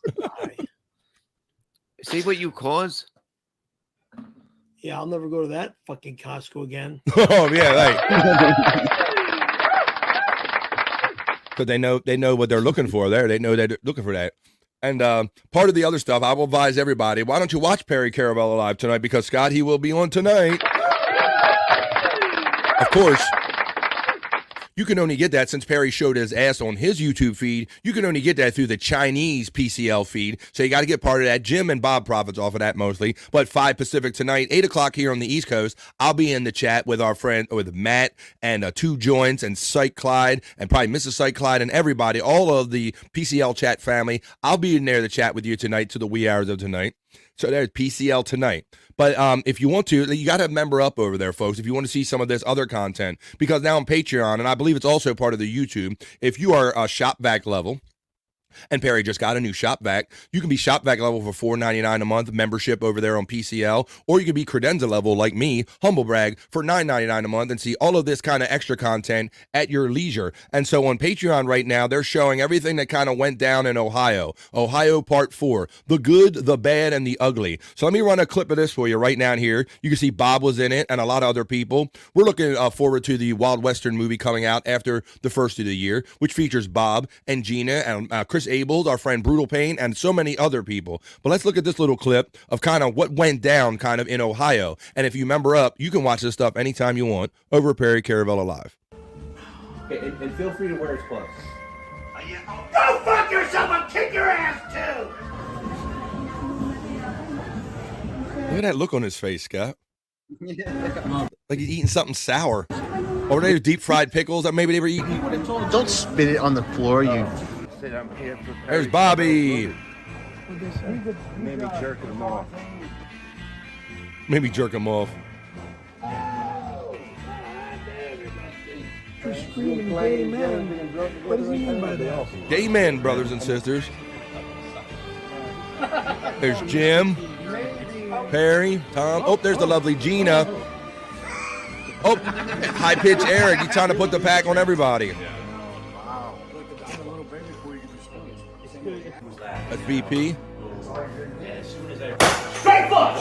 See what you cause? Yeah, I'll never go to that fucking Costco again. Oh yeah, right. Because they know what they're looking for there. They know they're looking for that. And part of the other stuff, I will advise everybody, why don't you watch Perry Caravella live tonight? Because Scott, he will be on tonight. Of course, you can only get that since Perry showed his ass on his YouTube feed. You can only get that through the Chinese PCL feed. So you got to get part of that. Jim and Bob profits off of that mostly. But 5 Pacific tonight, 8 o'clock here on the East Coast. I'll be in the chat with our friend, with Matt and Two Joints and Cyke Clyde and probably Mrs. Cyke Clyde and everybody, all of the PCL chat family. I'll be in there to chat with you tonight to the wee hours of tonight. So there's PCL tonight. But if you want to, you got to member up over there, folks, if you want to see some of this other content. Because now on Patreon, and I believe it's also part of the YouTube, if you are a shop vac level, and Perry just got a new shop vac, you can be shop vac level for $4.99 a month membership over there on PCL, or you can be credenza level like me, humble brag, for $9.99 a month and see all of this kind of extra content at your leisure. And so on Patreon right now, they're showing everything that kind of went down in Ohio Part 4, the good, the bad, and the ugly. So let me run a clip of this for you right now here. You can see Bob was in it and a lot of other people. We're looking forward to the Wild Western movie coming out after the first of the year, which features Bob and Gina and Chris Abels, our friend Brutal Pain, and so many other people. But let's look at this little clip of kind of what went down kind of in Ohio. And if you member up, you can watch this stuff anytime you want over at Perry Caravella Live. Okay, and feel free to wear his clothes. Go fuck yourself and kick your ass too! Look at that look on his face, Scott. Like he's eating something sour. Or they were deep fried pickles that maybe they were eating. Don't spit it on the floor, you. There's Bobby. Maybe jerking him off. Maybe jerk him off. Screaming gay men. What does he mean by that? Gay men, brothers and sisters. There's Jim, Perry, Tom. Oh, there's the lovely Gina. Oh, high pitch Eric. He's trying to put the pack on everybody. That's BP. Straight foot!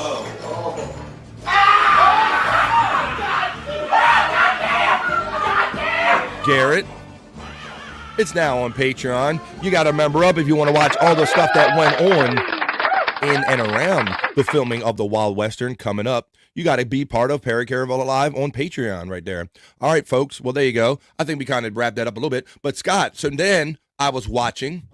Garrett. It's now on Patreon. You got to member up if you want to watch all the stuff that went on in and around the filming of the Wild Western coming up. You got to be part of Perry Caravella Live on Patreon right there. All right, folks. Well, there you go. I think we kind of wrapped that up a little bit. But Scott, so then I was watching.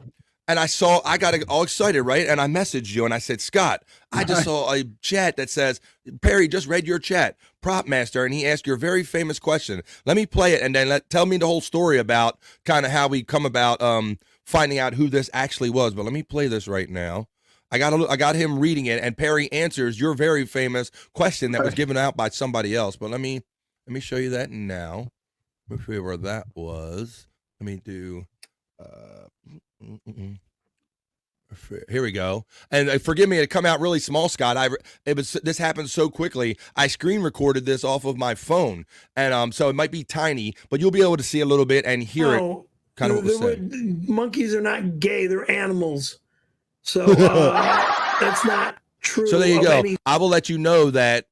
And I got all excited, right? And I messaged you and I said, Scott, I just saw a chat that says, Perry just read your chat, Prop Master, and he asked your very famous question. Let me play it and then tell me the whole story about kind of how we come about finding out who this actually was. But let me play this right now. I got him reading it, and Perry answers your very famous question that was given out by somebody else. But let me show you that now. Let me see where that was. Let me do. Here we go. And forgive me, it come out really small, Scott. This happened so quickly. I screen recorded this off of my phone, and so it might be tiny, but you'll be able to see a little bit and hear it. Kind of what was said. Monkeys are not gay; they're animals. So that's not true. So there you go. I will let you know that.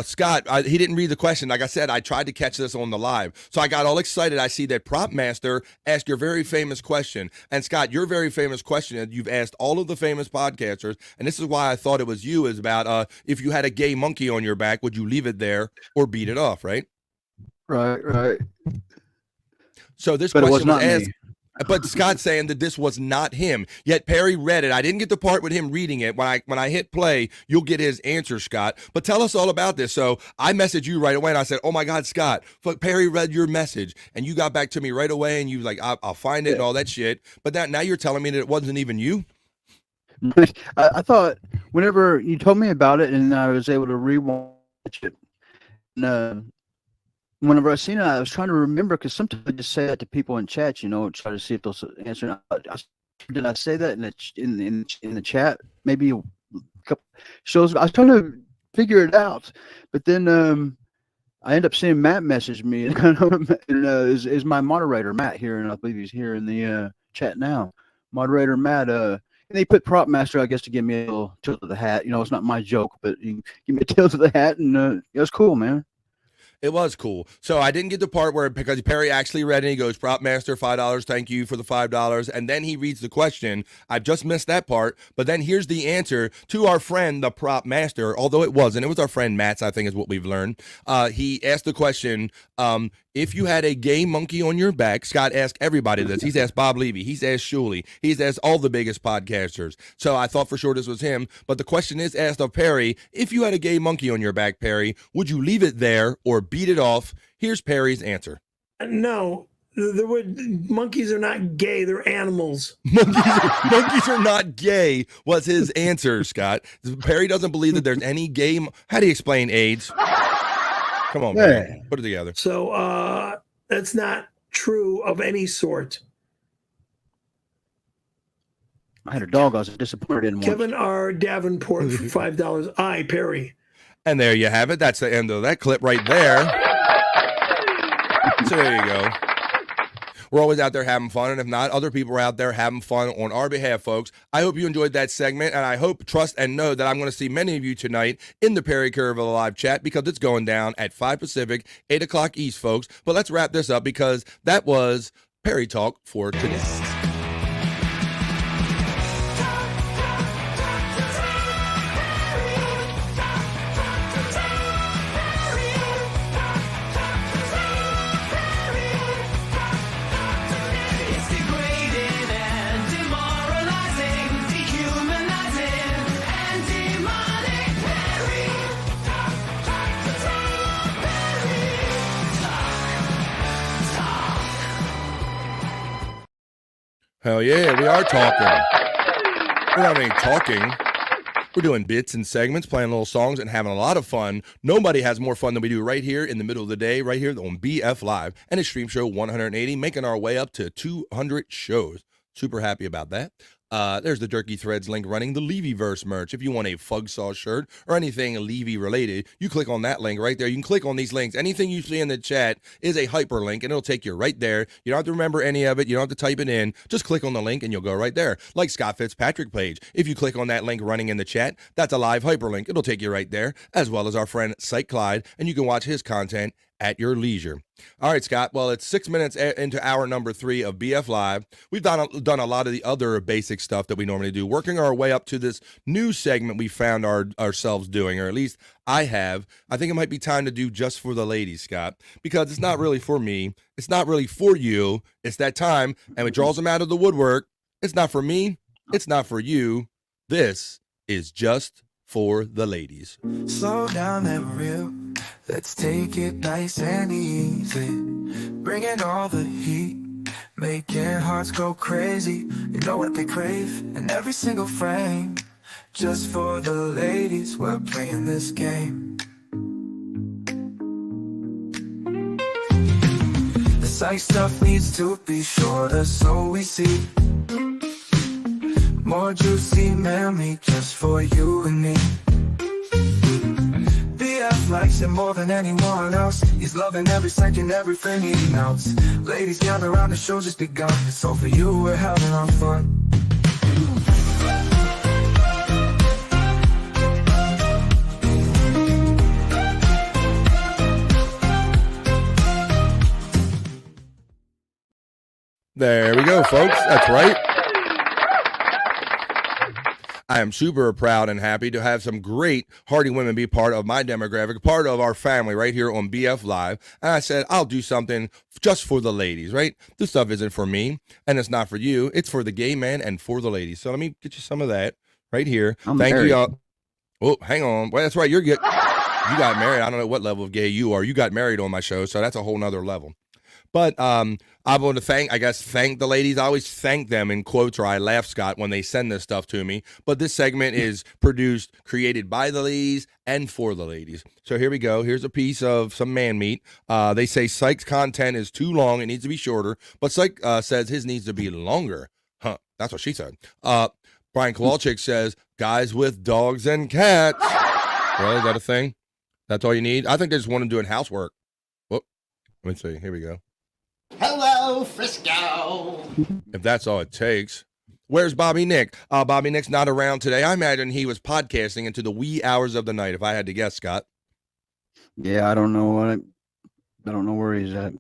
Scott, he didn't read the question. Like I said, I tried to catch this on the live. So I got all excited. I see that Prop Master asked your very famous question. And Scott, your very famous question that you've asked all of the famous podcasters, and this is why I thought it was you, is about if you had a gay monkey on your back, would you leave it there or beat it off, right? Right. So this But it question was was not asked. me. But Scott's saying that this was not him. Yet Perry read it. I didn't get the part with him reading it. When I hit play, you'll get his answer, Scott. But tell us all about this. So I messaged you right away, and I said, "Oh my God, Scott! Perry read your message," and you got back to me right away, and you like, "I'll find it," and all that shit. But now you're telling me that it wasn't even you. I thought whenever you told me about it, and I was able to rewatch it. And, whenever I seen it, I was trying to remember, because sometimes I just say that to people in chat, try to see if they'll answer. Did I say that in the chat? Maybe a couple shows. I was trying to figure it out, but then I end up seeing Matt message me, and is my moderator Matt here, and I believe he's here in the chat now. Moderator Matt. And they put Prop Master, I guess, to give me a little tilt of the hat. It's not my joke, but he give me a tilt of the hat, and it was cool, man. It was cool. So I didn't get the part where, because Perry actually read it, he goes, Prop Master, $5, thank you for the $5. And then he reads the question. I've just missed that part. But then here's the answer to our friend, the Prop Master, although it wasn't. It was our friend Matt's, I think is what we've learned. He asked the question, if you had a gay monkey on your back, Scott asked everybody this. He's asked Bob Levy. He's asked Shuley. He's asked all the biggest podcasters. So I thought for sure this was him. But the question is asked of Perry, if you had a gay monkey on your back, Perry, would you leave it there or beat it off? Here's Perry's answer. No, monkeys are not gay. They're animals. Monkeys are not gay was his answer, Scott. Perry doesn't believe that there's any gay. How do you explain AIDS? Come on, man. Put it together. So that's not true of any sort. I had a dog I was disappointed in. Kevin R. Davenport for $5. I, Perry. And there you have it. That's the end of that clip right there. So there you go. We're always out there having fun, and if not, other people are out there having fun on our behalf, folks. I hope you enjoyed that segment, and I hope, trust, and know that I'm going to see many of you tonight in the Perry Curve of the live chat, because it's going down at 5 Pacific, 8 o'clock East, folks. But let's wrap this up, because that was Perry Talk for today. Hell yeah, we are talking. We're not only talking, we're doing bits and segments, playing little songs, and having a lot of fun. Nobody has more fun than we do right here in the middle of the day, right here on BF Live and it's Streamshow 180, making our way up to 200 shows. Super happy about that. There's the Durkee Threads link running the Levy-verse merch. If you want a Fugsaw shirt or anything Levy related, you click on that link right there. You can click on these links. Anything you see in the chat is a hyperlink, and it'll take you right there. You don't have to remember any of it. You don't have to type it in. Just click on the link, and you'll go right there. Like Scott Fitzpatrick page. If you click on that link running in the chat, that's a live hyperlink. It'll take you right there, as well as our friend Cyke Clyde, and you can watch his content at your leisure. All right, Scott. Well, it's 6 minutes into hour number 3 of BF Live. We've done a lot of the other basic stuff that we normally do, working our way up to this new segment we found ourselves doing, or at least I have. I think it might be time to do Just for the Ladies, Scott, because it's not really for me. It's not really for you. It's that time, and it draws them out of the woodwork. It's not for me. It's not for you. This is Just for the Ladies. Slow down and real. Let's take it nice and easy. Bringing all the heat. Making hearts go crazy. You know what they crave in every single frame. Just for the ladies, we're playing this game. The Cyke stuff needs to be shorter so we see more juicy memory just for you and me. BF likes it more than anyone else. He's loving every second, everything he melts. Ladies gather around, the show's just begun. So for you, we're having our fun. There we go, folks. That's right. I am super proud and happy to have some great hardy women be part of my demographic, part of our family right here on BF Live. And I said, I'll do something just for the ladies, right? This stuff isn't for me, and it's not for you. It's for the gay man and for the ladies. So let me get you some of that right here. Thank you, y'all. Oh, hang on. Well, that's right. You got married. I don't know what level of gay you are. You got married on my show, so that's a whole nother level. But I want to thank the ladies. I always thank them in quotes, or I laugh, Scott, when they send this stuff to me. But this segment is created by the ladies and for the ladies. So here we go. Here's a piece of some man meat. They say Cyke's content is too long. It needs to be shorter. But Cyke says his needs to be longer. Huh, that's what she said. Brian Kowalczyk says, guys with dogs and cats. Well, is that a thing? That's all you need? I think they just want to do housework. Whoop. Let me see. Here we go. Hello, Frisco. If that's all it takes. Where's Bobby Nick? Bobby Nick's not around today. I imagine he was podcasting into the wee hours of the night, if I had to guess, Scott. Yeah, I don't know. I don't know where he's at.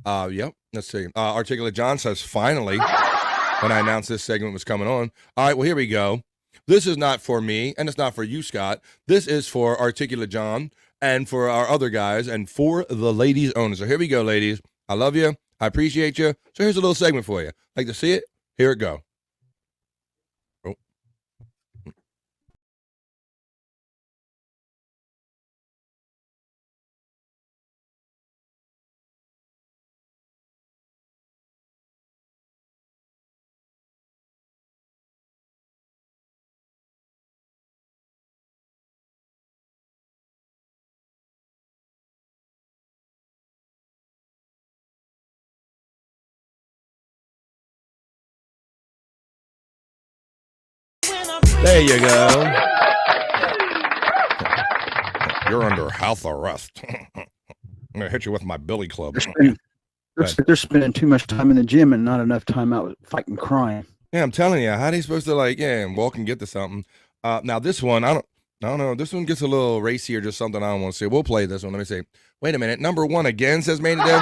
Yep. Let's see. Articulate John says, finally, when I announced this segment was coming on. All right, well, here we go. This is not for me, and it's not for you, Scott. This is for Articulate John and for our other guys and for the ladies only. So here we go, ladies. I love you. I appreciate you. So here's a little segment for you. Like to see it? Here it go. Oh. There you go. You're under house arrest. I'm going to hit you with my billy club. They're spending too much time in the gym and not enough time out fighting crime. Yeah, I'm telling you, how are they supposed to walk and get to something? Now this one, I don't know. This one gets a little racy or just something I don't want to see. We'll play this one. Let me see. Wait a minute. Number one again, says Mandy Div.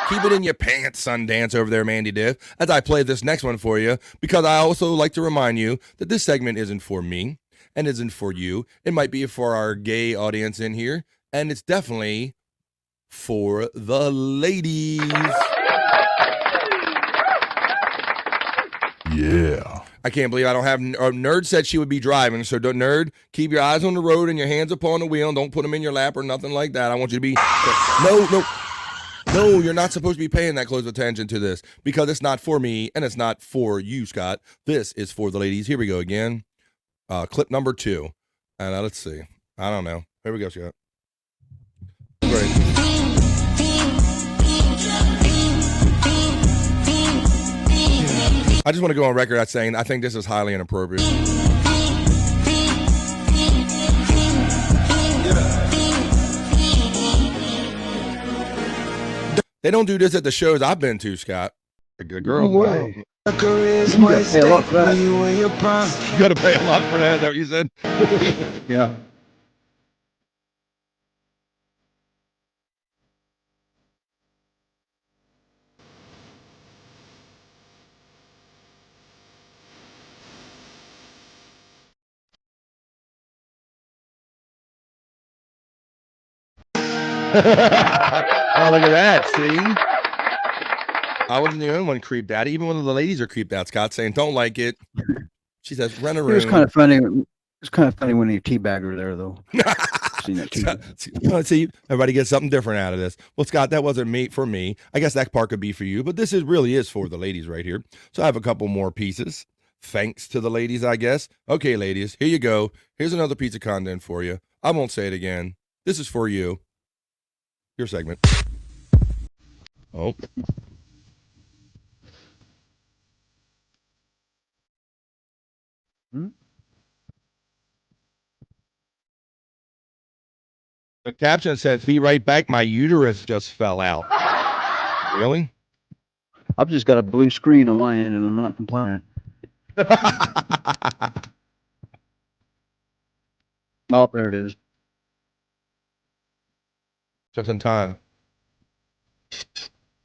Keep it in your pants, Sundance over there, Mandy Div, as I play this next one for you, because I also like to remind you that this segment isn't for me and isn't for you. It might be for our gay audience in here, and it's definitely for the ladies. Yeah. I can't believe I don't have. Nerd said she would be driving, so Nerd, keep your eyes on the road and your hands upon the wheel. Don't put them in your lap or nothing like that. I want you to be. No, you're not supposed to be paying that close attention to this because it's not for me and it's not for you, Scott. This is for the ladies. Here we go again. Clip number 2. And let's see. I don't know. Here we go, Scott. Great. I just want to go on record as saying I think this is highly inappropriate. They don't do this at the shows I've been to, Scott. A good girl. Wow. You gotta pay a lot for that. You gotta pay a lot for that. Is that what you said? Yeah. Oh, look at that. See? I wasn't the only one creeped out. Even one of the ladies are creeped out, Scott, saying, don't like it. She says, rent a room. It was kind of funny. It's kind of funny when he teabagged her there, though. Seen that too. See, everybody gets something different out of this. Well, Scott, that wasn't me for me. I guess that part could be for you, but this really is for the ladies right here. So I have a couple more pieces. Thanks to the ladies, I guess. Okay, ladies, here you go. Here's another piece of content for you. I won't say it again. This is for you. Your segment. Oh. The caption says, "Be right back. My uterus just fell out." Really? I've just got a blue screen on my end, and I'm not complaining. Oh, there it is. Just in time.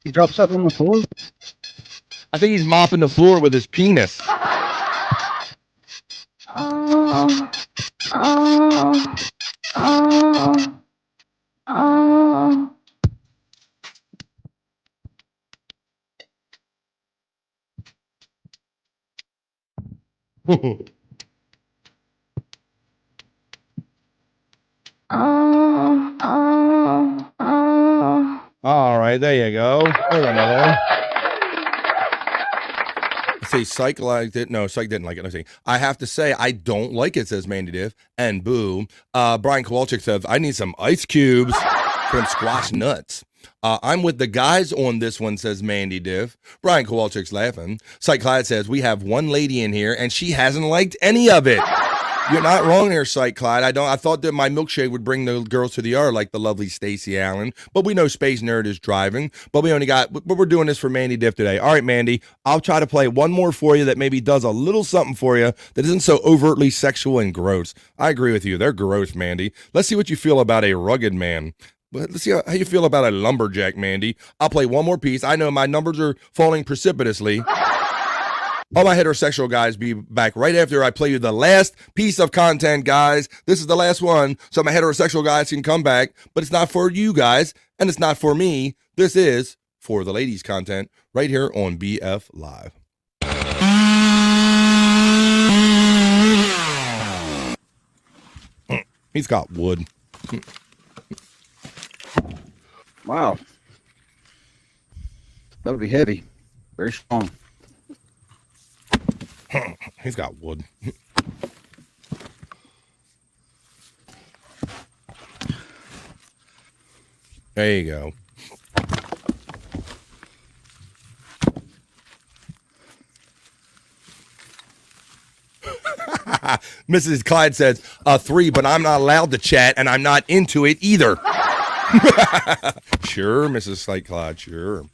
He dropped something on the floor? I think he's mopping the floor with his penis. All right, there you go. There's another one. Let's see, Cyke liked it. No, Cyke didn't like it. Let's see. I have to say, I don't like it, says Mandy Div. And boo. Brian Kowalczyk says, I need some ice cubes from Squash Nuts. I'm with the guys on this one, says Mandy Div. Brian Kowalczyk's laughing. Cyke Labs says, we have one lady in here, and she hasn't liked any of it. You're not wrong there, Cyke Clyde. I thought that my milkshake would bring the girls to the yard like the lovely Stacey Allen, but we know Space Nerd is driving. But we're doing this for Mandy Diff today. All right, Mandy, I'll try to play one more for you that maybe does a little something for you that isn't so overtly sexual and gross. I agree with you. They're gross, Mandy. Let's see what you feel about a rugged man. But let's see how you feel about a lumberjack, Mandy. I'll play one more piece. I know my numbers are falling precipitously. All my heterosexual guys be back right after I play you the last piece of content, guys. This is the last one, so my heterosexual guys can come back. But it's not for you guys, and it's not for me. This is for the ladies' content right here on BF Live. He's got wood. Wow. That'll be heavy. Very strong. He's got wood. There you go. Mrs. Clyde says, 3, but I'm not allowed to chat, and I'm not into it either. Sure, Mrs. Cyke Labs, sure.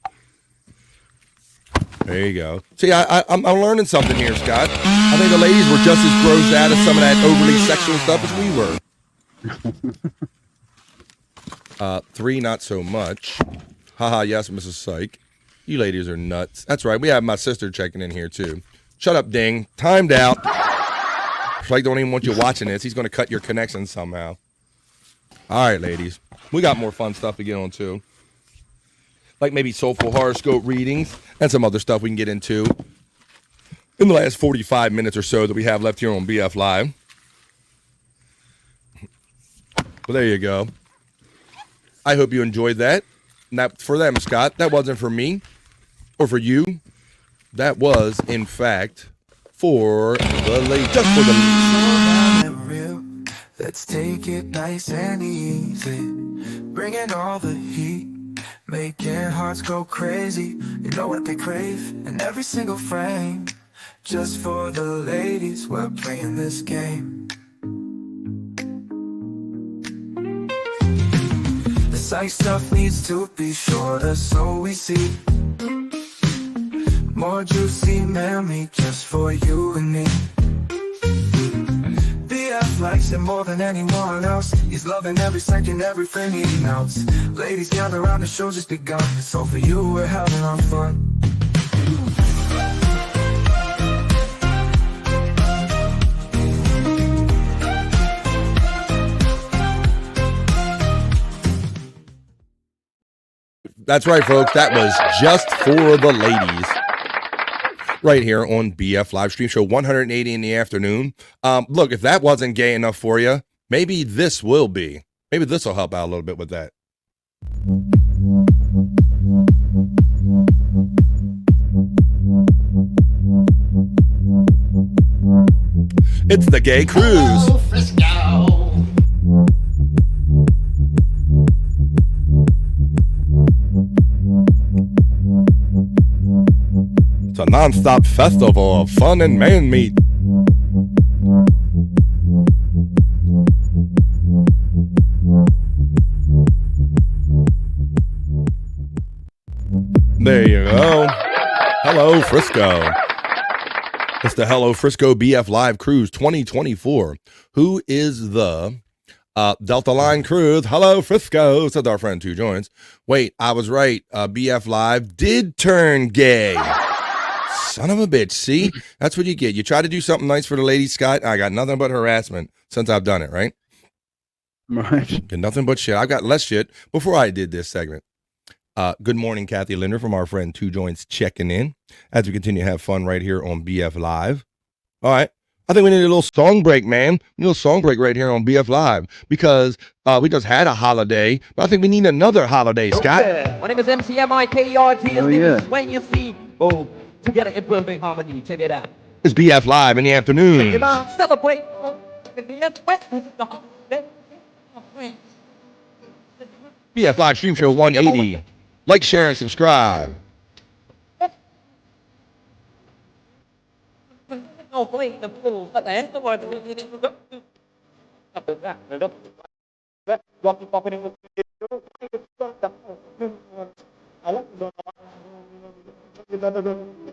There you go. See, I'm learning something here, Scott. I think the ladies were just as grossed out as some of that overly sexual stuff as we were. 3, not so much. Haha, yes, Mrs. Cyke. You ladies are nuts. That's right. We have my sister checking in here, too. Shut up, Ding. Timed out. Like, don't even want you watching this. He's going to cut your connection somehow. All right, ladies. We got more fun stuff to get on, too. Like maybe Soulful Horoscope Readings and some other stuff we can get into in the last 45 minutes or so that we have left here on BF Live. Well, there you go. I hope you enjoyed that. Not for them, Scott. That wasn't for me or for you. That was, in fact, for the ladies. Just for the ladies. Let's take it nice and easy. Bringing all the heat. Making hearts go crazy. You know what they crave in every single frame. Just for the ladies, we're playing this game. The Cyke stuff needs to be shorter so we see more juicy memory just for you and me. BF likes it more than anyone else. He's loving every second, every frame he melts. Ladies gather around, the show's just begun. So for you, we're having our fun. That's right, folks. That was just for the ladies. Right here on BF Live Stream Show 180 in the afternoon. Look, if that wasn't gay enough for you, maybe this will be. Maybe this will help out a little bit with that. It's the Gay Cruise. It's a non-stop festival of fun and man meat. There you go. Hello, Frisco. It's the Hello Frisco BF Live Cruise 2024. Who is the Delta Line Cruise? Hello, Frisco, said our friend Two Joints. Wait, I was right. BF Live did turn gay. Son of a bitch. See? That's what you get. You try to do something nice for the ladies, Scott. I got nothing but harassment since I've done it, right? Right. Get nothing but shit. I've got less shit before I did this segment. Good morning, Kathy Linder from our friend Two Joints checking in as we continue to have fun right here on BF Live. All right. I think we need a little song break, man. A little song break right here on BF Live because we just had a holiday, but I think we need another holiday, Scott. My name is MCMIKERT. Oh, yeah. When you see both together in perfect harmony. Check it out. It's BF Live in the afternoon. Celebrate. BF Live Stream Show 180. Like, share, and subscribe. No, please, the pool. But then the word.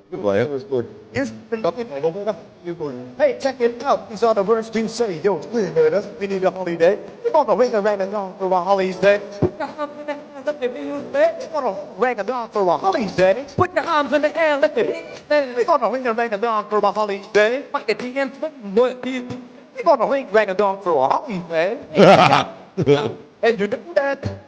It was good. Hey, check it out. These are the words we say. Yo, we need a holiday. We want to ring a rang a dong for a holiday. We want to rang a dong for a holiday. Put your arms in the air, lift it. We want to ring a rang a dong for a holiday. Fuck it, the end. We want to ring rang a dong for a holiday. And you do that.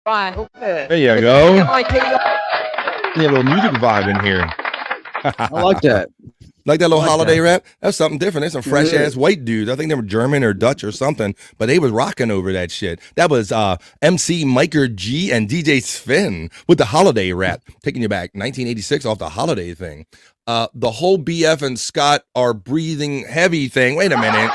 Fine. There you go. Yeah, a little music vibe in here. I like that. Like that little like holiday that. rap? That's something different. There's some fresh ass white dudes. I think they were German or Dutch or something, but they was rocking over that shit. That was MC Miker G and DJ Sven with the holiday rap, taking you back 1986 off the holiday thing. The whole BF and Scott are breathing heavy thing. Wait a minute.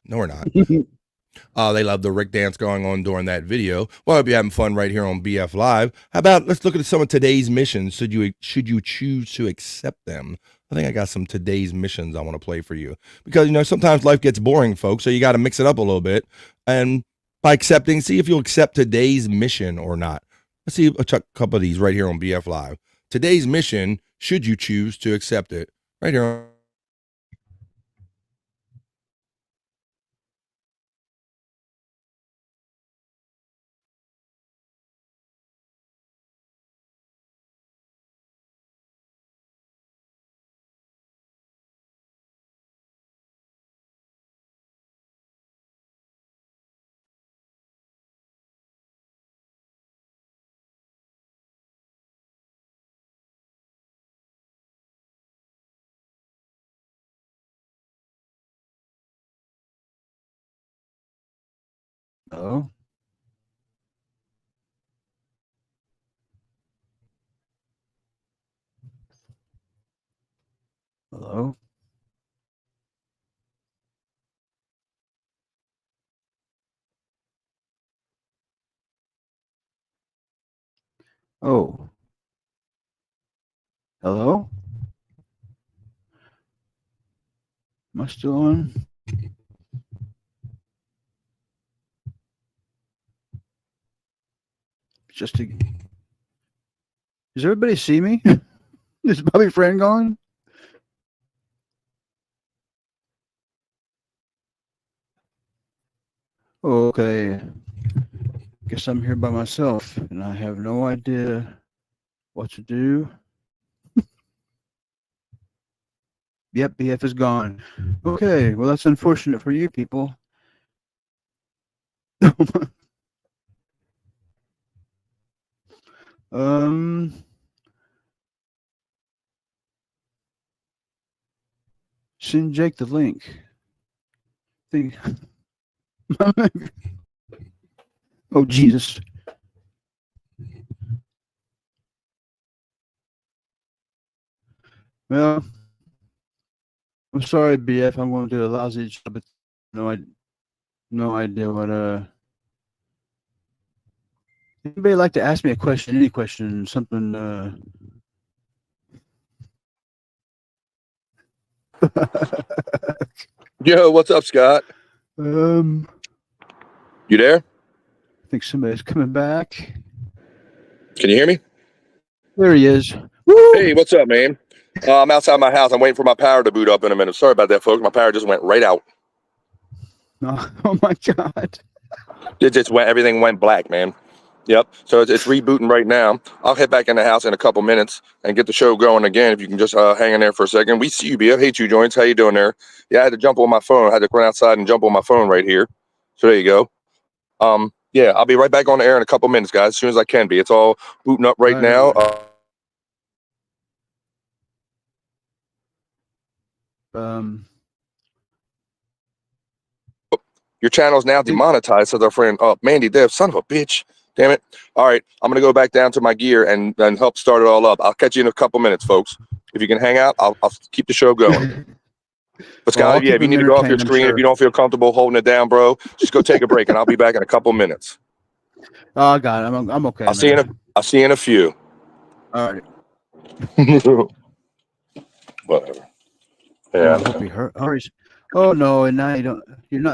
No, we're not. They love the Rick dance going on during that video. Well, I hope you're having fun right here on BF Live. How about let's look at some of today's missions. Should you choose to accept them? I think I got some today's missions I want to play for you because sometimes life gets boring, folks. So you got to mix it up a little bit, and by accepting, see if you'll accept today's mission or not. Let's see a couple of these right here on BF Live. Today's mission. Should you choose to accept it? Right here. Oh. Hello. Oh. Hello? Am I still on? Does everybody see me? Is Bobby Friend gone? Okay. Guess I'm here by myself and I have no idea what to do. Yep, BF is gone. Okay, well that's unfortunate for you people. Send Jake the link. Oh Jesus. Well, I'm sorry, BF. I'm going to do a lousy job, but no idea what Anybody like to ask me a question? Any question? Something? Yo, what's up, Scott? You there? I think somebody's coming back. Can you hear me? There he is. Hey, what's up, man? I'm outside my house. I'm waiting for my power to boot up in a minute. Sorry about that, folks. My power just went right out. Oh my God. It just went. Everything went black, man. Yep. So it's rebooting right now. I'll head back in the house in a couple minutes and get the show going again. If you can just hang in there for a second. We see you, BF. Hey, Two Joints. How you doing there? Yeah, I had to jump on my phone. I had to run outside and jump on my phone right here. So there you go. Yeah, I'll be right back on the air in a couple minutes, guys. As soon as I can be. It's all booting up right now. Your channel's now demonetized, says our friend. Oh, Mandy Dev, son of a bitch. Damn it. All right, I'm going to go back down to my gear and help start it all up. I'll catch you in a couple minutes, folks. If you can hang out, I'll keep the show going. But Scott, yeah, if you need to go off your screen, if you don't feel comfortable holding it down, bro, just go take a break, and I'll be back in a couple minutes. Oh, I got it. I'm okay. I'll see you in a few. All right. Whatever. Oh, Yeah. I hope he hurries. Oh no, and now you don't. You're not